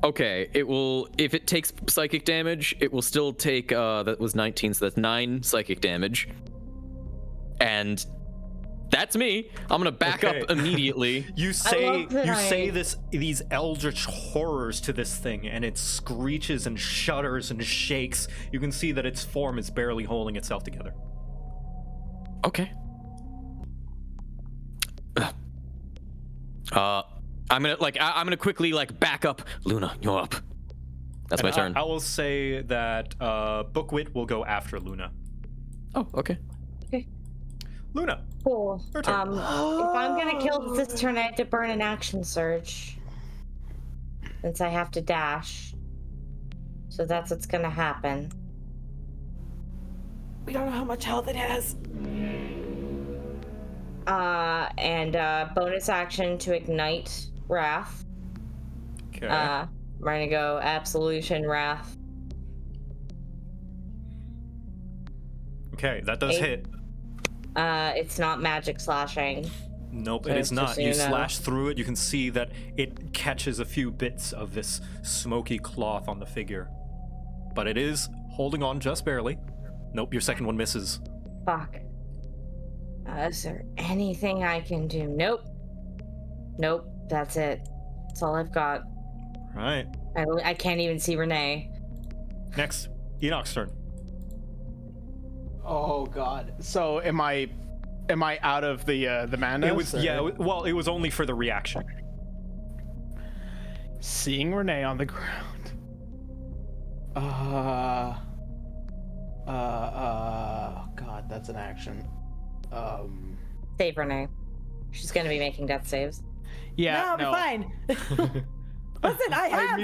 Okay, it will, if it takes psychic damage, it will still take, that was 19, so that's 9 psychic damage. And that's me. I'm gonna back up immediately. You say these eldritch horrors to this thing, and it screeches and shudders and shakes. You can see that its form is barely holding itself together. Okay. I'm gonna quickly back up. Luna, you're up. That's my turn. I will say that Bookwit will go after Luna. Oh, okay. Luna. Cool. Her turn. If I'm gonna kill this turn, I have to burn an action surge. Since I have to dash. So that's what's gonna happen. We don't know how much health it has. And bonus action to ignite Wrath. Okay. We're gonna go Absolution Wrath. Okay, that does 8. hit. It's not magic slashing. Nope, So it it's is not. just, You you know. slash through it. You can see that it catches a few bits of this smoky cloth on the figure. But it is holding on just barely. Nope, your second one misses. Fuck. Is there anything I can do? Nope. Nope, that's it. That's all I've got. Right. I can't even see Renee. Next, Enoch's turn. Oh God. So am I out of the madness? It was it was only for the reaction. Seeing Renee on the ground. God, that's an action. Save Renee. She's gonna be making death saves. Yeah, no, I'll be fine. Listen, I have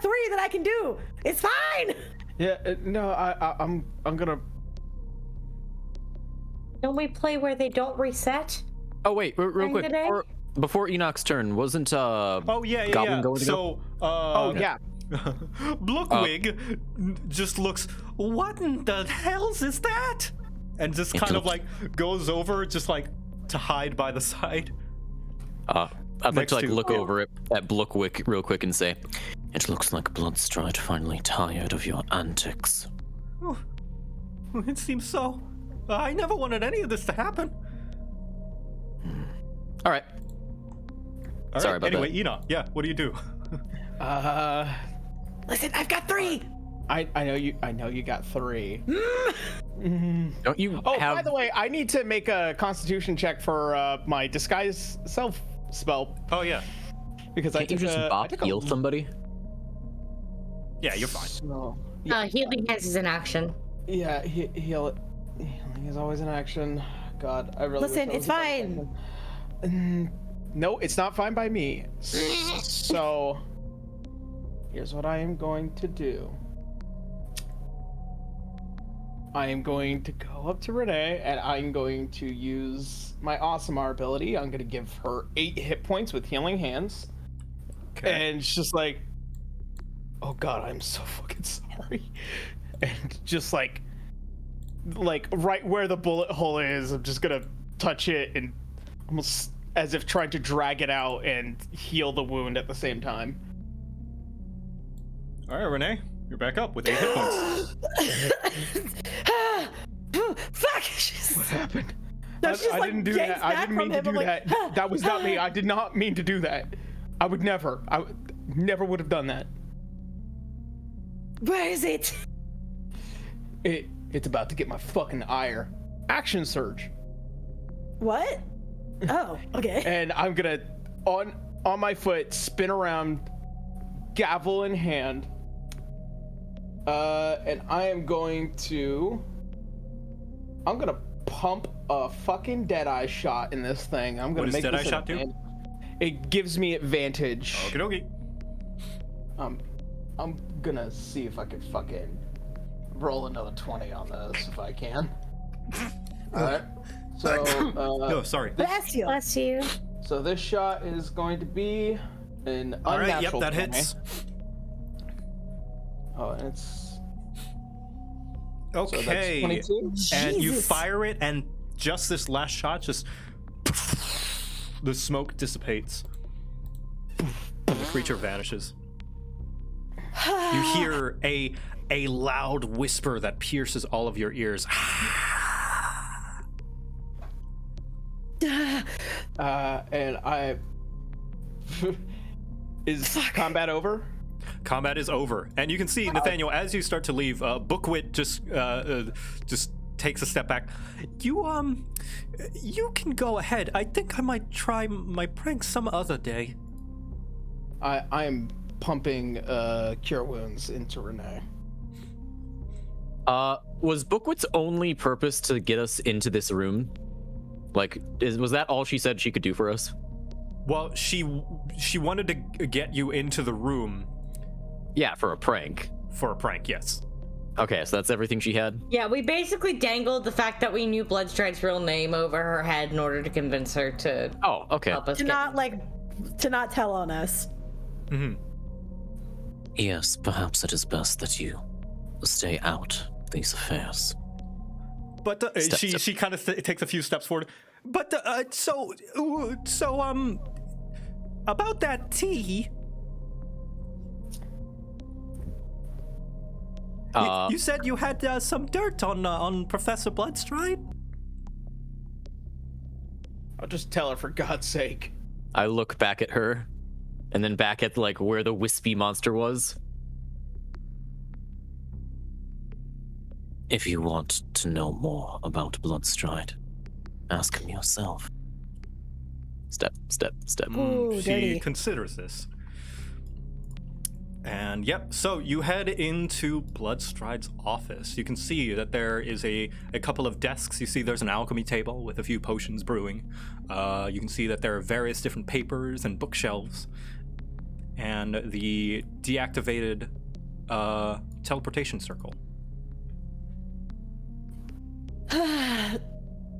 3 that I can do. It's fine. Yeah, no, I'm gonna. Don't we play where they don't reset? Oh wait, real During quick. the day? Before Enoch's turn, wasn't Goblin going to go? So, Oh yeah. Blookwick just looks, what in the hells is that? And just kind of goes over, just to hide by the side. I'd like to look over at Blookwick real quick and say, "It looks like Bloodstride finally tired of your antics." Oh, it seems so. I never wanted any of this to happen. All right. Sorry about anyway, that. Enoch, yeah, what do you do? Listen, I've got 3. I know you got 3. Don't you Oh, have... by the way, I need to make a Constitution check for my disguise self spell Oh, yeah. because Can't you just bop heal somebody? Yeah, you're fine. So, Healing Hands is an action. yeah, healing is always an action. God, I really. Listen, wish I it's was a fine. action. No, it's not fine by me. So, here's what I am going to do. I am going to go up to Renee, and I'm going to use my Awesome ability. I'm going to give her 8 hit points with Healing Hands. Okay. And it's just like, oh God, I'm so fucking sorry. And just like right where the bullet hole is, I'm just gonna touch it and almost as if trying to drag it out and heal the wound at the same time. All right, Renee, you're back up with 8 hit points. Fuck! What happened? No, she just, I didn't do yanks that. I back didn't mean from to him. do I'm that. like, That was not me. I did not mean to do that. I would never. Never would have done that. Where is it? It's about to get my fucking ire. Action surge. What? Oh, okay. And I'm gonna on my foot spin around, gavel in hand. And I'm gonna pump a fucking Deadeye shot in this thing. I'm gonna What does make Deadeye this shot do? It gives me advantage. Okie dokie. I'm gonna see if I can fucking roll another 20 on this if I can. All right. So, No, sorry. Bless you. Bless you. so this shot is going to be an unnatural All right, yep, that 20. hits. Oh, and it's Okay. so that's 22. And you Jesus. fire it, and just this last shot, just the smoke dissipates. The creature vanishes. You hear a loud whisper that pierces all of your ears. And I is combat over? Combat is over, and you can see Nathaniel as you start to leave. Blookwick just takes a step back. You can go ahead. I think I might try my prank some other day. I'm pumping cure wounds into Renee. Was Bookwick's only purpose to get us into this room? Like, was that all she said she could do for us? Well, she wanted to get you into the room Yeah, for a prank. for a prank. Yes. Okay, so that's everything she had? Yeah, we basically dangled the fact that we knew Bloodstride's real name over her head in order to convince her to Oh, okay. help us To not tell on us. Mm-hmm. Yes, perhaps it is best that you stay out of these affairs. But she kind of takes a few steps forward. But so about that tea. You said you had some dirt on Professor Bloodstride? I'll just tell her for God's sake. I look back at her, and then back at, like, where the wispy monster was. If you want to know more about Bloodstride, ask him yourself. Step. Ooh, She dirty. considers this. And yep, so you head into Bloodstride's office. You can see that there is a couple of desks. You see there's an alchemy table with a few potions brewing. You can see that there are various different papers and bookshelves. And the deactivated teleportation circle.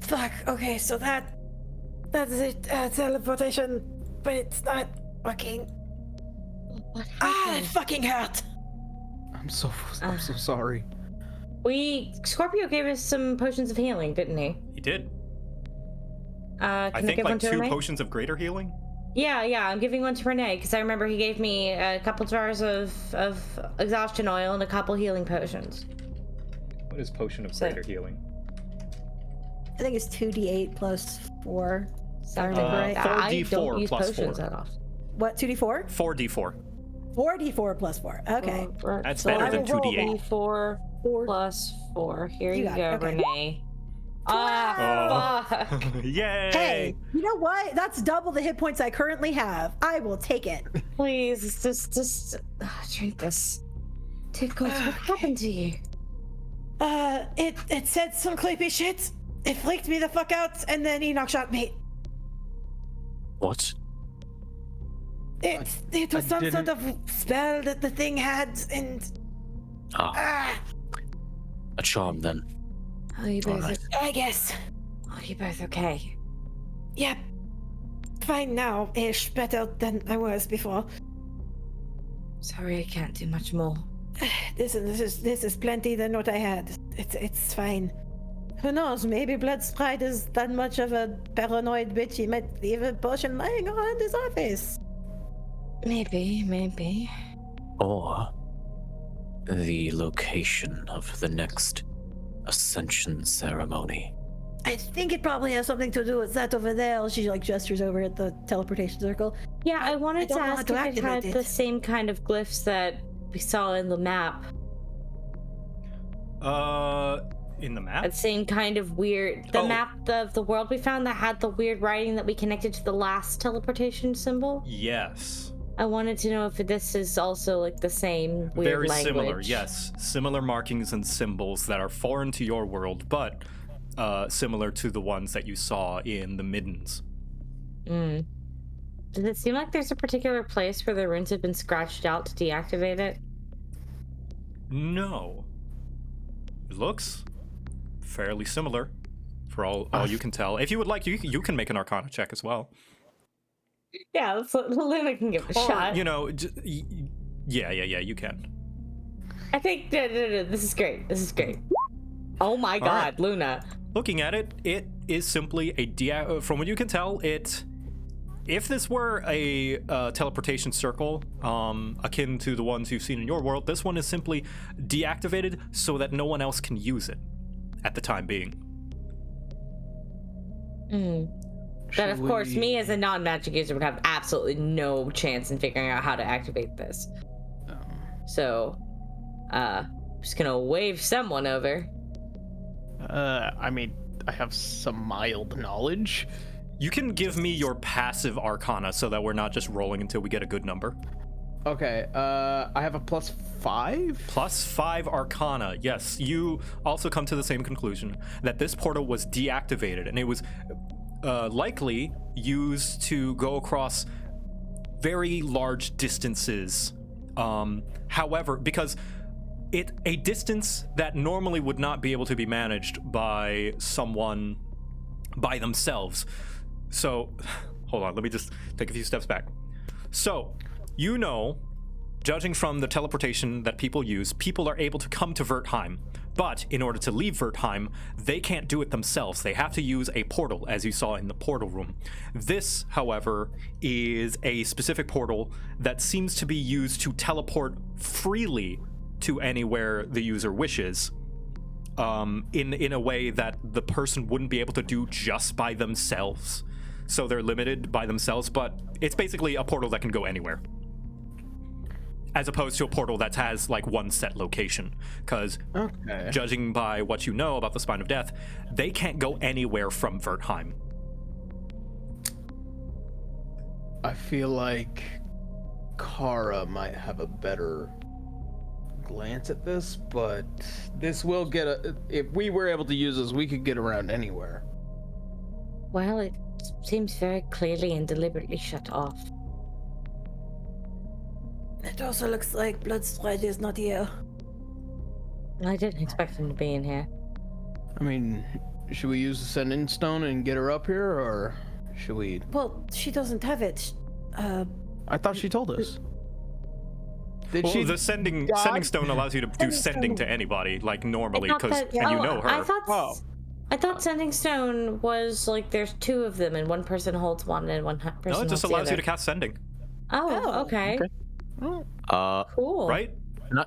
Fuck. Okay, so that's it. Teleportation, but it's not working. What It fucking hurt. I'm so sorry. Scorpio gave us some potions of healing, didn't he? He did. Can I think give like one to 2 Renee? potions of greater healing. Yeah, I'm giving one to Renee because I remember he gave me a couple jars of exhaustion oil and a couple healing potions. What is potion of So- greater healing? I think it's 2d8 plus 4. Sounds remember right. I 4d4 don't use plus potions 4. that often. What, 2d4? 4d4. 4d4 plus 4. Okay. That's So better I than will roll 2d8. 4 4. plus 4. Here you got go, it, okay. Renee. Oh. Fuck. Yay! Hey, you know what? That's double the hit points I currently have. I will take it. Please, just drink this. Tickles, what happened to you? It said some creepy shit. It freaked me the fuck out, and then Enoch shot me. What? It was some sort of spell that the thing had, and A charm then. Are you both, Alright. I guess. are you both okay? Yep. Fine now, ish. Better than I was before. Sorry, I can't do much more. This is plenty than what I had. It's fine. Who knows? Maybe Bloodstride is that much of a paranoid bitch. He might leave a potion lying around his office. Maybe. Or the location of the next ascension ceremony. I think it probably has something to do with that over there. She like gestures over at the teleportation circle. Yeah, I wanted to don't know how ask to if it had activate the it. same kind of glyphs that we saw in the map. In the map? That same kind of weird. The Oh. map of the world we found that had the weird writing that we connected to the last teleportation symbol. Yes. I wanted to know if this is also like the same weird Very language. similar, yes. Similar markings and symbols that are foreign to your world, but similar to the ones that you saw in the Middens. Does it seem like there's a particular place where the runes have been scratched out to deactivate it? No. looks fairly similar, for all you can tell. If you would like, you can make an Arcana check as well. Yeah, Luna can give it a shot. You know, yeah, you can. I think this is great. This is great. Oh my God, right. Luna. Looking at it, it is simply from what you can tell, if this were a teleportation circle, akin to the ones you've seen in your world, this one is simply deactivated so that no one else can use it at the time being. But of course, me as a non-magic user would have absolutely no chance in figuring out how to activate this. So, just gonna wave someone over. I mean, I have some mild knowledge. You can give me your passive Arcana so that we're not just rolling until we get a good number. Okay, I have a +5? +5 Arcana, yes. You also come to the same conclusion, that this portal was deactivated, and it was likely used to go across very large distances. However, because a distance that normally would not be able to be managed by someone by themselves. So, hold on, let me just take a few steps back. So, you know, judging from the teleportation that people use, people are able to come to Wertheim. But in order to leave Wertheim, they can't do it themselves. They have to use a portal, as you saw in the portal room. This, however, is a specific portal that seems to be used to teleport freely to anywhere the user wishes, in a way that the person wouldn't be able to do just by themselves. So they're limited by themselves, but it's basically a portal that can go anywhere, as opposed to a portal that has like one set location. Because judging by what you know about the Spine of Death, they can't go anywhere from Wertheim. I feel like Kara might have a better glance at this, but this will if we were able to use this, we could get around anywhere. Well, it seems very clearly and deliberately shut off. It also looks like Bloodstride is not here. I didn't expect him to be in here. I mean, should we use the Sending Stone and get her up here, or should we? Well, she doesn't have it. I thought she told us. Well, the sending stone allows you to do sending to anybody, like normally, and you know her. I thought sending stone was like there's two of them, and one person holds one, and one person holds the other. No, it just allows you to cast sending. Oh, okay. Cool. Right? I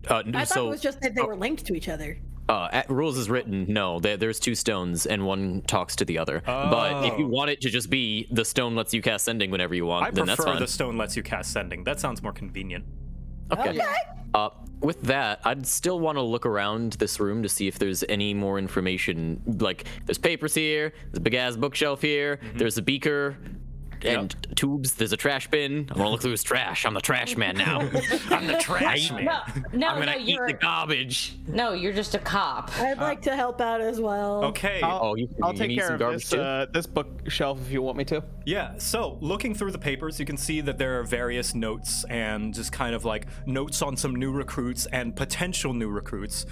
thought it was just that they were linked to each other. Rules is written, no, there's two stones and one talks to the other. But if you want it to just be the stone lets you cast sending whenever you want, then that's fine. I prefer the stone lets you cast sending. That sounds more convenient. Okay. With that, I'd still want to look around this room to see if there's any more information. Like, there's papers here, there's a big-ass bookshelf here, there's a beaker, and tubes, there's a trash bin. I want to look through his trash. I'm the trash man now. I'm the trash man. No, I'm going to eat the garbage. No, you're just a cop. I'd like to help out as well. Okay. I'll take care of this bookshelf if you want me to. Yeah, so looking through the papers, you can see that there are various notes and just kind of like notes on some new recruits and potential new recruits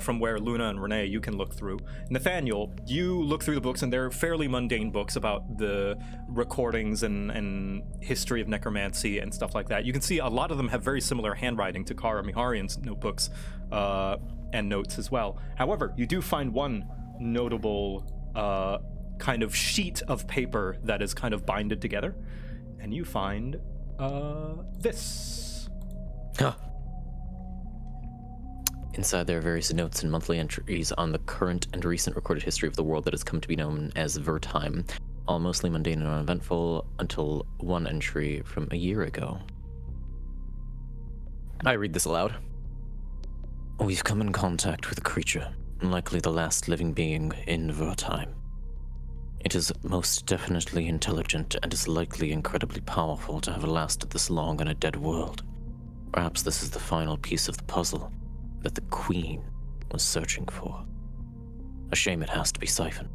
from where Luna and Renee, you can look through. Nathaniel, you look through the books and they're fairly mundane books about the recordings and history of necromancy and stuff like that. You can see a lot of them have very similar handwriting to Kara Miharian's notebooks and notes as well. However, you do find one notable kind of sheet of paper that is kind of binded together, and you find this. Inside there are various notes and monthly entries on the current and recent recorded history of the world that has come to be known as Wertheim. All mostly mundane and uneventful until one entry from a year ago. I read this aloud. We've come in contact with a creature, likely the last living being in Wertheim. It is most definitely intelligent and is likely incredibly powerful to have lasted this long in a dead world. Perhaps this is the final piece of the puzzle that the Queen was searching for. A shame it has to be siphoned.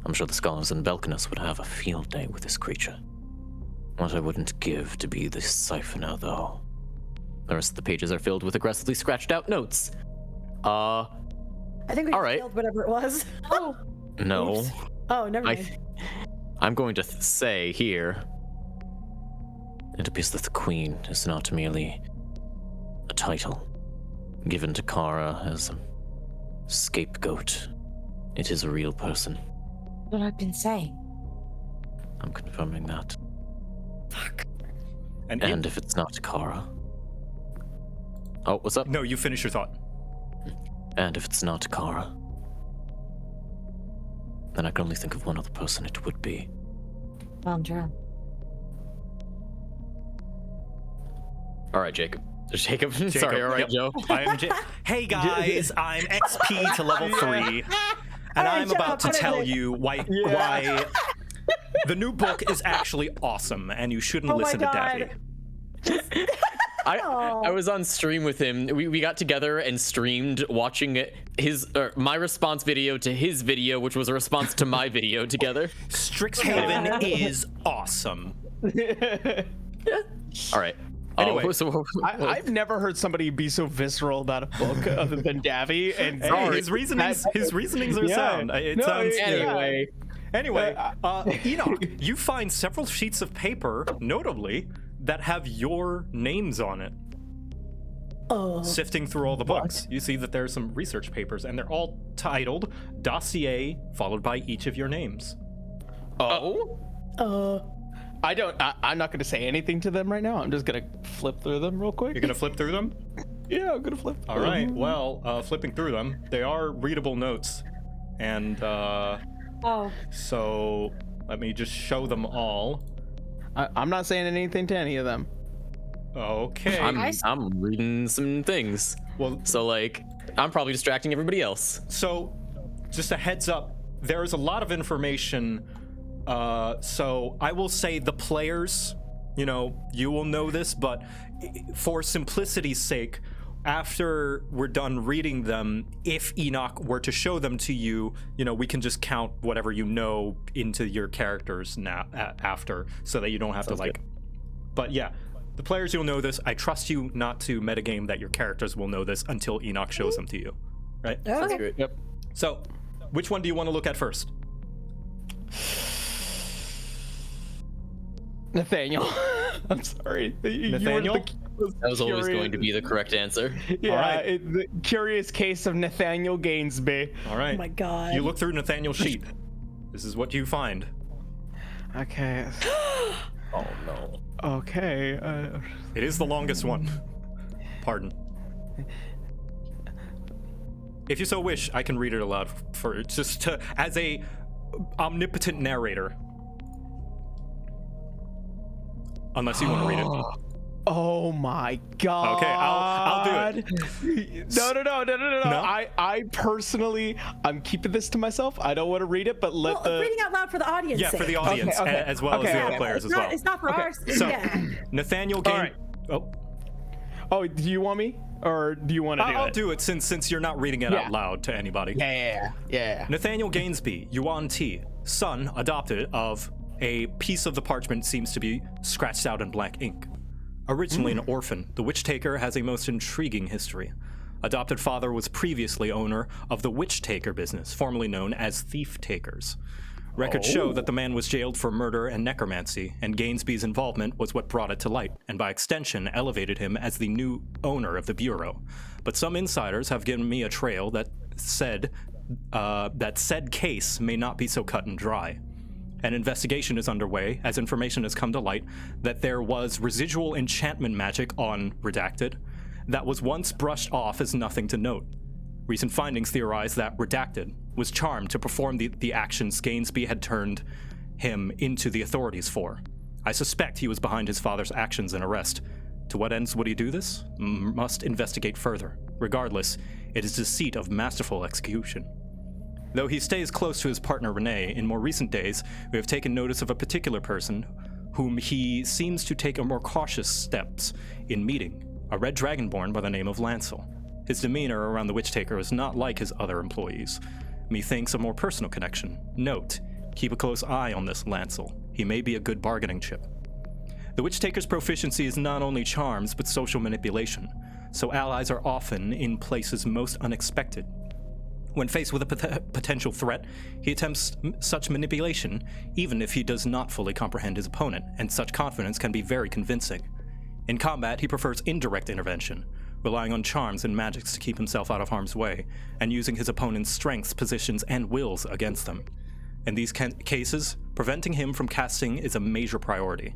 I'm sure the scholars in Belkinus would have a field day with this creature. What I wouldn't give to be the siphoner, though. The rest of the pages are filled with aggressively scratched out notes. I think we All just right. killed whatever it was. Oh. No. Oops. Oh, never mind. I'm going to say here. It appears that the Queen is not merely a title given to Kara as a scapegoat. It is a real person. What I've been saying. I'm confirming that. Fuck. And if it's not Kara. Oh, what's up? No, you finish your thought. And if it's not Kara, then I can only think of one other person it would be. Vondra. All right, Jacob. Sorry, all right, Yep. Joe. Hey guys, I'm XP to level 3, and I'm about to tell you why the new book is actually awesome, and you shouldn't listen to Daffy. I was on stream with him. We got together and streamed watching my response video to his video, which was a response to my video together. Strixhaven is awesome. All right. Anyway, So I've never heard somebody be so visceral about a book other than Davy. And Hey, his reasonings are sound. It sounds anyway. Anyway, Enoch, you find several sheets of paper, notably, that have your names on it. Sifting through all the books, you see that there's some research papers, and they're all titled Dossier, followed by each of your names. I'm not going to say anything to them right now. I'm just going to flip through them real quick. You're gonna flip through them? Yeah, I'm going to flip through All right, well, flipping through them, they are readable notes, and so let me just show them all. I'm not saying anything to any of them. Okay. I'm reading some things. Well, So like, I'm probably distracting everybody else. so just a heads up, there's a lot of information. So I will say the players, you will know this, but for simplicity's sake, after we're done reading them, if Enoch were to show them to you, we can just count whatever you know into your characters now after, so that you don't have to like. But yeah, the players, you'll know this. I trust you not to metagame that your characters will know this until Enoch shows them to you, right? That's great. Yep. So, which one do you want to look at first? Nathaniel. I'm sorry. Nathaniel? That was always going to be the correct answer. Yeah, All right. the curious case of Nathaniel Gainsby. All right. Oh my god. You look through Nathaniel's sheet. This is what you find. Okay. Oh no. Okay. It is the longest one. Pardon. If you so wish, I can read it aloud as a omnipotent narrator. Unless you want to read it. Oh my god. Okay, I'll do it. No. I personally, I'm keeping this to myself. I don't want to read it, but let Well, reading out loud for the audience. Yeah, for the sake. audience, Okay. as well as the other players as well. It's not for ours. So, Yeah. Nathaniel All Gain. right. Oh, Oh, do you want me, or do you want to do it? I'll do it since you're not reading it out loud to anybody. Yeah. Nathaniel Gainsby, Yuan T, son adopted of a piece of the parchment seems to be scratched out in black ink. Originally an orphan, the Witch Taker has a most intriguing history. Adopted father was previously owner of the Witch Taker business, formerly known as Thief Takers. Records show that the man was jailed for murder and necromancy, and Gainsby's involvement was what brought it to light, and by extension elevated him as the new owner of the bureau. But some insiders have given me a trail that said said case may not be so cut and dry. An investigation is underway, as information has come to light that there was residual enchantment magic on Redacted that was once brushed off as nothing to note. Recent findings theorize that Redacted was charmed to perform the actions Gainsby had turned him into the authorities for. I suspect he was behind his father's actions and arrest. To what ends would he do this? Must investigate further. Regardless, it is deceit of masterful execution. Though he stays close to his partner Renee, in more recent days, we have taken notice of a particular person whom he seems to take a more cautious steps in meeting, a red dragonborn by the name of Lancel. His demeanor around the Witch Taker is not like his other employees. Methinks a more personal connection. Note, keep a close eye on this Lancel. He may be a good bargaining chip. The Witch Taker's proficiency is not only charms, but social manipulation, so allies are often in places most unexpected. When faced with a potential threat, he attempts such manipulation, even if he does not fully comprehend his opponent, and such confidence can be very convincing. In combat, he prefers indirect intervention, relying on charms and magics to keep himself out of harm's way, and using his opponent's strengths, positions, and wills against them. In these cases, preventing him from casting is a major priority.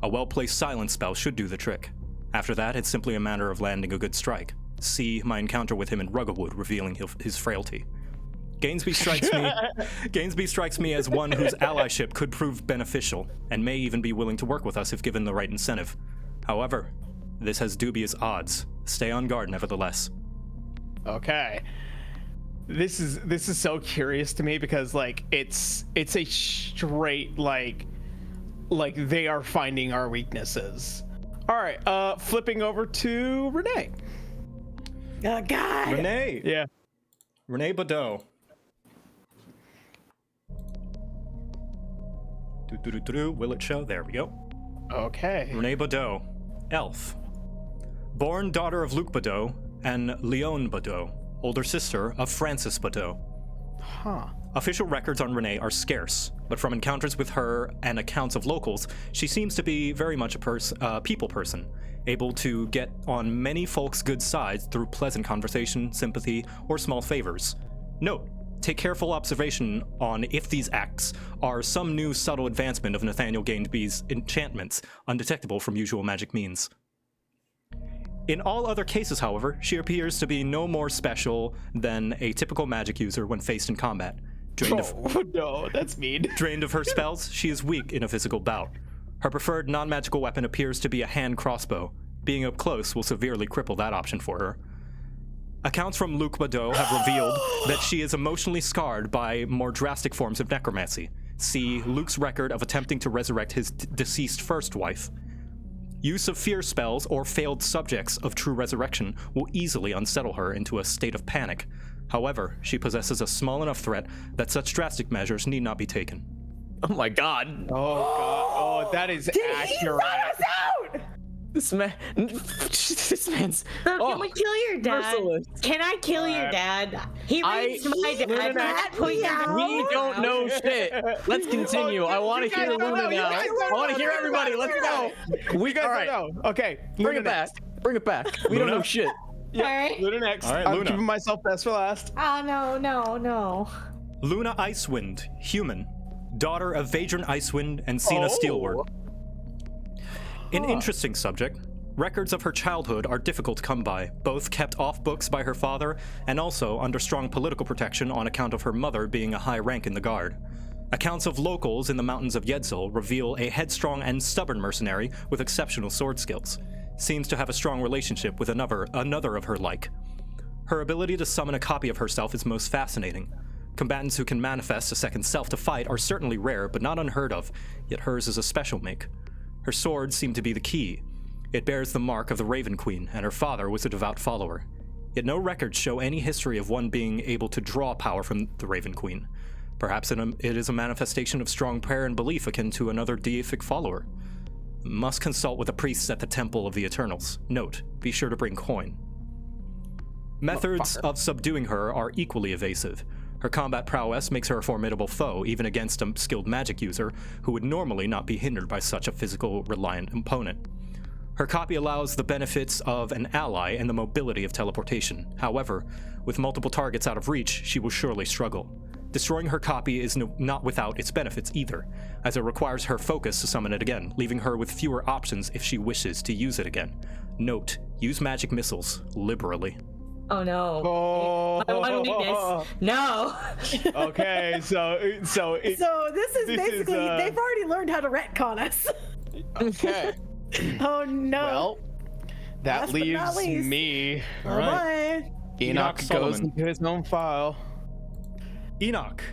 A well-placed silence spell should do the trick. After that, it's simply a matter of landing a good strike. See my encounter with him in Rugglewood, revealing his frailty. Gainsby strikes me as one whose allyship could prove beneficial, and may even be willing to work with us if given the right incentive. However, this has dubious odds. Stay on guard, nevertheless. Okay. This is so curious to me because like it's a straight like they are finding our weaknesses. All right, flipping over to Renee. Oh God. Renee. Yeah. Renee Badeau. Will it show? There we go. Okay. Renee Badeau. Elf. Born daughter of Luc Badeau and Leon Badeau, older sister of Francis Badeau. Huh. Official records on Renee are scarce, but from encounters with her and accounts of locals, she seems to be very much a people person, able to get on many folks' good sides through pleasant conversation, sympathy, or small favors. Note, take careful observation on if these acts are some new subtle advancement of Nathaniel Gainsby's enchantments, undetectable from usual magic means. In all other cases, however, she appears to be no more special than a typical magic user when faced in combat. No, that's mean. Drained of her spells, she is weak in a physical bout. Her preferred non-magical weapon appears to be a hand crossbow. Being up close will severely cripple that option for her. Accounts from Luc Badeau have revealed that she is emotionally scarred by more drastic forms of necromancy. See Luc's record of attempting to resurrect his deceased first wife. Use of fear spells or failed subjects of true resurrection will easily unsettle her into a state of panic. However, she possesses a small enough threat that such drastic measures need not be taken. Oh my God. Oh God. Oh, that is accurate. This man's. Can we kill your dad? merciless. Can I kill your dad? He raised my dad. Luna, That point We don't know shit. Let's continue. I want to hear Luna now. I want to hear everybody. Let's go. We got all right. to know. Okay. Bring Luna it back. next. Bring it back. We don't Luna? know shit. Yeah, All right. Luna next. All right, I'm Luna. keeping myself best for last. Oh no. Luna Icewind, human, daughter of Vadran Icewind and Cena Steelward. An interesting subject. Records of her childhood are difficult to come by, both kept off books by her father and also under strong political protection on account of her mother being a high rank in the guard. Accounts of locals in the mountains of Yedsel reveal a headstrong and stubborn mercenary with exceptional sword skills. Seems to have a strong relationship with another of her like. Her ability to summon a copy of herself is most fascinating. Combatants who can manifest a second self to fight are certainly rare, but not unheard of, yet hers is a special make. Her sword seemed to be the key. It bears the mark of the Raven Queen, and her father was a devout follower. Yet no records show any history of one being able to draw power from the Raven Queen. Perhaps it is a manifestation of strong prayer and belief akin to another deific follower. Must consult with the priests at the Temple of the Eternals. Note, be sure to bring coin. Methods of subduing her are equally evasive. Her combat prowess makes her a formidable foe, even against a skilled magic user who would normally not be hindered by such a physical reliant opponent. Her copy allows the benefits of an ally and the mobility of teleportation. However, with multiple targets out of reach, she will surely struggle. Destroying her copy is not without its benefits either, as it requires her focus to summon it again, leaving her with fewer options if she wishes to use it again. Note, use magic missiles liberally. Oh no. Oh. I want weakness. No. Okay, so this is basically they've already learned how to retcon us. okay. Oh no. Well, that Last but not leaves least. me. Oh, right. boy. Enoch goes Solomon. into his own file. Enoch,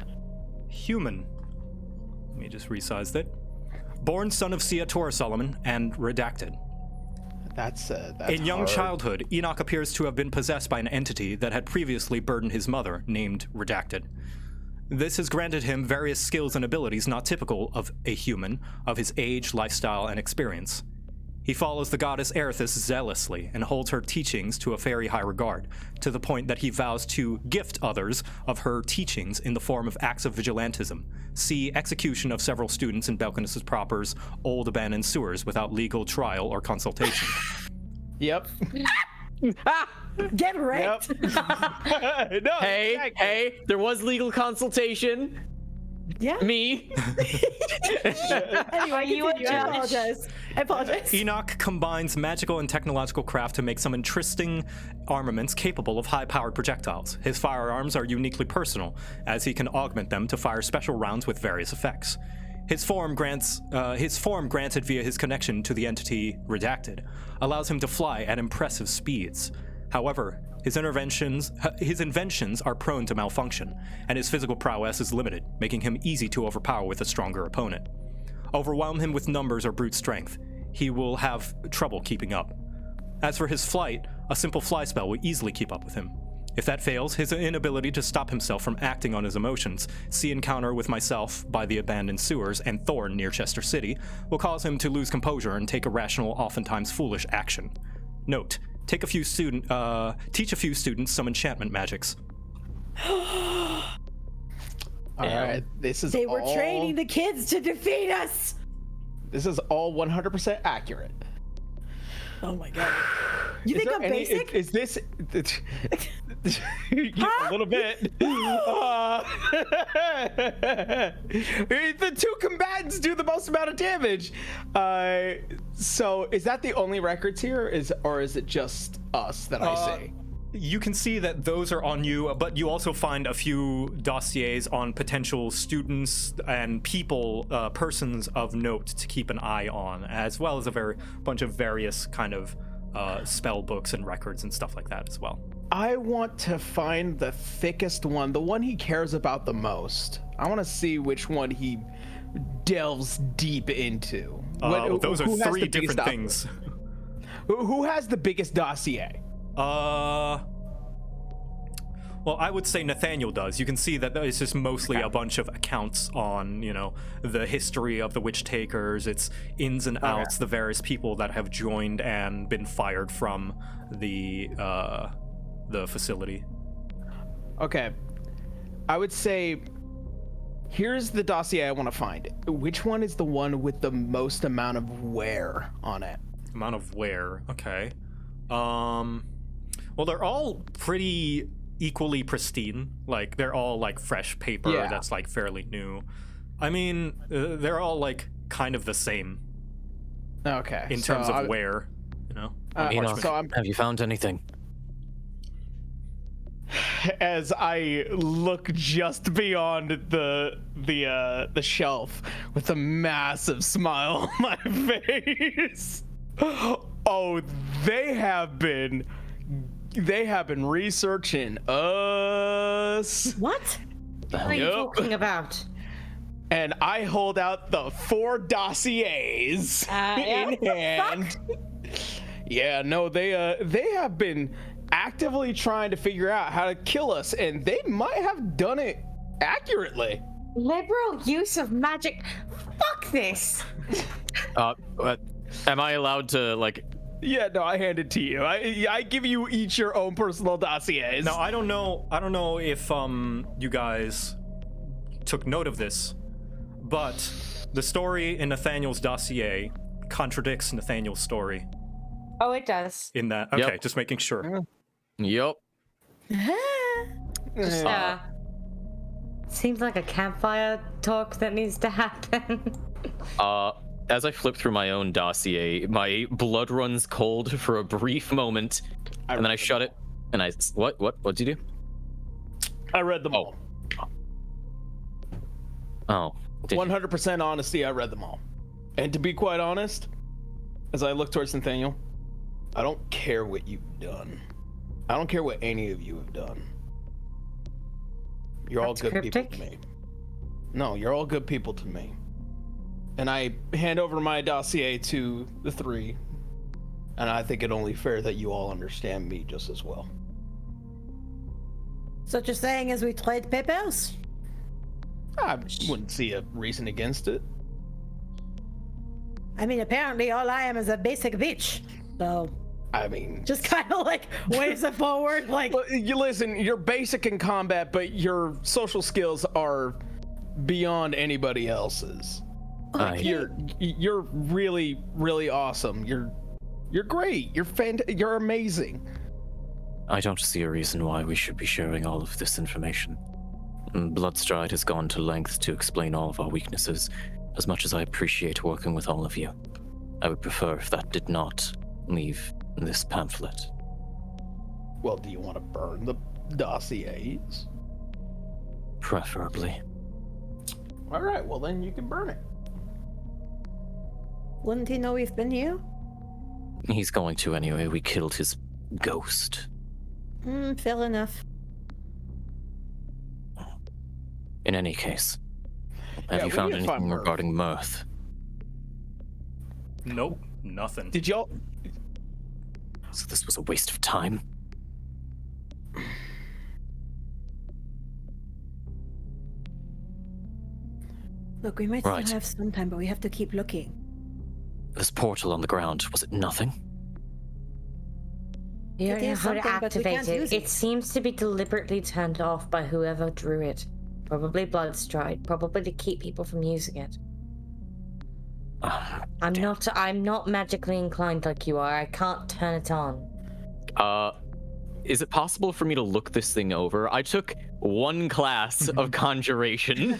human. Let me just resize that. Born son of Sia Torah Solomon and redacted. That's In young hard. childhood, Enoch appears to have been possessed by an entity that had previously burdened his mother, named Redacted. This has granted him various skills and abilities not typical of a human, of his age, lifestyle, and experience. He follows the goddess Erithis zealously and holds her teachings to a very high regard, to the point that he vows to gift others of her teachings in the form of acts of vigilantism. See execution of several students in Belkinus proper's old abandoned sewers without legal trial or consultation. Yep. Get wrecked. Yep. No, Hey, there was legal consultation. Yeah. Me. Anyway, you a continue. I apologize. Enoch combines magical and technological craft to make some interesting armaments capable of high-powered projectiles. His firearms are uniquely personal, as he can augment them to fire special rounds with various effects. His form granted via his connection to the entity Redacted allows him to fly at impressive speeds. However, his inventions are prone to malfunction, and his physical prowess is limited, making him easy to overpower with a stronger opponent. Overwhelm him with numbers or brute strength. He will have trouble keeping up. As for his flight, a simple fly spell will easily keep up with him. If that fails, his inability to stop himself from acting on his emotions, see encounter with myself by the abandoned sewers and Thorn near Chester City, will cause him to lose composure and take irrational, oftentimes foolish action. Note, teach a few students some enchantment magics. All right, They were training the kids to defeat us. This is all 100% accurate. Oh my god. You think I'm basic? Is this yeah, a little bit? The two combatants do the most amount of damage. So is that the only records here, or is it just us that I see? You can see that those are on you, but you also find a few dossiers on potential students and people, persons of note to keep an eye on, as well as a bunch of various kind of spell books and records and stuff like that as well. I want to find the thickest one, the one he cares about the most. I want to see which one he delves deep into. Those are three different things. Who has the biggest dossier? Well, I would say Nathaniel does. You can see that it's just mostly a bunch of accounts on, the history of the Witch Takers, its ins and outs, the various people that have joined and been fired from the facility. Okay. I would say, here's the dossier I want to find. Which one is the one with the most amount of wear on it? Amount of wear, okay. Well, they're all pretty equally pristine. Like, they're all like fresh paper that's like fairly new. I mean, they're all like kind of the same. Okay. In terms of wear, Have you found anything? As I look just beyond the shelf with a massive smile on my face. Oh, they have been researching us. What? What are you talking about? And I hold out the 4 dossiers in hand. Yeah, no, they have been actively trying to figure out how to kill us, and they might have done it accurately. Liberal use of magic. Fuck this. Am I allowed to, like... Yeah, no, I hand it to you. I give you each your own personal dossiers. Now, I don't know if you guys took note of this, but the story in Nathaniel's dossier contradicts Nathaniel's story. Oh, it does. In that, okay, just making sure. Yup. Seems like a campfire talk that needs to happen. As I flip through my own dossier, my blood runs cold for a brief moment, and then I shut it, and what'd you do? I read them all. Oh. 100% honesty, I read them all. And to be quite honest, as I look towards Nathaniel, I don't care what you've done. I don't care what any of you have done. You're all good people to me. No, you're all good people to me. And I hand over my dossier to the 3, and I think it only fair that you all understand me just as well. Such a saying as we trade papers? I wouldn't see a reason against it. I mean, apparently all I am is a basic bitch. So, I mean, just kind of like waves it forward, like. well, you listen, you're basic in combat, but your social skills are beyond anybody else's. You're really, really awesome. You're great. You're amazing. I don't see a reason why we should be sharing all of this information. Bloodstride has gone to lengths to explain all of our weaknesses. As much as I appreciate working with all of you, I would prefer if that did not leave this pamphlet. Well, do you want to burn the dossiers? Preferably. All right, well then you can burn it. Wouldn't he know we've been here? He's going to anyway. We killed his ghost. Fair enough. In any case, have you found anything regarding Mirth? Nope, nothing. Did y'all? So this was a waste of time? Look, we might Right. still have some time, but we have to keep looking. This portal on the ground, was it nothing? You don't It know is how to something, but we activate can't it. use It it. seems to be deliberately turned off by whoever drew it. Probably Bloodstride. Probably to keep people from using it. I'm not magically inclined like you are. I can't turn it on. Is it possible for me to look this thing over? I took one class of conjuration.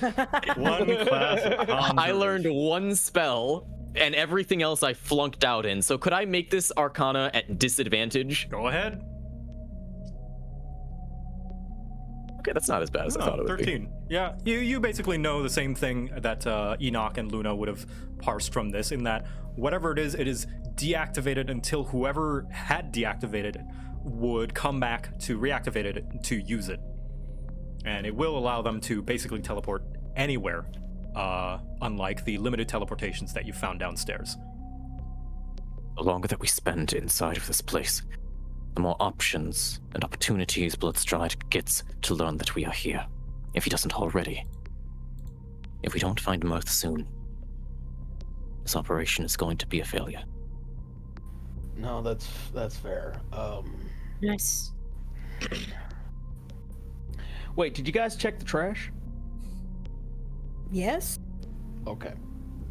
One class of I learned one spell, and everything else I flunked out in. So could I make this Arcana at disadvantage? Go ahead. Okay, that's not as bad as I thought it would 13. Yeah, you basically know the same thing that Enoch and Luna would have parsed from this, in that whatever it is deactivated until whoever had deactivated it would come back to reactivate it to use it. And it will allow them to basically teleport anywhere, unlike the limited teleportations that you found downstairs. The longer that we spend inside of this place, the more options and opportunities Bloodstride gets to learn that we are here, if he doesn't already. If we don't find Mirth soon, this operation is going to be a failure. No, that's fair. Nice. Wait, did you guys check the trash? Yes? Okay.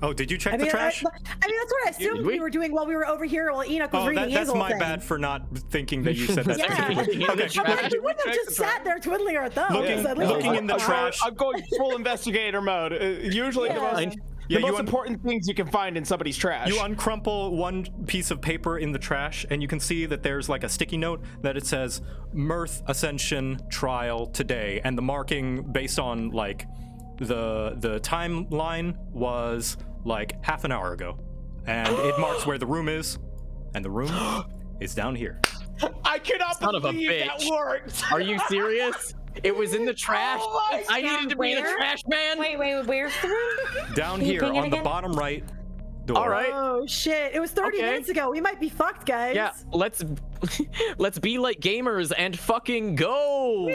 Oh, did you check the trash? I mean, that's what I assumed we were doing while we were over here while Enoch was reading his that's whole my thing. bad for not thinking that you said that. Yeah. Okay. I'm like, we wouldn't have just sat there twiddling our thumbs. Looking in the trash. I'm going full investigator mode. Usually the most important things you can find in somebody's trash. You uncrumple one piece of paper in the trash, and you can see that there's like a sticky note that it says Mirth Ascension trial today, and the marking based on like the timeline was like half an hour ago, and it marks where the room is, and the room is down here. I cannot Son of a believe that bitch. worked. Are you serious? It was in the trash. my I needed to be the where? trash man. Wait, where's the room? Down Can you here ping it on the again? bottom right door. All right. Oh shit! It was 30 Okay. minutes ago. We might be fucked, guys. Yeah, let's be like gamers and fucking go.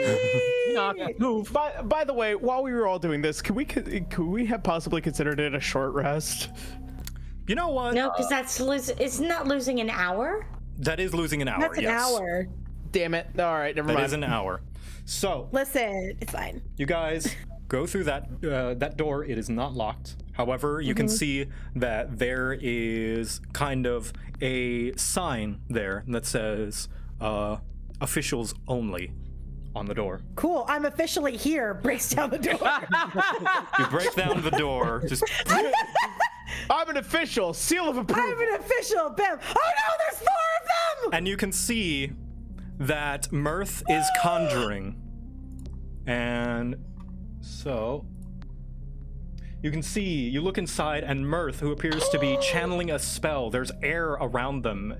Move. By the way, while we were all doing this, could we have possibly considered it a short rest? You know what? No, because isn't that losing an hour? That is losing an hour. That's an yes. hour. Damn it! All right, never That mind. is an hour. So Listen, it's fine. you guys go through that door. It is not locked. However, you can see that there is kind of a sign there that says officials only on the door. Cool. I'm officially here. Breaks down the door. You break down the door. Just I'm an official. Seal of approval. I'm an official. Bam. Oh no! There's 4 of them. and you can see that Mirth is conjuring. And so you can see, you look inside, and Mirth, who appears to be channeling a spell, there's air around them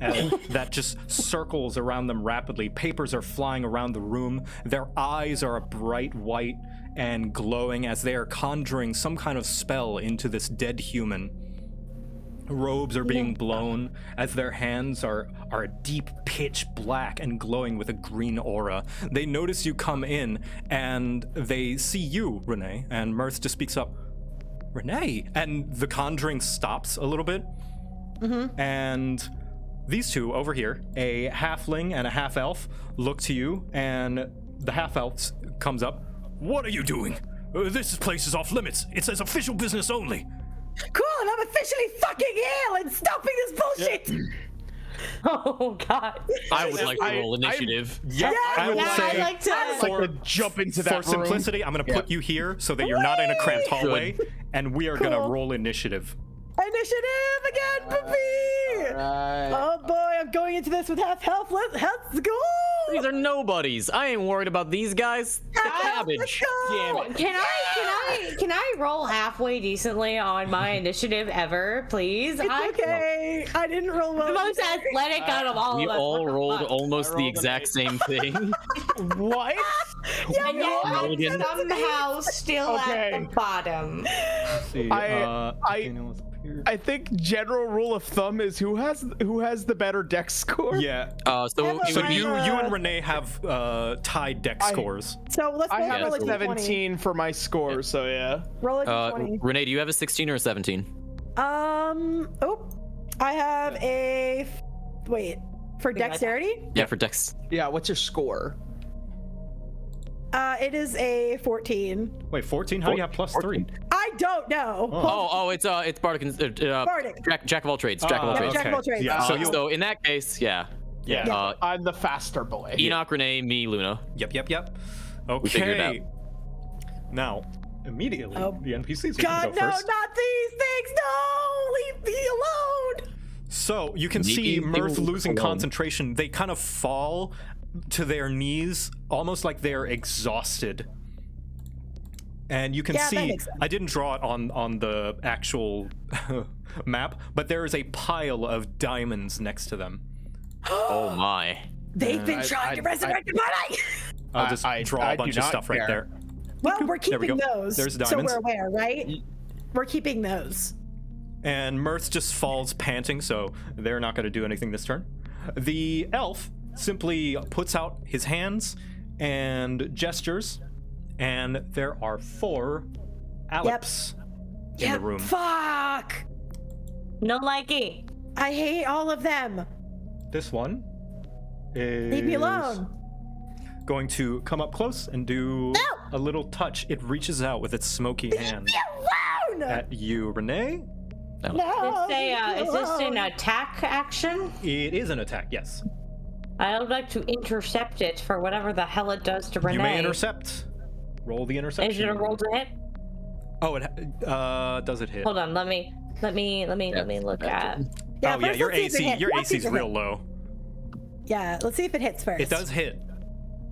that just circles around them rapidly. Papers are flying around the room. Their eyes are a bright white and glowing as they are conjuring some kind of spell into this dead human. Robes are being blown as their hands are a deep pitch black and glowing with a green aura. They notice you come in and they see you, Renee, and Mirth just speaks up, Renee, and the conjuring stops a little bit And these two over here, a halfling and a half elf, look to you, and the half elf comes up. What are you doing? This place is off limits. It says official business only. Cool, and I'm officially fucking ill and stopping this bullshit. Oh God. I would like to roll initiative. I would say I'd like to. For jump into that for room. simplicity, I'm going to put you here so that you're not in a cramped hallway, and we are going to Cool. roll initiative. Initiative again, Poopy! Alright. Oh boy, I'm going into this with half health. Let's go! These are nobodies. I ain't worried about these guys. The cabbage. Let's go! Damn it. Can I roll halfway decently on my initiative ever, please? It's okay. I didn't roll well. The most athletic out of all We of us. all What the rolled fuck? almost the exact same thing. What? And yet I'm Mulligan. somehow still Okay. at the bottom. See, I think general rule of thumb is who has the better dex score. yeah. So it So would be you and Renee have tied dex scores. So let's I roll have roll a a d20. 17 for my score, so yeah. Roll a d20. Renee, do you have a 16 or a 17? Oh, I have a. Wait, for dexterity? Yeah, for dex. Yeah, what's your score? It is a 14. Wait, 14? How do you have plus 3? I don't know. It's Bardic. Bardic. Jack of all trades. Jack of all Ah, trades. Jack of all trades. Yeah, So, so in that case, yeah. yeah. I'm the faster boy. Enoch, Renee, me, Luna. Yep. figured it Okay. Now, immediately, Oh. the NPCs are God, going to no, go first. not these things! No! Leave me alone! So you can Leave see me Mirth losing alone. concentration. They kind of fall to their knees, almost like they're exhausted. And you can Yeah, that see, makes sense. I didn't draw it on the actual map, but there is a pile of diamonds next to them. Oh my. They've been trying to resurrect the body! I'll just draw I a bunch do of not stuff right care. there. Well, we're There we keeping go. those. There's so diamonds. we're aware, right? We're keeping those. And Mirth just falls panting, so they're not going to do anything this turn. The elf simply puts out his hands and gestures, and there are 4 Aleps in the room. Fuck! No likey. I hate all of them. This one is Leave me alone. going to come up close and do No! a little touch. It reaches out with its smoky hand Leave me alone! at you, Renee. No! Is this an attack action? It is an attack, yes. I would like to intercept it for whatever the hell it does to Renee. You may intercept. Roll the interception. Is it a roll to hit? Oh, does it hit? Hold on, let me look at. Yeah, Oh yeah, first your let's see if it AC, hits. your Let's see AC if is it real hits. low. Yeah, let's see if it hits first. It does hit.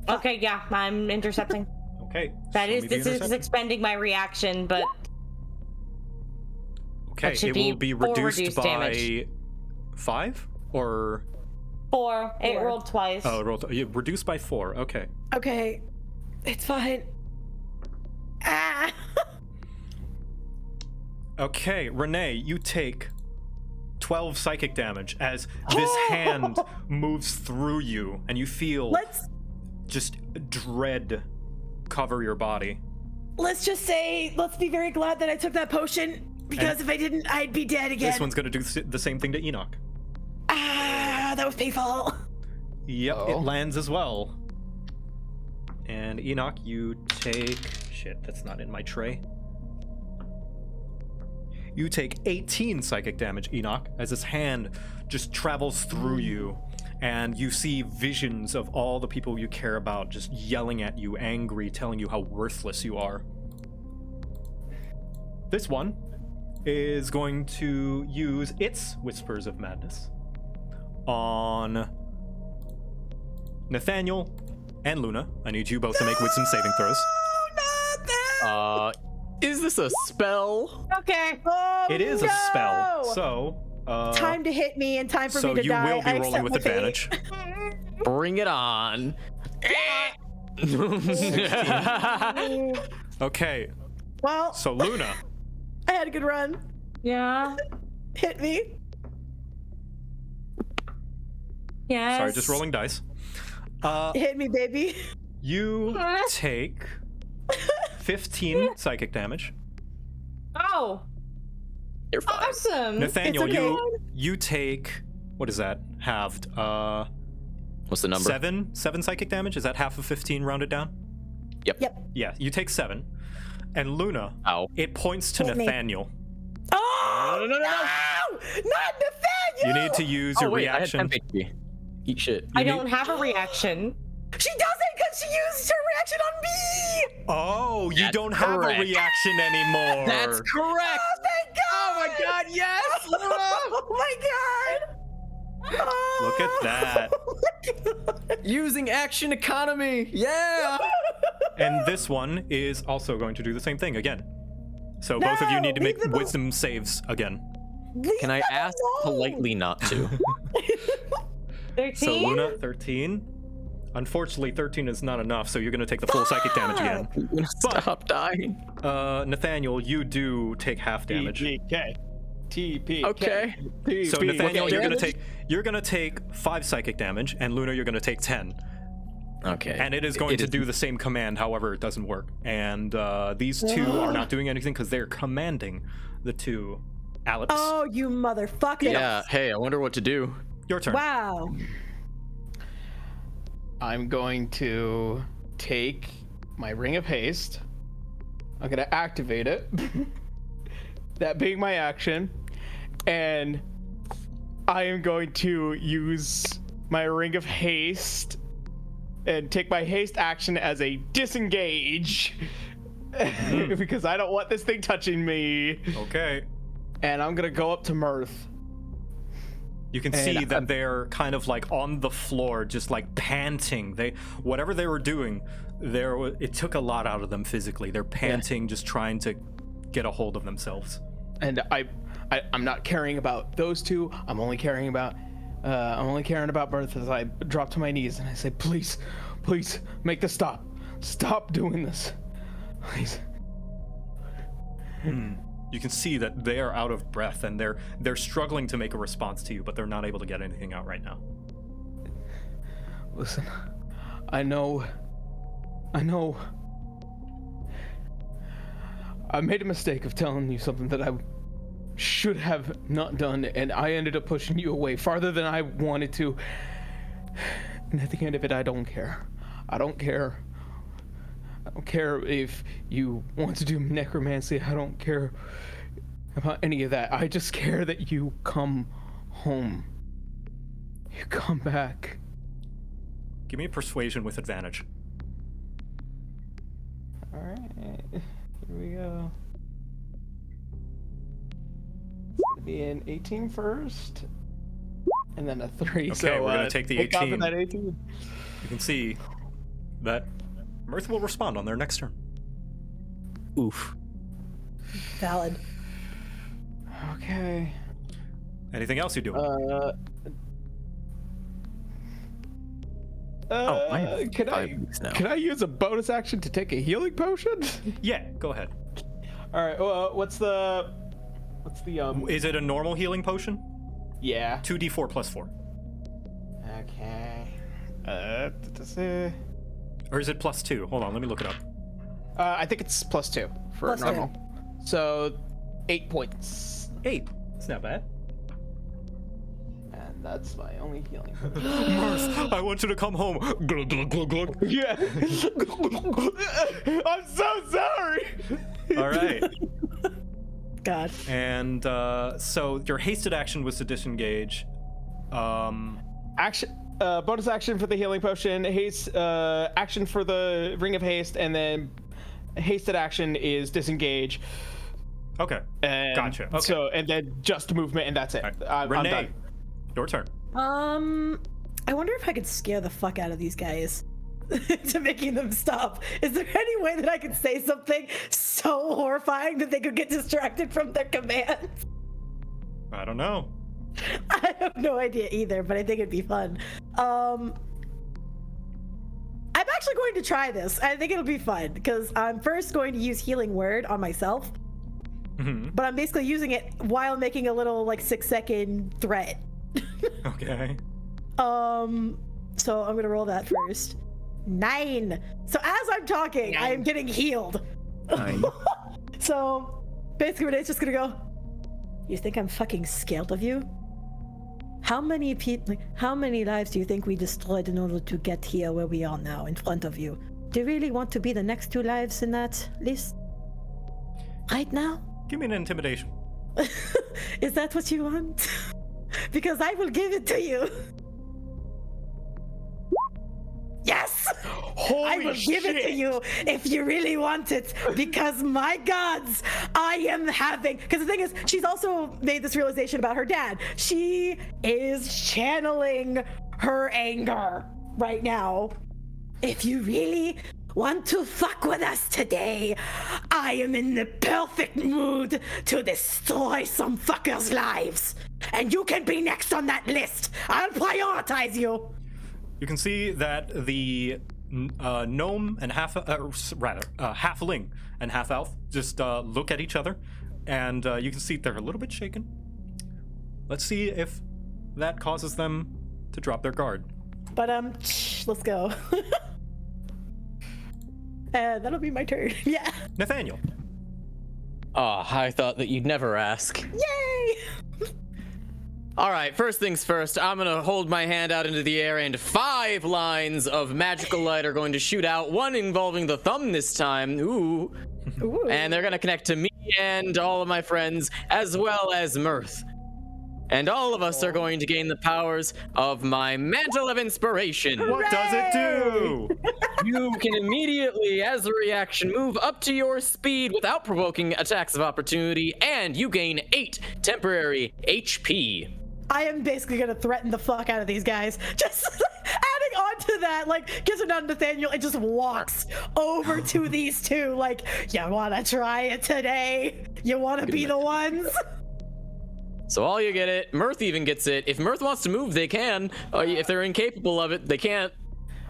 Okay, yeah, I'm intercepting. Okay. That show is, me the this is interception. expending my reaction, but Okay, that should it will be be 4 reduced reduced by damage. 5 or 4. It 4. rolled twice. oh, reduced by 4. Okay. Okay, it's fine. Ah! Okay, Renee, you take 12 psychic damage as this hand moves through you, and you feel Let's just dread cover your body. just say, let's be very glad that I took that potion, because if I didn't, I'd be dead again. This one's gonna do the same thing to Enoch. Ah, that was painful. Yep, Oh. it lands as well. And Enoch, you take... Shit, that's not in my tray. You take 18 psychic damage, Enoch, as his hand just travels through you. And you see visions of all the people you care about just yelling at you, angry, telling you how worthless you are. This one is going to use its Whispers of Madness on Nathaniel and Luna. I need you both to make wisdom saving throws. Is this a spell? Okay. Oh, It is a spell, no! so Time to hit me and time for so me to you die. will be I rolling accept with my fate. advantage. Bring it on. Okay, Well, so Luna, I had a good run. Yeah. Hit me. Yes. sorry, just rolling dice. Hit me, baby. You take 15 psychic damage. Oh. You're fine. Awesome. Nathaniel, It's okay. you take, what is that? Halved. What's the number? 7 psychic damage. Is that half of 15 rounded down? Yep. Yeah, you take 7. And Luna, Ow. it points to Hit me. Nathaniel. Oh No. not Nathaniel! You need to use your wait, reaction. I had 10 HP. Eat shit. I don't have a reaction. She doesn't because she used her reaction on me. Oh, you That's don't have correct. a reaction anymore. That's correct. Oh, thank God! Oh my god, yes! Oh my God! Look at that. that. Using action economy. Yeah. And this one is also going to do the same thing again. So both of you need to No, make leave them wisdom saves again. Can I ask politely not to? 13. So Luna, 13. Unfortunately, 13 is not enough, so you're going to take the full psychic damage again. I'm gonna stop dying. Nathaniel, you do take half damage. TPK. TPK. Okay. So TP. Nathaniel, Damage? you're gonna take 5 psychic damage, and Luna, you're gonna take 10. Okay. And it is going to do the same command, however, it doesn't work. And these two are not doing anything because they're commanding the two Aleps. Oh, you motherfucker! Yeah. Hey, I wonder what to do. Your turn. Wow. I'm going to take my Ring of Haste. I'm going to activate it. That being my action. And I am going to use my Ring of Haste and take my haste action as a disengage. Because I don't want this thing touching me. Okay. And I'm going to go up to Mirth. You can see that they're kind of like on the floor, just like panting. Whatever they were doing, it took a lot out of them physically. They're panting, just trying to get a hold of themselves. And I'm not caring about those two. I'm only caring about Mirth as I drop to my knees and I say, please make this stop. Stop doing this, please. You can see that they are out of breath and they're struggling to make a response to you, but they're not able to get anything out right now. Listen, I know I made a mistake of telling you something that I should have not done, and I ended up pushing you away farther than I wanted to. And at the end of it, I don't care. I don't care if you want to do necromancy. I don't care about any of that. I just care that you come home. You come back. Give me a persuasion with advantage. All right, here we go. It's gonna be an 18 first, and then a 3. Okay, so, we're gonna take the pick up 18. That 18. You can see that Mirth will respond on their next turn. Oof. Valid. Okay. Anything else you do? I have Can 5 weeks now. Can I use a bonus action to take a healing potion? Yeah, go ahead. All right. Well, what's the Is it a normal healing potion? Yeah. 2d4 plus 4. Okay. Or is it plus 2? Hold on, let me look it up. I think it's +2 for Plus 2. normal. So 8 points. 8. It's not bad. And that's my only healing. Mirth, I want you to come home. Glug, glug, glug, glug. Yeah. I'm so sorry. All right. God. And so your hasted action was to disengage. Action. Bonus action for the healing potion. Haste. Action for the ring of haste, and then hasted action is disengage. Okay. And Gotcha. Okay. So and then just movement, and that's it. I'm Renee, done. your turn. I wonder if I could scare the fuck out of these guys to making them stop. Is there any way that I could say something so horrifying that they could get distracted from their commands? I don't know. I have no idea either, but I think it'd be fun. I'm actually going to try this. I think it'll be fun because I'm first going to use Healing Word on myself, but I'm basically using it while making a little like 6-second threat. Okay. So I'm gonna roll that first. 9. So as I'm talking, I am getting healed. 9. So basically, Renee's just gonna go, You think I'm fucking scared of you? How many people, how many lives do you think we destroyed in order to get here where we are now in front of you? Do you really want to be the next 2 lives in that list? Right now? Give me an intimidation. Is that what you want? Because I will give it to you. Yes! I will give it to you if you really want it. Because my gods, I am having... Because the thing is, she's also made this realization about her dad. She is channeling her anger right now. If you really want to fuck with us today, I am in the perfect mood to destroy some fuckers' lives. And you can be next on that list. I'll prioritize you. You can see that the gnome and halfling and half elf just look at each other, and you can see they're a little bit shaken. Let's see if that causes them to drop their guard. But let's go. That'll be my turn. Yeah. Nathaniel. Oh, I thought that you'd never ask. Yay! All right, first things first, I'm gonna hold my hand out into the air and 5 lines of magical light are going to shoot out, one involving the thumb this time. Ooh. And they're gonna connect to me and all of my friends, as well as Mirth. And all of us are going to gain the powers of my Mantle of Inspiration. What does it do? You can immediately, as a reaction, move up to your speed without provoking attacks of opportunity, and you gain 8 temporary HP. I am basically gonna threaten the fuck out of these guys. Just adding on to that, like, gives it on Nathaniel and just walks over to these 2, like, you wanna try it today? You wanna be the ones? So all you get it. Mirth even gets it. If Mirth wants to move, they can. If they're incapable of it, they can't.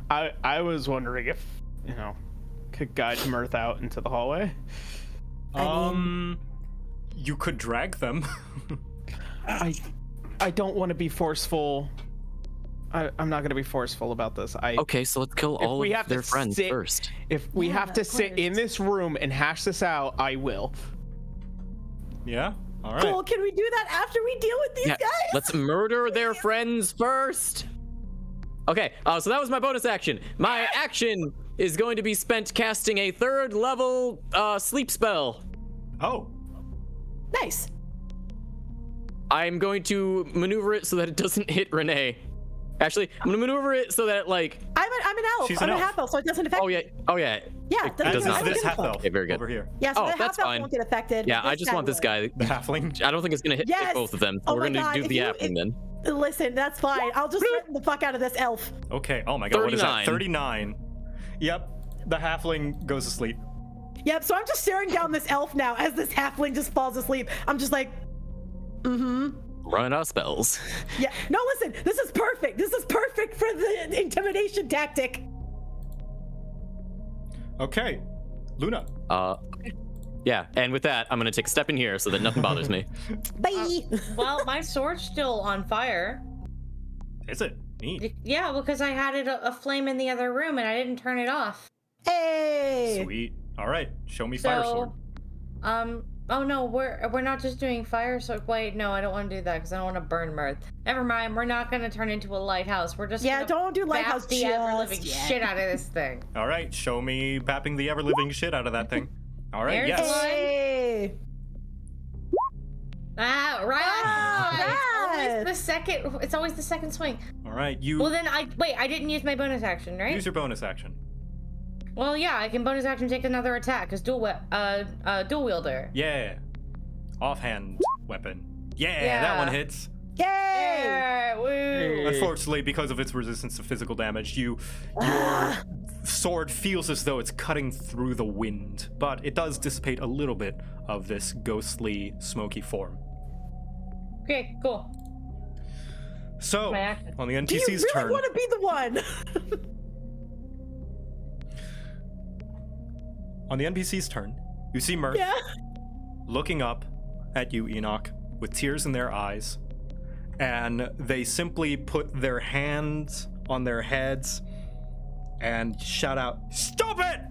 I was wondering if, could guide Mirth out into the hallway. You could drag them. I don't want to be forceful. I'm not going to be forceful about this. Okay, so let's kill all of their friends first. If we have to sit in this room and hash this out, I will. Yeah? All right. Cool, can we do that after we deal with these guys? Let's murder their friends first. Okay, so that was my bonus action. My action is going to be spent casting a 3rd level sleep spell. Oh. Nice. I'm going to maneuver it so that it doesn't hit Renee. Actually, I'm gonna maneuver it so that, like... I'm an elf. She's I'm an a elf. half elf, so it doesn't affect me. Oh yeah. Yeah, it doesn't This is this half elf Okay, very good. over here. Yeah, so the that's half elf fine. won't get affected. Yeah, I This just guy want this will. guy. The halfling. I don't think it's gonna hit Yes! both of them. Oh We're my gonna God, do if the you- halfling then. Listen, that's fine. I'll just threaten the fuck out of this elf. Okay, oh my god, what is that? 39. 39. Yep, the halfling goes to sleep. Yep, so I'm just staring down this elf now as this halfling just falls asleep. I'm just like, Running out of spells. yeah. No, listen, this is perfect. This is perfect for the intimidation tactic. Okay, Luna. Yeah, and with that, I'm gonna take a step in here so that nothing bothers me. Bye. Well, my sword's still on fire. Is it? Neat. Yeah, because I had it a flame in the other room and I didn't turn it off. Hey. Sweet. All right, show me fire sword. Oh no, we're not just doing fire sword. Wait, no, I don't want to do that because I don't want to burn Mirth. Never mind, we're not gonna turn into a lighthouse. We're just gonna don't do lighthouse bap the ever-living shit out of this thing. All right, show me bapping the ever-living shit out of that thing. All right, There's yes. one. Hey. Ah, right. right. It's always the second swing. All right, you Well then I didn't use my bonus action, right? use your bonus action. Well, yeah, I can bonus action take another attack because dual wielder. Yeah. Offhand weapon. Yeah, Yeah. that one hits. Yay. Yeah, woo. Unfortunately, because of its resistance to physical damage, your sword feels as though it's cutting through the wind, but it does dissipate a little bit of this ghostly, smoky form. Okay, cool. So, My action. on the Do you NPC's really turn, want to be the one? on the NPC's turn, you see Mirth Yeah. looking up at you, Enoch, with tears in their eyes, and they simply put their hands on their heads and shout out, "Stop it!"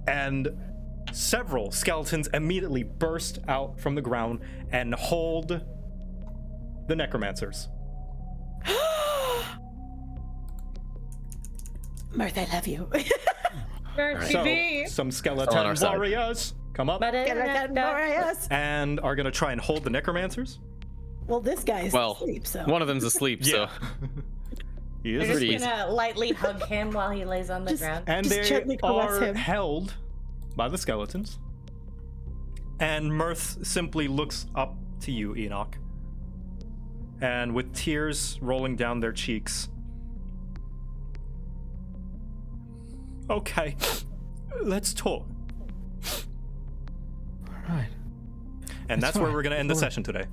And several skeletons immediately burst out from the ground and hold the necromancers. Mirth, I love you. So, some skeleton side. warriors come up Skeleton warriors. and are going to try and hold the necromancers. Well, this guy's Well, asleep, so. one of them's asleep, so. He is We're pretty just gonna lightly hug him while he lays on the Just- ground. And Just they gently caress are him. held by the skeletons. And Mirth simply looks up to you, Enoch. And with tears rolling down their cheeks. Okay, let's talk. All right. And that's where we're going to end the session today.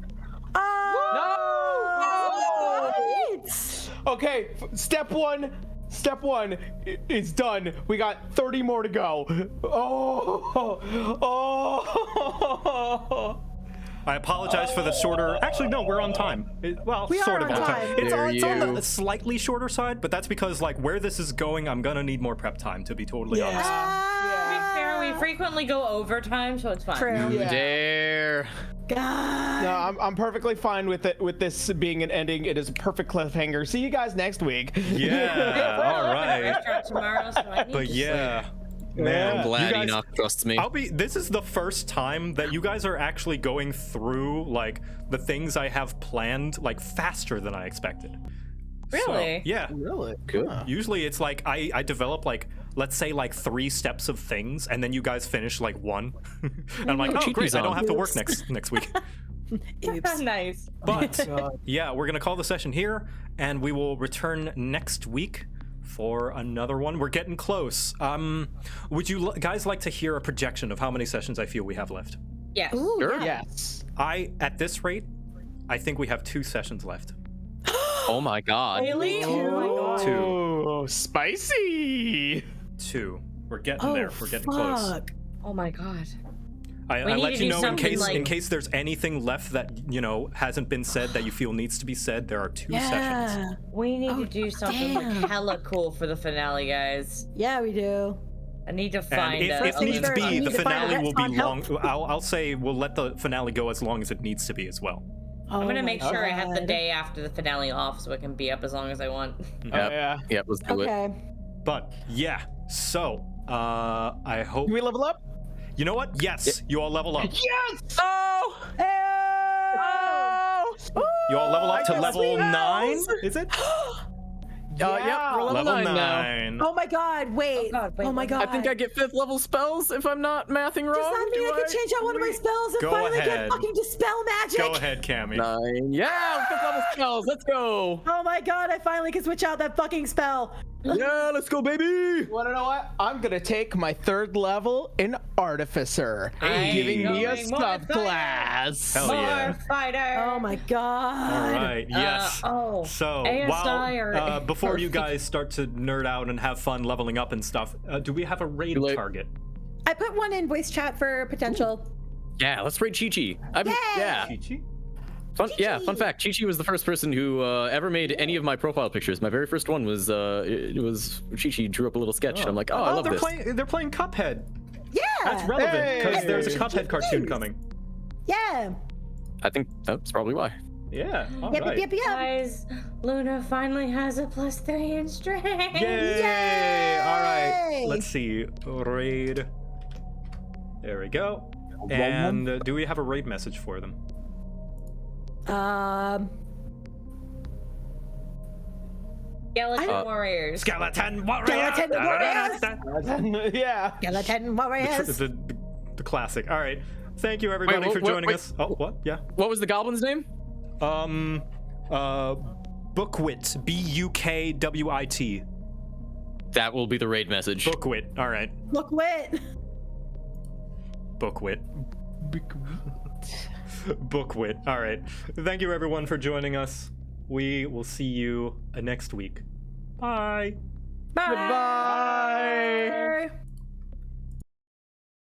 Okay, step one is done. We got 30 more to go. Oh. I apologize for the shorter. Actually, no, we're on time. We are sort of on on time. time. It's Dare on the you. slightly shorter side, but that's because like where this is going, I'm gonna need more prep time to be totally honest. To be fair, we frequently go overtime, so it's fine. True. Yeah. Dare. God. No, I'm perfectly fine with it. With this being an ending, it is a perfect cliffhanger. See you guys next week. Yeah. All right. Restaurant tomorrow, so I need But to yeah, Yeah. man, I'm glad you guys, Enoch trusts me. This is the first time that you guys are actually going through like the things I have planned like faster than I expected. So, Really? yeah. Really? Good. Usually it's like I develop like let's say like 3 steps of things and then you guys finish like 1. And I'm like, oh cheat great, I don't zone. have to work next week. Oops. Nice. But yeah, we're gonna call the session here and we will return next week for another one. We're getting close. Would you guys like to hear a projection of how many sessions I feel we have left? Yes. Ooh, Sure. yeah. Yes. At this rate, I think we have 2 sessions left. Oh my god. Really? Oh my god. 2. Oh, spicy. 2. We're getting Oh, there. We're getting close. fuck. Oh my god. I We need let to you do know in something in like- case there's anything left that hasn't been said that you feel needs to be said. There are 2 sessions. Yeah. We need to do something damn. like hella cool for the finale, guys. Yeah, we do. I need to And find if First it things needs first, be, we the need to find a finale will be retcon long. help. I'll say we'll let the finale go as long as it needs to be as well. I'm gonna make sure I have the God. day after the finale off so I can be up as long as I want. Oh, Yep. yeah. Yep, let's do it. Okay. But yeah, so I hope Can we level up? you know what? Yes, you all level up. Yes. Oh! Oh! You all level up to I got level sweet 9. owls. Is it? Yep, we're level 9 now. 9. Oh my god, wait. Oh god, wait, oh my wait. god. I think I get 5th level spells if I'm not mathing wrong. Does that mean do I can change out one of my spells and Go finally ahead. get fucking dispel magic? Go ahead, Cammy. 9. Yeah, 5th level spells. Let's go. Oh my god, I finally can switch out that fucking spell. Yeah, let's go, baby. Wanna know what? I'm gonna take my 3rd level in Artificer, Hey. giving me a Going more subclass. Hell More yeah. fighter. Oh my god. All right. Yes. oh. So ASI or- while before you Perfect. guys start to nerd out and have fun leveling up and stuff, do we have a raid Too late. target? I put one in voice chat for potential. Yeah, let's raid Chi-Chi. Yeah. Chi-Chi? Fun fact. Chi-Chi was the first person who ever made any of my profile pictures. My very first one was it was Chi-Chi drew up a little sketch. I'm like, oh, I love they're this. they're playing Cuphead. Yeah. That's relevant because Hey. there's a Cuphead cartoon coming. Yeah. I think that's probably why. Yeah. All Yep, right. yep, yep. Guys, Luna finally has a +3 in strength. Yay! All right. Yay! Let's see. Raid. There we go. And do we have a raid message for them? Skeleton Warriors. Skeleton warrior. Skeleton warriors. Yeah. Skeleton warriors. The classic. All right. Thank you everybody Wait, for what- joining wait. us. Oh, what? Yeah. What was the goblin's name? Bookwit. Bukwit. That will be the raid message. Bookwit. All right. Look wit. Bookwit. Bookwit. All right. Thank you everyone for joining us. We will see you next week. Bye. Bye. Bye.